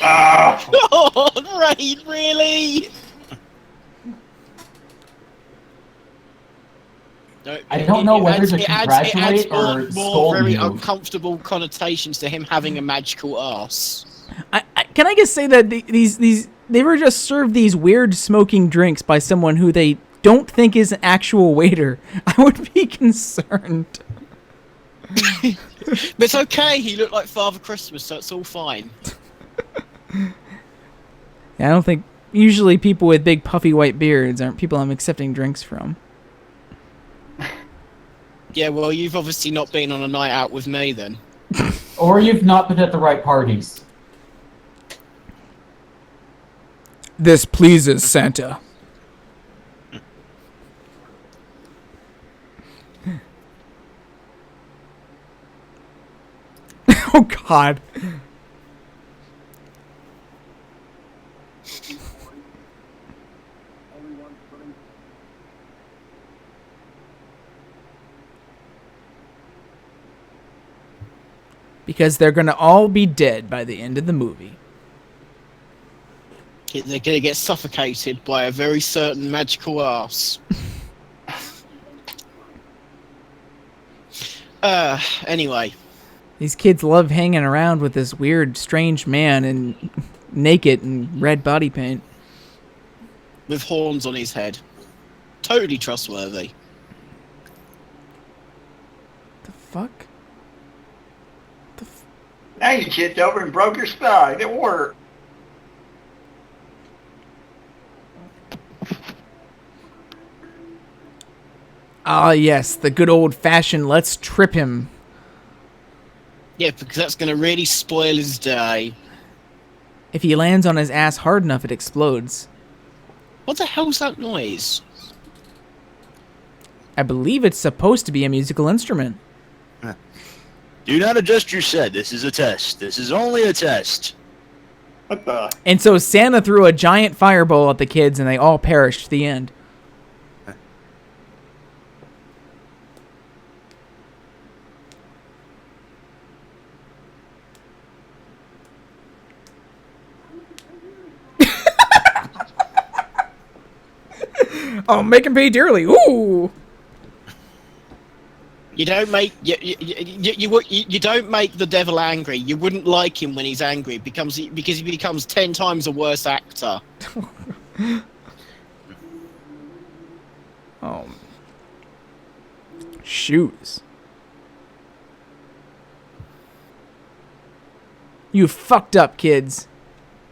Oh, right, really? I don't know whether to it adds congratulate or more scold very you. uncomfortable connotations to him having a magical ass. Can I just say that these they were just served these weird smoking drinks by someone who they don't think is an actual waiter? I would be concerned. But it's okay, he looked like Father Christmas, so it's all fine. Yeah, I don't think usually people with big puffy white beards aren't people I'm accepting drinks from. Yeah, well, you've obviously not been on a night out with me then. Or you've not been at the right parties. This pleases Santa. Oh, God. Because they're going to all be dead by the end of the movie. They're going to get suffocated by a very certain magical ass. Anyway. These kids love hanging around with this weird, strange man and naked and red body paint. With horns on his head. Totally trustworthy. The fuck? Now you chipped over and broke your spine. It worked. Ah, yes, the good old-fashioned let's trip him. Yeah, because that's going to really spoil his day. If he lands on his ass hard enough, it explodes. What the hell's that noise? I believe it's supposed to be a musical instrument. Do not adjust your set. This is a test. This is only a test. What the? And so Santa threw a giant fireball at the kids, and they all perished at the end. Oh, make him pay dearly. Ooh. You don't make you don't make the devil angry. You wouldn't like him when he's angry because he becomes 10 times a worse actor. Oh. Shoes. You fucked up, kids.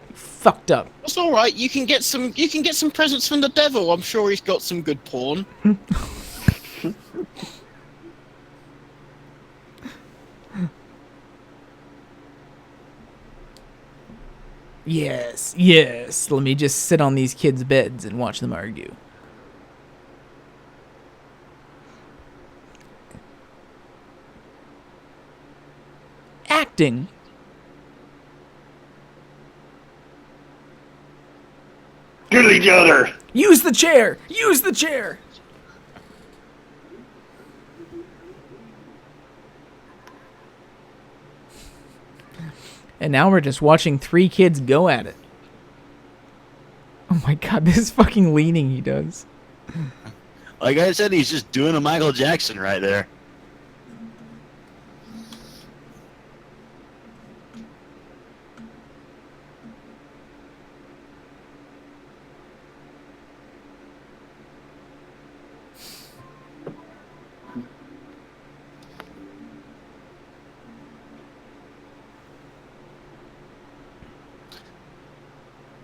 You fucked up. That's all right. You can get some presents from the devil. I'm sure he's got some good porn. Yes, yes. Let me just sit on these kids' beds and watch them argue. Acting. Kill each other. Use the chair. Use the chair. And now we're just watching three kids go at it. Oh my god, this fucking leaning he does. Like I said, he's just doing a Michael Jackson right there.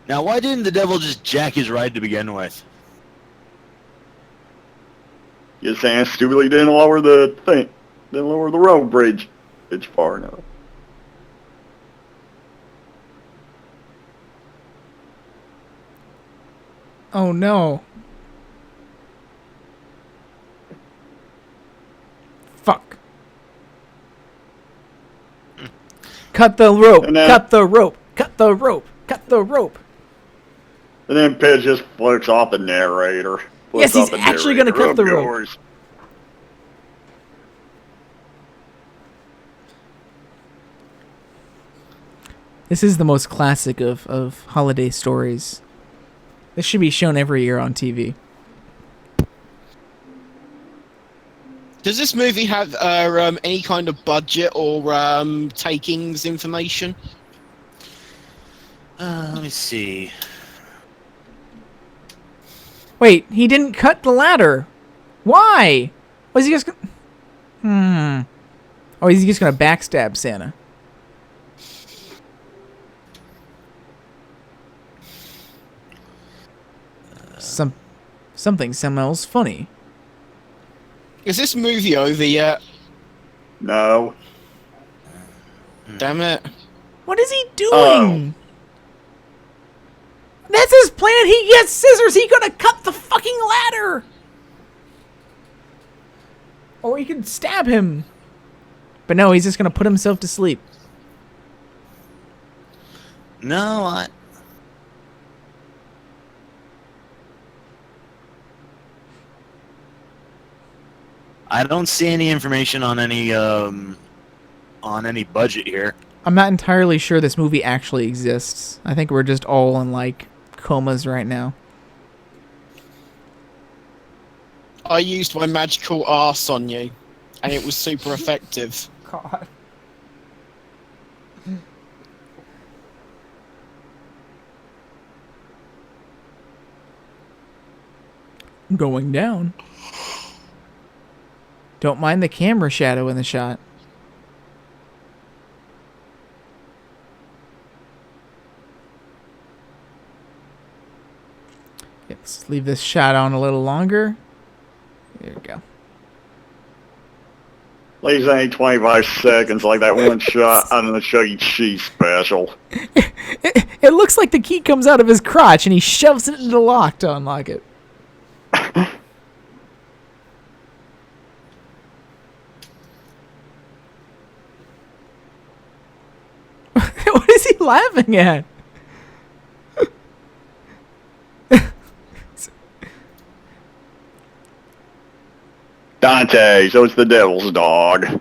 Now, why didn't the devil just jack his ride to begin with? Your saying stupidly didn't lower the thing, didn't lower the road bridge. It's far enough. Oh no. Fuck. Cut the rope. And then- Cut the rope. Cut the rope. Cut the rope. And then Pitt just flips off the narrator. Yes, Flips he's off the actually gonna narrator. cut the Of rope. course. This is the most classic of holiday stories. This should be shown every year on TV. Does this movie have any kind of budget or takings information? Let me see. Wait, he didn't cut the ladder. Why? Was he just gonna... Oh, is he just gonna backstab Santa? Something smells funny. Is this movie over yet? No. Damn it. What is he doing? Oh. That's his plan. He gets scissors. He gonna cut the fucking ladder. Or he could stab him. But no, he's just gonna put himself to sleep. No, I don't see any information on any budget here. I'm not entirely sure this movie actually exists. I think we're just all in like comas right now. I used my magical arse on you, and it was super effective. God. Going down. Don't mind the camera shadow in the shot. Let's leave this shot on a little longer. There we go. Leaves ain't 25 seconds like that one shot on the Chuck E. Cheese special. It looks like the key comes out of his crotch and he shoves it into the lock to unlock it. What is he laughing at? Dante, so it's the devil's dog.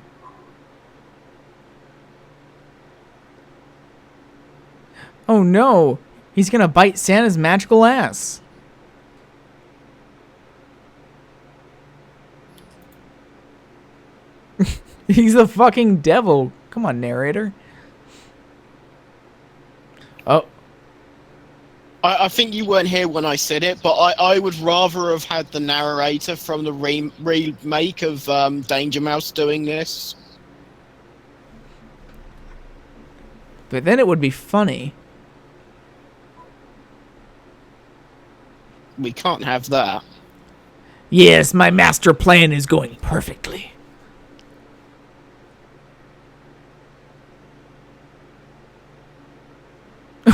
Oh no, he's gonna bite Santa's magical ass. He's the fucking devil. Come on, narrator. Oh. I think you weren't here when I said it, but I would rather have had the narrator from the remake of Danger Mouse doing this. But then it would be funny. We can't have that. Yes, my master plan is going perfectly.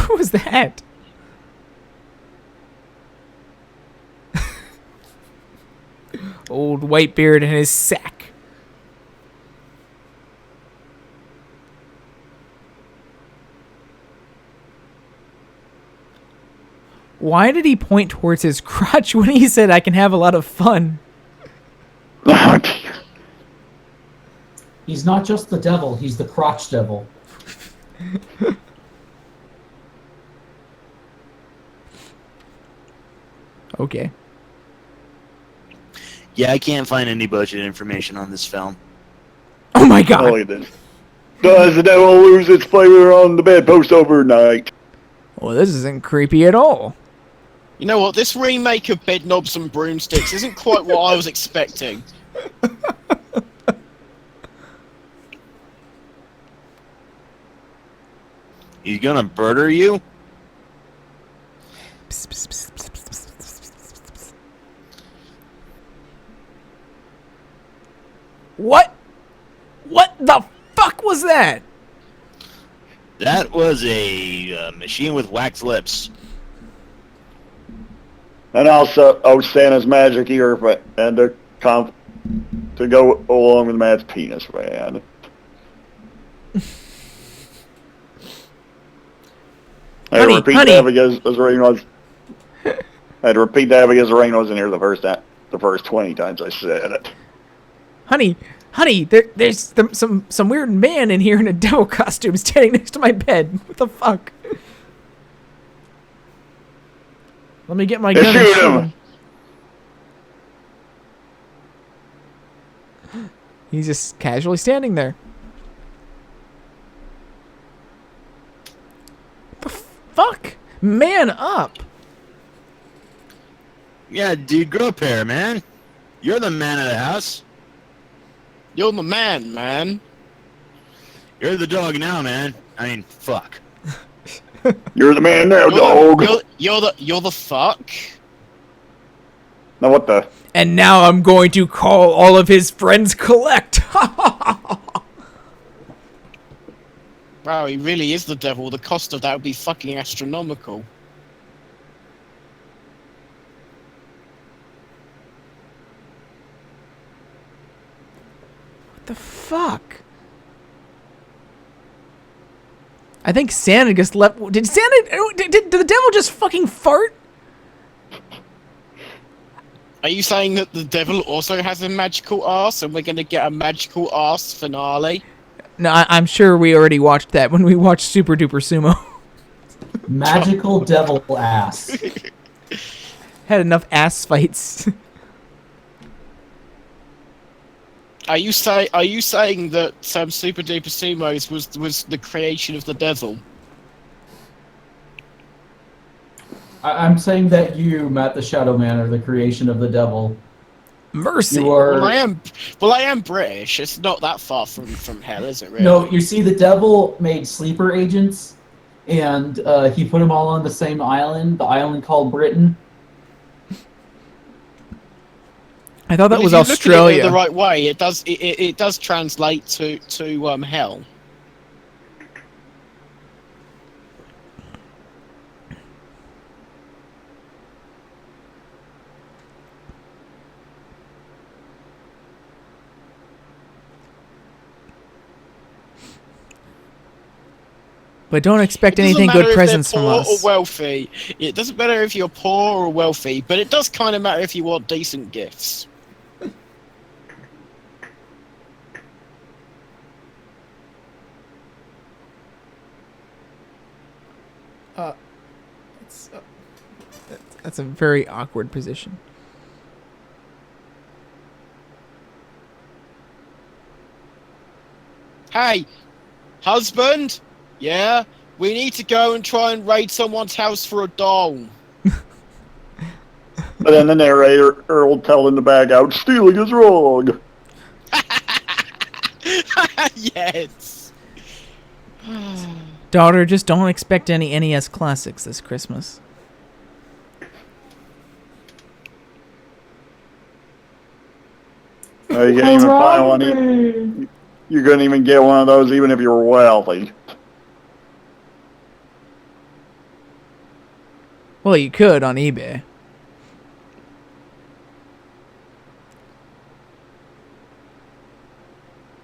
What was that? Old Whitebeard and his sack. Why did he point towards his crotch when he said, I can have a lot of fun? He's not just the devil, he's the crotch devil. Okay. Yeah, I can't find any budget information on this film. Oh my god! Look at this. Does the devil lose its flavor on the bedpost overnight? Well, this isn't creepy at all. You know what? This remake of Bed Knobs and Broomsticks isn't quite what I was expecting. He's gonna murder you? What? What the fuck was that? That was a machine with wax lips. And also, Santa's magic ear and to go along with Matt's penis, man. I had to repeat that because Rain was. I had to repeat that because Rain wasn't here the first 20 times I said it. Honey, there's some weird man in here in a devil costume standing next to my bed. What the fuck? Let me get my gun and shoot him. He's just casually standing there. What the fuck? Man up! Yeah, dude, grow a pair, man. You're the man of the house. You're the man. You're the dog now, man. I mean, fuck. You're the man now, dog. You're the fuck. Now what the? And now I'm going to call all of his friends collect. Wow, he really is the devil. The cost of that would be fucking astronomical. What the fuck? I think Santa just left. Did the devil just fucking fart? Are you saying that the devil also has a magical ass and we're going to get a magical ass finale? No, I'm sure we already watched that when we watched Super Duper Sumo. Magical devil ass. Had enough ass fights. Are you saying that Super Duper Sumos was the creation of the devil? I'm saying that you, Matt the Shadow Man, are the creation of the devil. Mercy. You are... Well, I am British. It's not that far from hell, is it? Really? No, you see, the devil made sleeper agents, and he put them all on the same island, the island called Britain. I thought that was if you Australia. look at it the right way, it does translate to hell. But don't expect anything good presents from us. Or wealthy. It doesn't matter if you're poor or wealthy, but it does kind of matter if you want decent gifts. That's a very awkward position. Hey, husband? Yeah? We need to go and try and raid someone's house for a doll. But then the narrator will tell him to back out, stealing is wrong. Yes. Daughter, just don't expect any NES classics this Christmas. You can't even find one. You couldn't even get one of those even if you were wealthy. Well, you could on eBay.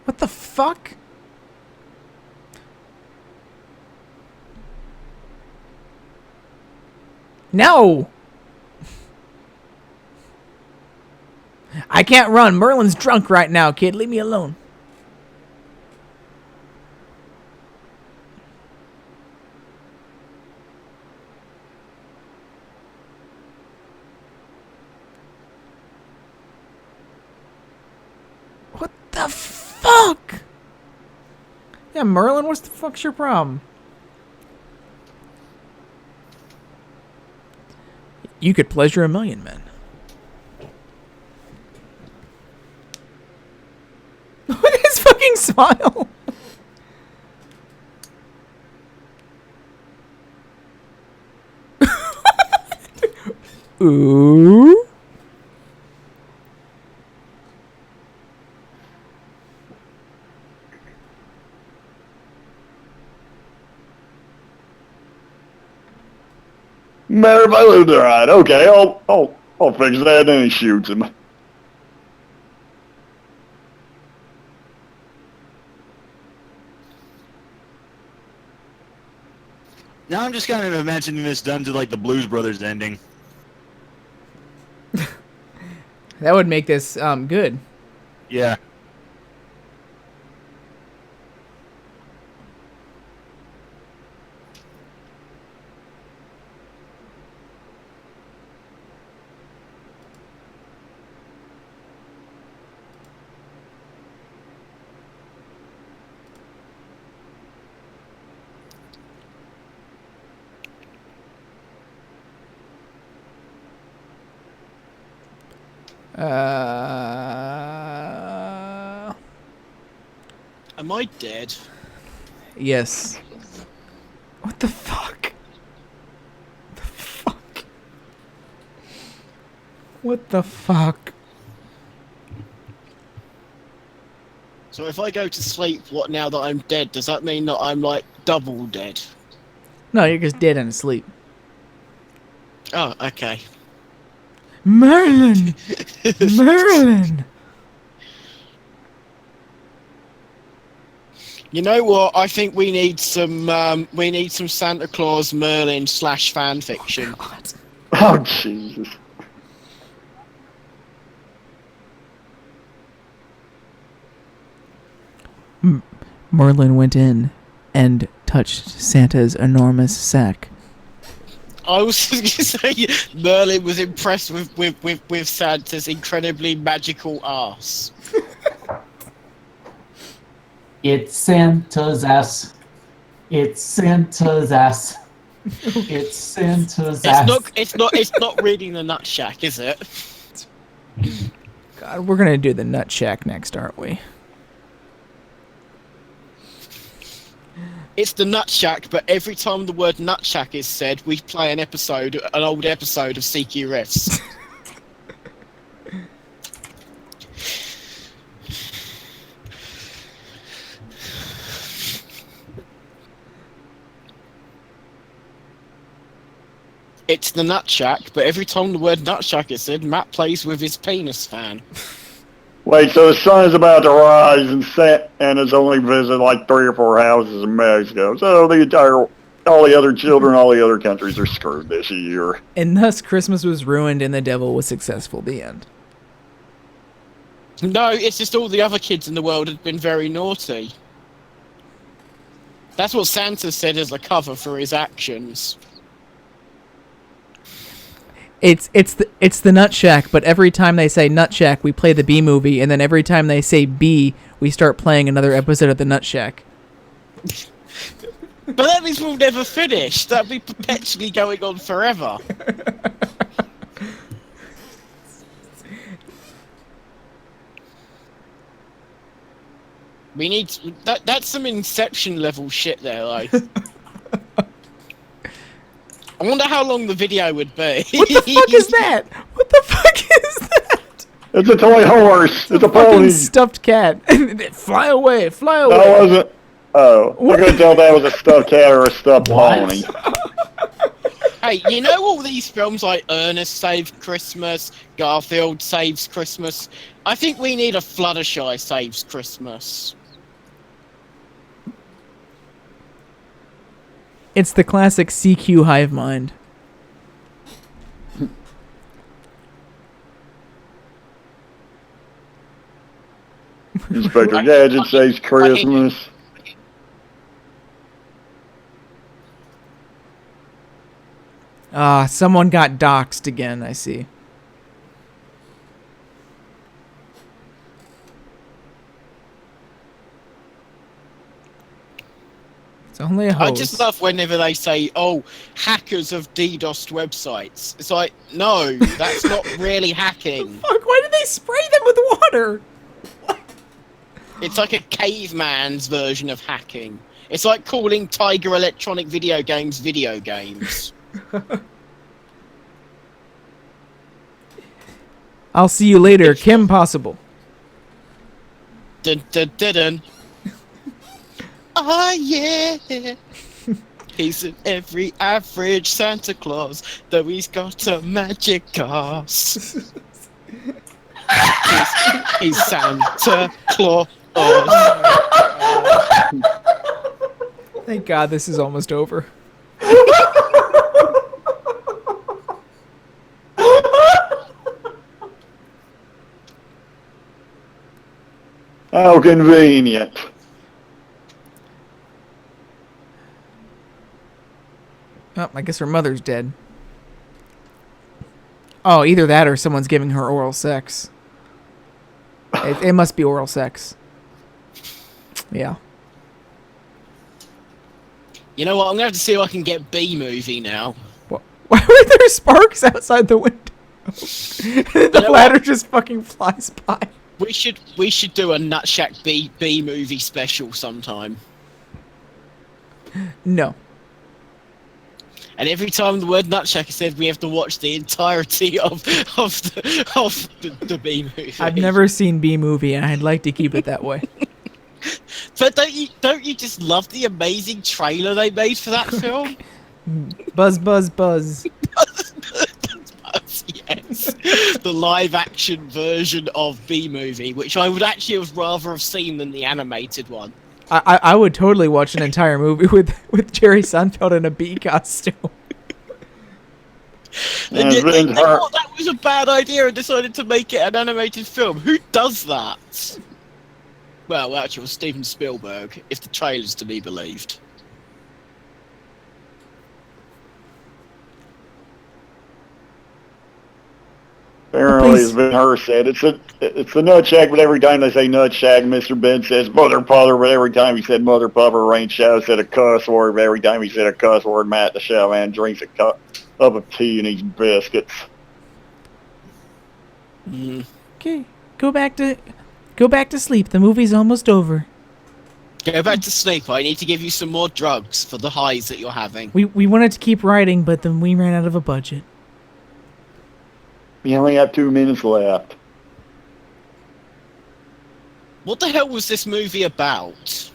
What the fuck? No! I can't run. Merlin's drunk right now, kid. Leave me alone. What the fuck? Yeah, Merlin, what's the fuck's your problem? You could pleasure a million men. Look at his fucking smile. Ooh. Matter if I lived there, right? Okay, I'll fix that. And he shoots him. Now I'm just kind of imagining this done to like the Blues Brothers ending. That would make this good. Yeah. Am I dead? Yes. What the fuck? The fuck? What the fuck? So if I go to sleep, what now that I'm dead, does that mean that I'm like double dead? No, you're just dead and asleep. Oh, okay. Merlin! Merlin! You know what? I think we need some Santa Claus Merlin / fan fiction. Oh, Jesus. Merlin went in and touched Santa's enormous sack. I was just going to say Merlin was impressed with Santa's incredibly magical ass. It's Santa's ass. It's Santa's ass. It's Santa's ass. It's not reading the Nut Shack, is it? God, we're gonna do the Nut Shack next, aren't we? It's the Nut Shack, but every time the word Nut Shack is said, we play an old episode of CQ Riffs. It's the Nut Shack, but every time the word Nut Shack is said, Matt plays with his penis fan. Wait, so the sun is about to rise and set, and has only visited like 3 or 4 houses in Mexico. So all the other children, all the other countries are screwed this year. And thus, Christmas was ruined and the devil was successful. The end. No, it's just all the other kids in the world had been very naughty. That's what Santa said as a cover for his actions. It's the Nut Shack, but every time they say Nut Shack, we play the B movie, and then every time they say B, we start playing another episode of the Nut Shack. But that means we'll never finish. That'll be perpetually going on forever. We need that's some Inception level shit there, like. I wonder how long the video would be. What the fuck is that? What the fuck is that? It's a toy horse. It's a pony. Stuffed cat. Fly away, fly away. That wasn't. Oh, I couldn't tell if that was a stuffed cat or a stuffed What? pony. Hey, you know all these films like Ernest Saves Christmas, Garfield Saves Christmas? I think we need a Fluttershy Saves Christmas. It's the classic CQ hive mind. Inspector Gadget says Christmas. Someone got doxxed again, I see. It's only a hose. I just love whenever they say, "Oh, hackers have DDoSed websites." It's like, no, that's not really hacking. Fuck, why did they spray them with water? It's like a caveman's version of hacking. It's like calling Tiger Electronic Video Games video games. I'll see you later, Kim Possible. Dun dun dun dun. Oh yeah. He's an every average Santa Claus, though he's got a magic ass. he's Santa Claus. Thank God this is almost over. How convenient. Oh, I guess her mother's dead. Oh, either that or someone's giving her oral sex. It must be oral sex. Yeah. You know what? I'm gonna have to see if I can get B-movie now. What? Why were there sparks outside the window? The ladder just fucking flies by. We should do a Nutshack B movie special sometime. No. And every time the word Nutshack is said, we have to watch the entirety of the B movie. I've never seen B movie, and I'd like to keep it that way. But don't you just love the amazing trailer they made for that film? Buzz, buzz, buzz. Yes, the live-action version of B-movie, which I would actually have rather have seen than the animated one. I would totally watch an entire movie with Jerry Seinfeld in a bee costume. And yet, they thought that was a bad idea and decided to make it an animated film. Who does that? Well, actually, it was Steven Spielberg, if the trailer's to be believed. Apparently, it's been her said. It's a Nutshack, but every time they say Nutshack, Mr. Ben says Mother Puffer, but every time he said Mother Puffer, Rain Shadow said a cuss word, but every time he said a cuss word, Matt the Shadow Man drinks a cup of tea and eats biscuits. Okay, go back to sleep. The movie's almost over. Go back to sleep. I need to give you some more drugs for the highs that you're having. We wanted to keep writing, but then we ran out of a budget. We only have 2 minutes left. What the hell was this movie about?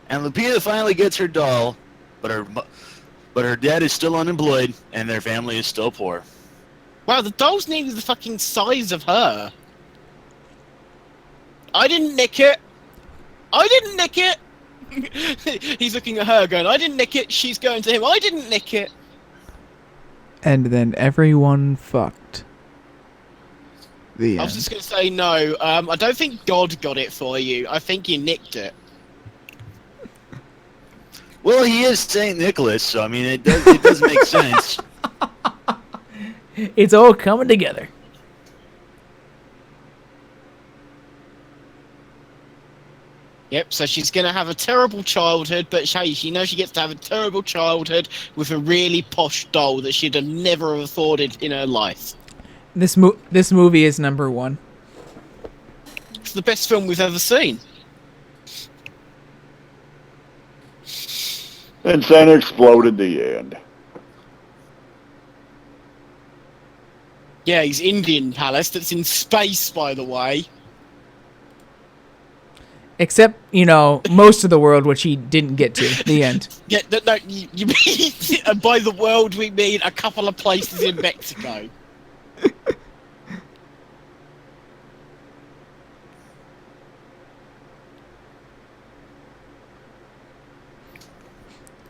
And Lupita finally gets her doll, but her dad is still unemployed, and their family is still poor. Wow, the doll's nearly the fucking size of her. I didn't nick it. I didn't nick it. He's looking at her going, I didn't nick it. She's going to him, I didn't nick it. And then everyone fucked. The I was just going to say no. I don't think God got it for you. I think you nicked it. Well, he is Saint Nicholas, so I mean, it does make sense. It's all coming together. Yep, so she's going to have a terrible childhood, but she knows she gets to have a terrible childhood with a really posh doll that she'd have never afforded in her life. This movie is number 1. It's the best film we've ever seen. And Santa exploded the end. Yeah, he's Indian Palace. That's in space, by the way. Except, most of the world, which he didn't get to. The end. Yeah, no, you mean, and by the world we mean a couple of places in Mexico.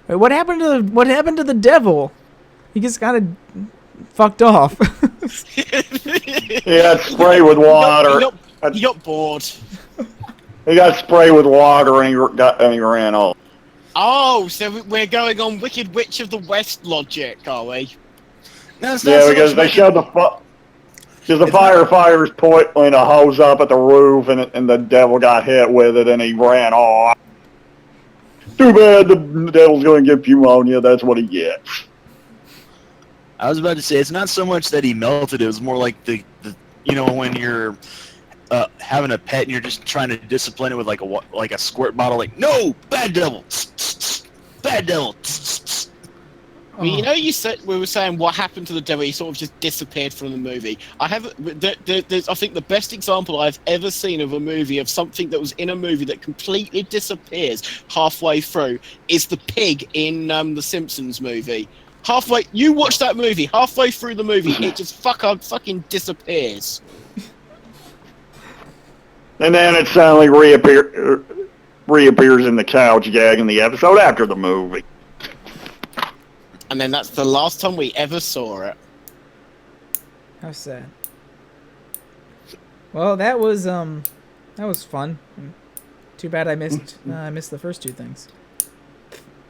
Wait, what happened to the devil? He just got fucked off. He got sprayed with water. He got bored. He got sprayed with water and he ran off. Oh, so we're going on Wicked Witch of the West logic, are we? No, it's not so Because much they showed because the firefighters putting a hose up at the roof and the devil got hit with it and he ran off. Too bad the devil's going to get pneumonia. That's what he gets. I was about to say, it's not so much that he melted. It was more like the when you're having a pet and you're just trying to discipline it with like a squirt bottle. Like, no, bad devil, bad devil. Well, we were saying what happened to the devil. He sort of just disappeared from the movie. I think the best example I've ever seen of a movie of something that was in a movie that completely disappears halfway through is the pig in the Simpsons movie. You watch that movie, halfway through the movie, it just fucking disappears. And then it suddenly reappears in the couch gag in the episode after the movie. And then that's the last time we ever saw it. How sad. Well, that was fun. Too bad I missed the first two things.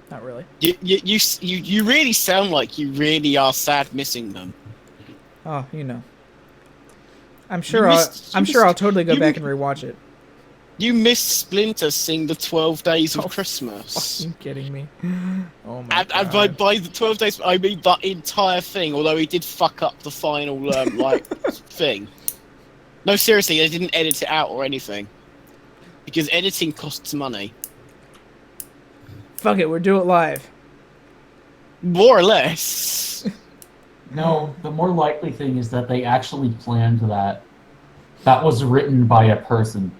Not really. You really sound like you really are sad missing them. Oh, I'm sure I'll totally go back and rewatch it. You missed Splinter sing the 12 Days of Christmas. Are you kidding me? Oh my god. And by the 12 days, I mean that entire thing, although he did fuck up the final, thing. No, seriously, they didn't edit it out or anything. Because editing costs money. Fuck it, we'll do it live. More or less. No, the more likely thing is that they actually planned that. That was written by a person.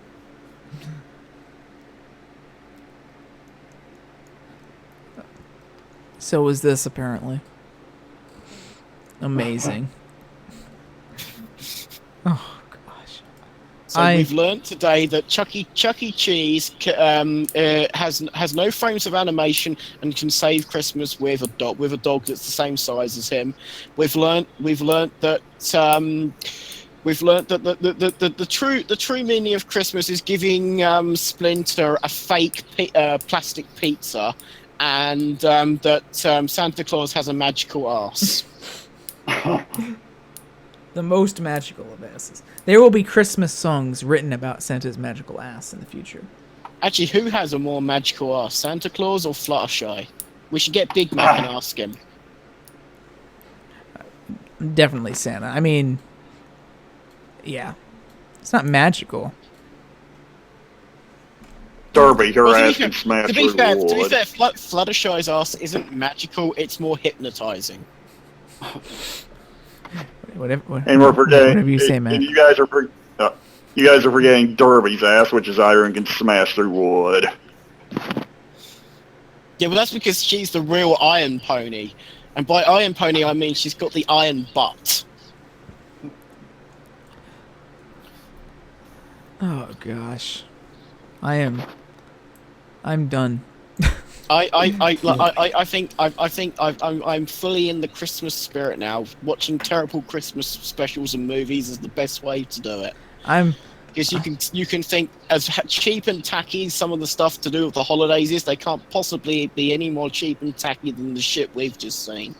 So was this, apparently. Amazing. Oh, gosh. So we've learned today that Chuck E. Cheese has no frames of animation and can save Christmas with a dog that's the same size as him. We've learned that the true meaning of Christmas is giving Splinter a fake plastic pizza, and that Santa Claus has a magical ass. The most magical of asses. There will be Christmas songs written about Santa's magical ass in the future. Actually, who has a more magical ass, Santa Claus or Fluttershy? We should get Big Mac and ask him. Definitely Santa. I mean, yeah. It's not magical. Derby, her ass can smash To be fair, wood. Fluttershy's ass isn't magical, it's more hypnotizing. Whatever And we're forgetting. Whatever you say, man. And you guys are forgetting Derby's ass, which is iron, can smash through wood. Yeah, well, that's because she's the real Iron Pony. And by Iron Pony, I mean she's got the iron butt. Oh, gosh. I'm done. I think I'm fully in the Christmas spirit now. Watching terrible Christmas specials and movies is the best way to do it. Because you can think, as cheap and tacky some of the stuff to do with the holidays is, they can't possibly be any more cheap and tacky than the shit we've just seen.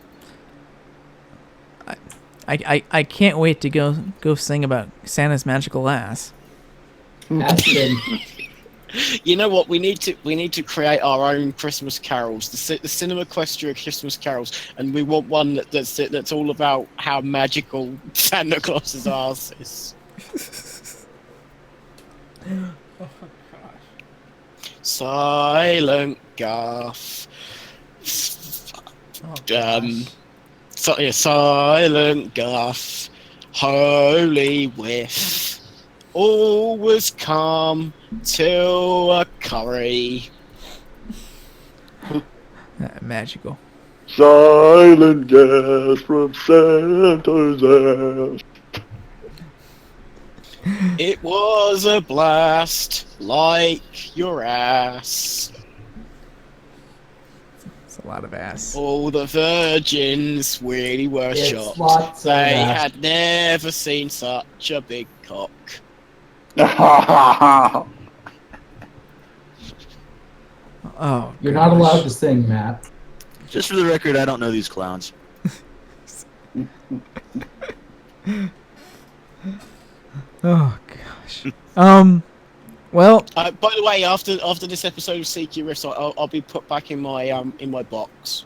I can't wait to go sing about Santa's magical ass. That's good. You know what? We need to create our own Christmas carols, the CinemaQuestria Christmas carols, and we want one that's all about how magical Santa Claus's ass is. Oh gosh. Silent Garth. Silent Garth. Holy whiff. All was calm till a curry. Magical. Silent gas from Santa's ass. It was a blast, like your ass. It's a lot of ass. All the virgins really were It's shocked. lots of They ass. had never seen such a big cock. Oh, You're not gosh. allowed to sing, Matt. Just for the record, I don't know these clowns. Oh gosh. Well, By the way, after this episode of CQ Riffs, I'll be put back in my box.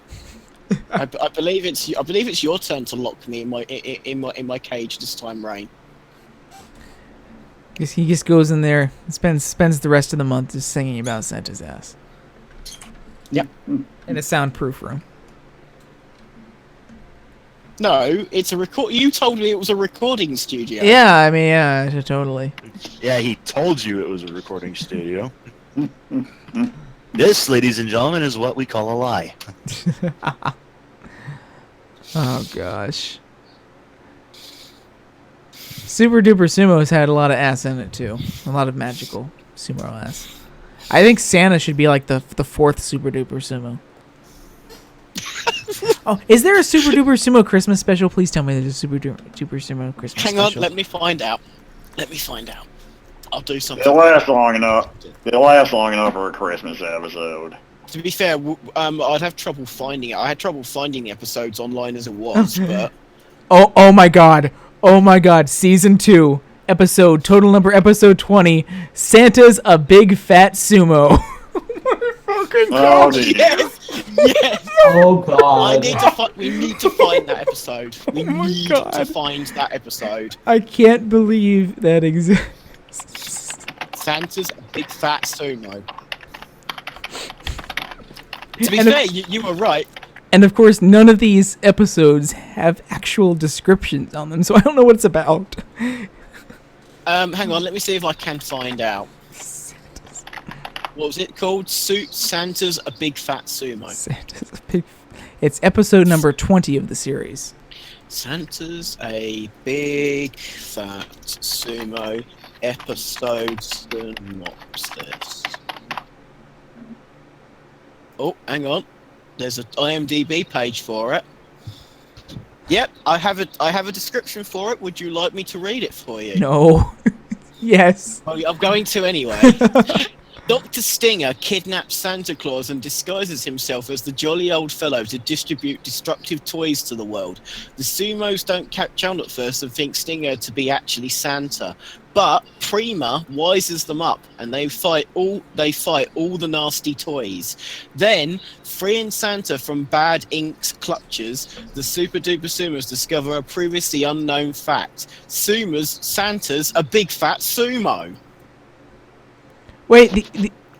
I believe it's your turn to lock me in my cage this time, Rain. he just goes in there and spends the rest of the month just singing about Santa's ass. Yep. In a soundproof room. No, it's a record. You told me it was a recording studio. Yeah, I mean, yeah, totally. Yeah, he told you it was a recording studio. This, ladies and gentlemen, is what we call a lie. Oh gosh. Super Duper Sumo's had a lot of ass in it too. A lot of magical sumo ass. I think Santa should be like the fourth Super Duper Sumo. Oh, is there a Super Duper Sumo Christmas special? Please tell me there's a Super Duper Sumo Christmas Hang special. on, let me find out. I'll do something. It'll last long enough. It'll last long enough for a Christmas episode. To be fair, I'd have trouble finding it. I had trouble finding the episodes online as it was, but Oh my god. Oh my god. Season 2. Episode 20. Santa's a big fat sumo. Oh, dude. yes. Oh god. We need to find that episode. We need God. to find that episode. I can't believe that exists. Santa's a big fat sumo. To be And fair, you were right. And of course, none of these episodes have actual descriptions on them, so I don't know what it's about. Hang on, let me see if I can find out. What was it called? Santa's a big fat sumo. Santa's a big... It's episode number 20 of the series. Santa's a big fat sumo episode synopsis. Oh, hang on. There's an IMDb page for it. Yep, I have a description for it. Would you like me to read it for you? No. Yes. Oh, I'm going to anyway. Dr. Stinger kidnaps Santa Claus and disguises himself as the jolly old fellow to distribute destructive toys to the world. The Sumos don't catch on at first and think Stinger to be actually Santa, but Prima wises them up and they fight all the nasty toys. Then, freeing Santa from Bad Ink's clutches, the Super Duper Sumos discover a previously unknown fact: Santa's a big fat sumo. Wait,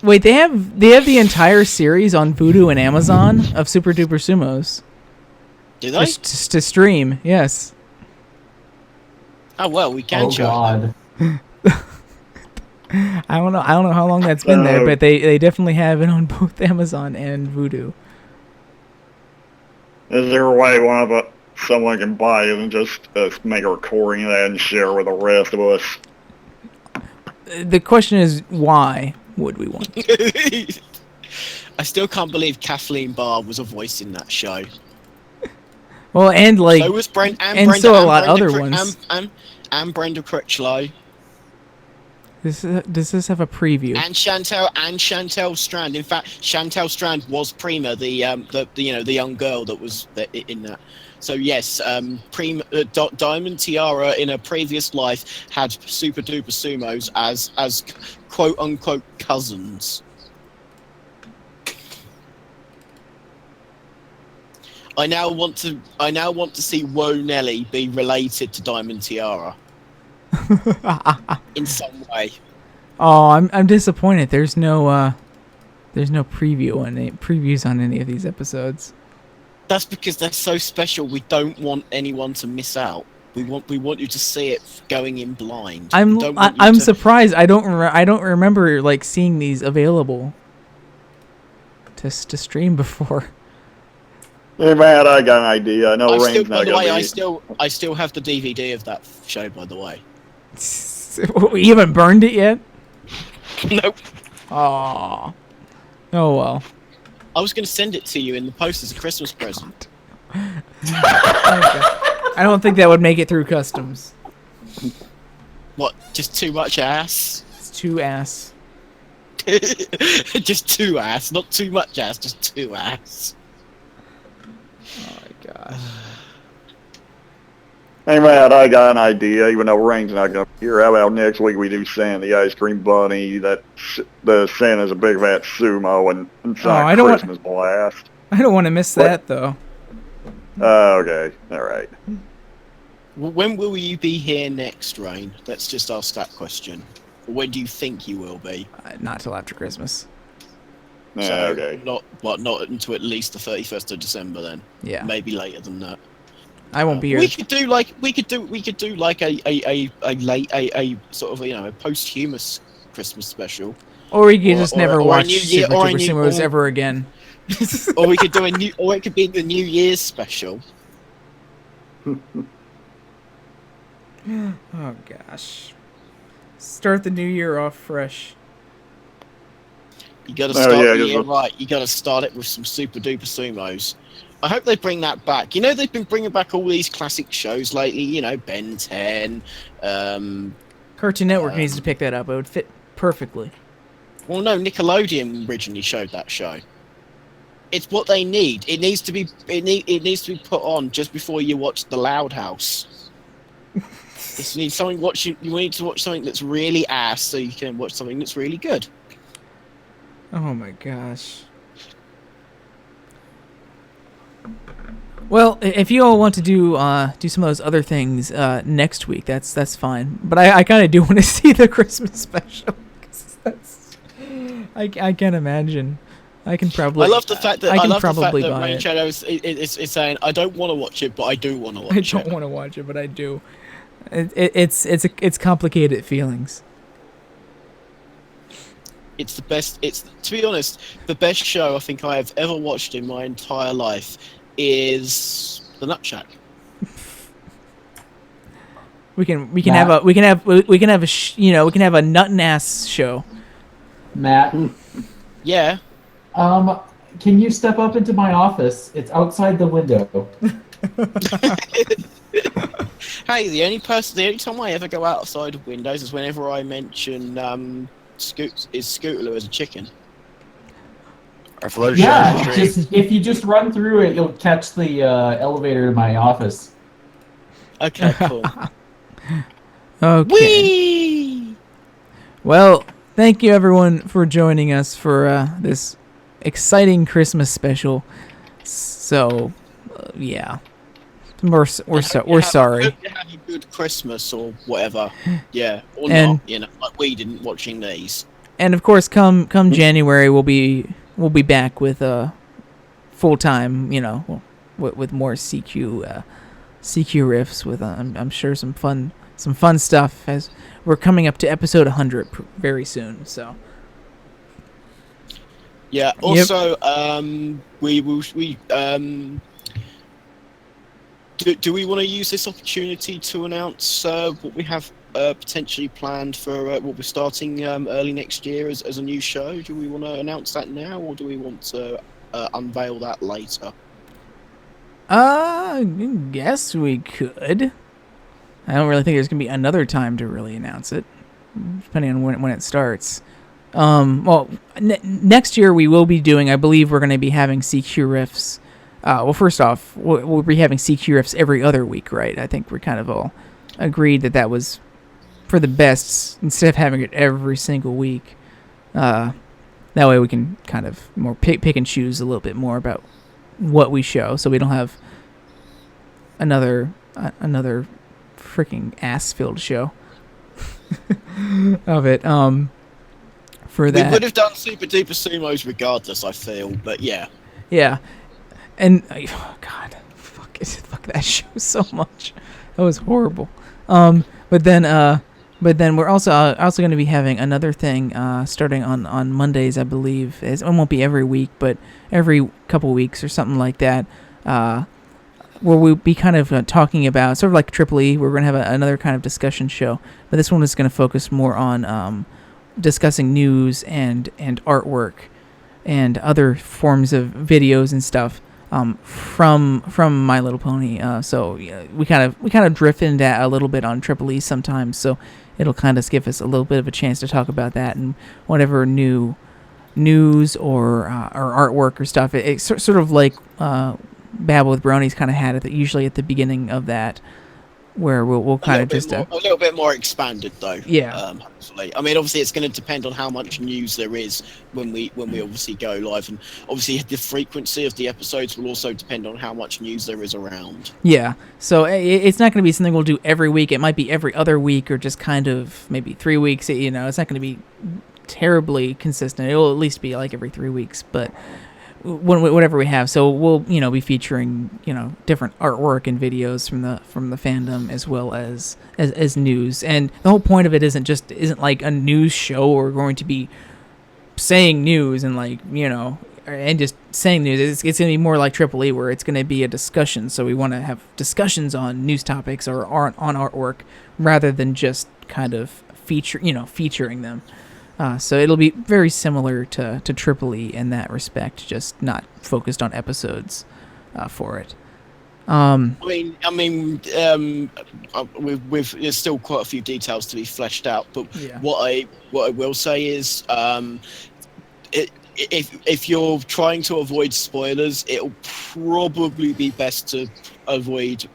they have the entire series on Vudu and Amazon of Super Duper Sumos. Do they? Just to stream, yes. Oh well, we can Oh show. god. I don't know how long that's been there, but they definitely have it on both Amazon and Vudu. Is there a way someone can buy it and just make a recording of that and share with the rest of us? The question is, why would we want to? I still can't believe Kathleen Barr was a voice in that show. Well, and like, So was Brenda, and so a lot of other ones. And Brenda Critchlow. Does this have a preview? And Chantel Strand. In fact, Chantel Strand was Prima, the young girl that was in that. So yes, Prima, Diamond Tiara in a previous life had Super Duper Sumos as quote unquote cousins. I now want to see Woe Nelly be related to Diamond Tiara in some way. Oh, I'm disappointed. There's no previews on any of these episodes. That's because they're so special. We don't want anyone to miss out. We want you to see it going in blind. I'm We don't want you I'm to- surprised. I don't remember like seeing these available to stream before. Hey man, I got an idea. I know I still, Rain's by not the gonna way, be. I still have the DVD of that show. By the way, You haven't burned it yet? nope. Aw. Oh well. I was going to send it to you in the post as a Christmas present. I don't think that would make it through customs. What? Just too much ass? It's too ass. Just too ass, not too much ass, just too ass. Oh my gosh. Hey man, I got an idea. Even though Rain's not gonna be here, how about next week we do Santa the Ice Cream Bunny? The Santa's a big fat sumo and it's Oh, not I don't Christmas blast. I don't want to miss that though. Okay, all right. When will you be here next, Rain? Let's just ask that question. When do you think you will be? Not till after Christmas. Yeah, okay. Not until at least the 31st of December then. Yeah. Maybe later than that. I won't be here. We could do like a sort of, you know, a posthumous Christmas special. Or we could just never or a watch New Year- Super or a Duper new- Sumos or- ever again. Or we could do or it could be the New Year's special. Oh gosh. Start the new year off fresh. You gotta Oh, start yeah, the just year look- right. You gotta start it with some Super Duper Sumos. I hope they bring that back. You know, they've been bringing back all these classic shows lately. You know, Ben 10. Cartoon Network needs to pick that up. It would fit perfectly. Well, no, Nickelodeon originally showed that show. It's what they need. It needs to be. It needs to be put on just before you watch The Loud House. You need something watching. You need to watch something that's really ass, so you can watch something that's really good. Oh my gosh. Well, if you all want to do some of those other things next week, that's fine. But I kind of do want to see the Christmas special. 'Cause I can't imagine. I can probably. I love the fact that I can love the fact probably that buy Rain it. Shadow is saying, "I don't want to watch it, but I do want to watch I it." don't want to watch it, but I do. It's complicated feelings. It's the best. It's, to be honest, the best show I think I have ever watched in my entire life is The Nut Shack. We can have a nut and ass show. Matt, Yeah. can you step up into my office? It's outside the window. Hey, the only time I ever go outside of windows is whenever I mention Scootaloo as a chicken. Or Fluttershy. Yeah, if you just run through it, you'll catch the elevator to my office. Okay, cool. Okay. Whee! Well, thank you everyone for joining us for this exciting Christmas special. So, yeah, we're sorry. Hope you had a good Christmas or whatever. Yeah, or And- not. You know, like we didn't watching these. And of course, come January, we'll be back with full time. You know, with more CQ riffs with I'm sure some fun stuff as we're coming up to episode 100 very soon. So. Yeah. Also, we do we want to use this opportunity to announce what we have potentially planned for what we're starting early next year as a new show? Do we want to announce that now, or do we want to unveil that later? I guess we could. I don't really think there's gonna be another time to really announce it, depending on when it starts. Well, next year we will be doing. I believe we're gonna be having CQ riffs. Well, first off, we'll be having CQ riffs every other week, right? I think we're kind of all agreed that was for the best instead of having it every single week. That way we can kind of more pick and choose a little bit more about what we show, so we don't have another freaking ass-filled show of it. For that, We would have done Super Duper Sumos regardless, I feel, but yeah. yeah, and oh god, fuck that show so much. That was horrible. But then we're also going to be having another thing starting on Mondays, I believe. It won't be every week, but every couple weeks or something like that. Where we'll be kind of talking about, sort of like Triple E, we're going to have another kind of discussion show. But this one is going to focus more on discussing news and artwork and other forms of videos and stuff from My Little Pony. So yeah, we kind of drift into that a little bit on Triple E sometimes. So it'll kind of give us a little bit of a chance to talk about that and whatever new news or artwork or stuff. It's sort of like Babble with Bronies kind of had it usually at the beginning of that, where we'll kind of just a little bit more expanded though. Yeah. Hopefully. I mean, obviously, it's going to depend on how much news there is when we obviously go live, and obviously the frequency of the episodes will also depend on how much news there is around. Yeah. So it's not going to be something we'll do every week. It might be every other week, or just kind of maybe 3 weeks. You know, it's not going to be terribly consistent. It will at least be like every 3 weeks, but whatever we have. So we'll be featuring different artwork and videos from the fandom, as well as news. And the whole point of it isn't like a news show. We're going to be saying news and and just saying news. It's going to be more like Triple E, where it's going to be a discussion. So we want to have discussions on news topics or on artwork, rather than just kind of featuring them. So it'll be very similar to Triple E in that respect, just not focused on episodes for it. There's still quite a few details to be fleshed out, but Yeah. what I will say is, if you're trying to avoid spoilers, it'll probably be best to avoid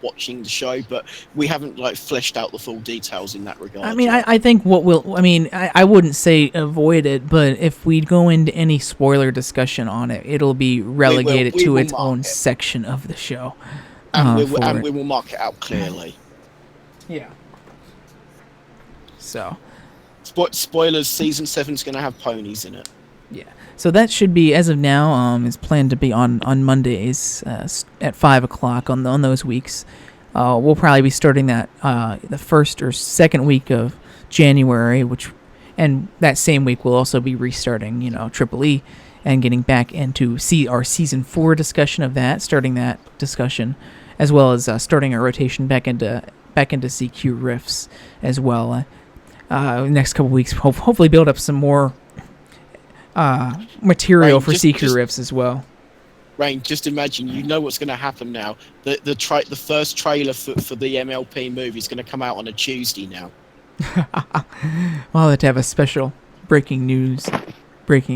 watching the show. But we haven't fleshed out the full details in that regard. I mean, I think I wouldn't say avoid it, but if we go into any spoiler discussion on it, it'll be relegated we to will its mark own it. section of the show. and for we it. will mark it out clearly. Yeah. So. Spoilers: Season 7 is going to have ponies in it. Yeah. So that should be, as of now, is planned to be on Mondays at 5 o'clock on those weeks. We'll probably be starting that the first or second week of January, and that same week we'll also be restarting, Triple E, and getting back into our Season 4 discussion of that, starting that discussion, as well as starting our rotation back into CQ Riffs as well. Next couple weeks, hopefully build up some more material for CQ Riffs as well. Rain, just imagine, what's going to happen now. The first trailer for the MLP movie is going to come out on a Tuesday now. We'll have to have a special breaking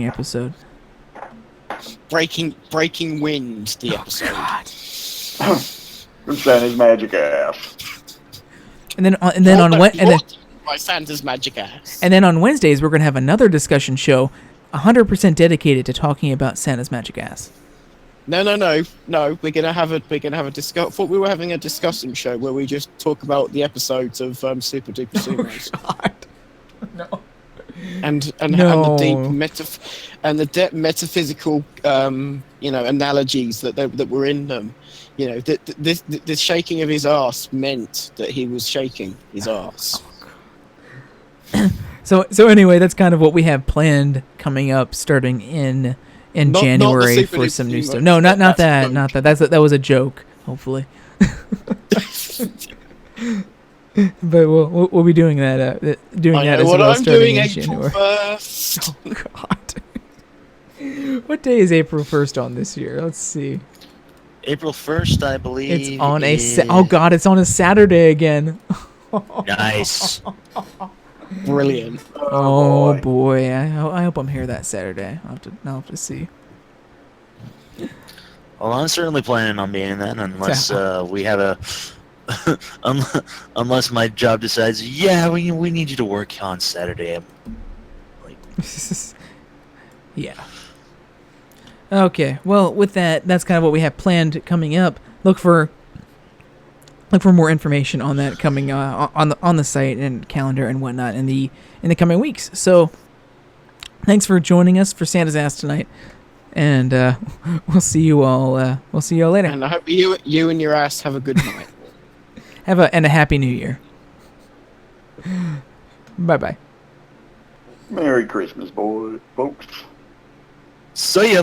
episode. Breaking wind, the episode. Santa's magic ass. And then by Santa's magic ass. And then on Wednesdays we're going to have another discussion show, 100% dedicated to talking about Santa's magic ass. No. We're gonna have a discuss. I thought we were having a discussion show where we just talk about the episodes of Super Duper Sumos. God. No. And the deep metaphysical analogies that were in them. The shaking of his ass meant that he was shaking his ass. So anyway, that's kind of what we have planned coming up, starting in January for some new stuff. No, not that. Not that. That was a joke. Hopefully. But we'll be doing that. As well, starting in January. Oh God. What day is April 1st on this year? Let's see. April 1st, I believe. It's on oh God, it's on a Saturday again. Nice. Brilliant. Oh boy. I hope I'm here that Saturday. I'll have to see. Well, I'm certainly planning on being in that, unless we have a, unless my job decides, we need you to work on Saturday. Yeah. Okay. Well, with that's kind of what we have planned coming up. Look for more information on that coming on the site and calendar and whatnot in the coming weeks. So, thanks for joining us for Santa's Ass tonight, and we'll see you all. We'll see you all later. And I hope you and your ass have a good night. And a happy New Year. Bye-bye. Merry Christmas, boy, folks. See ya.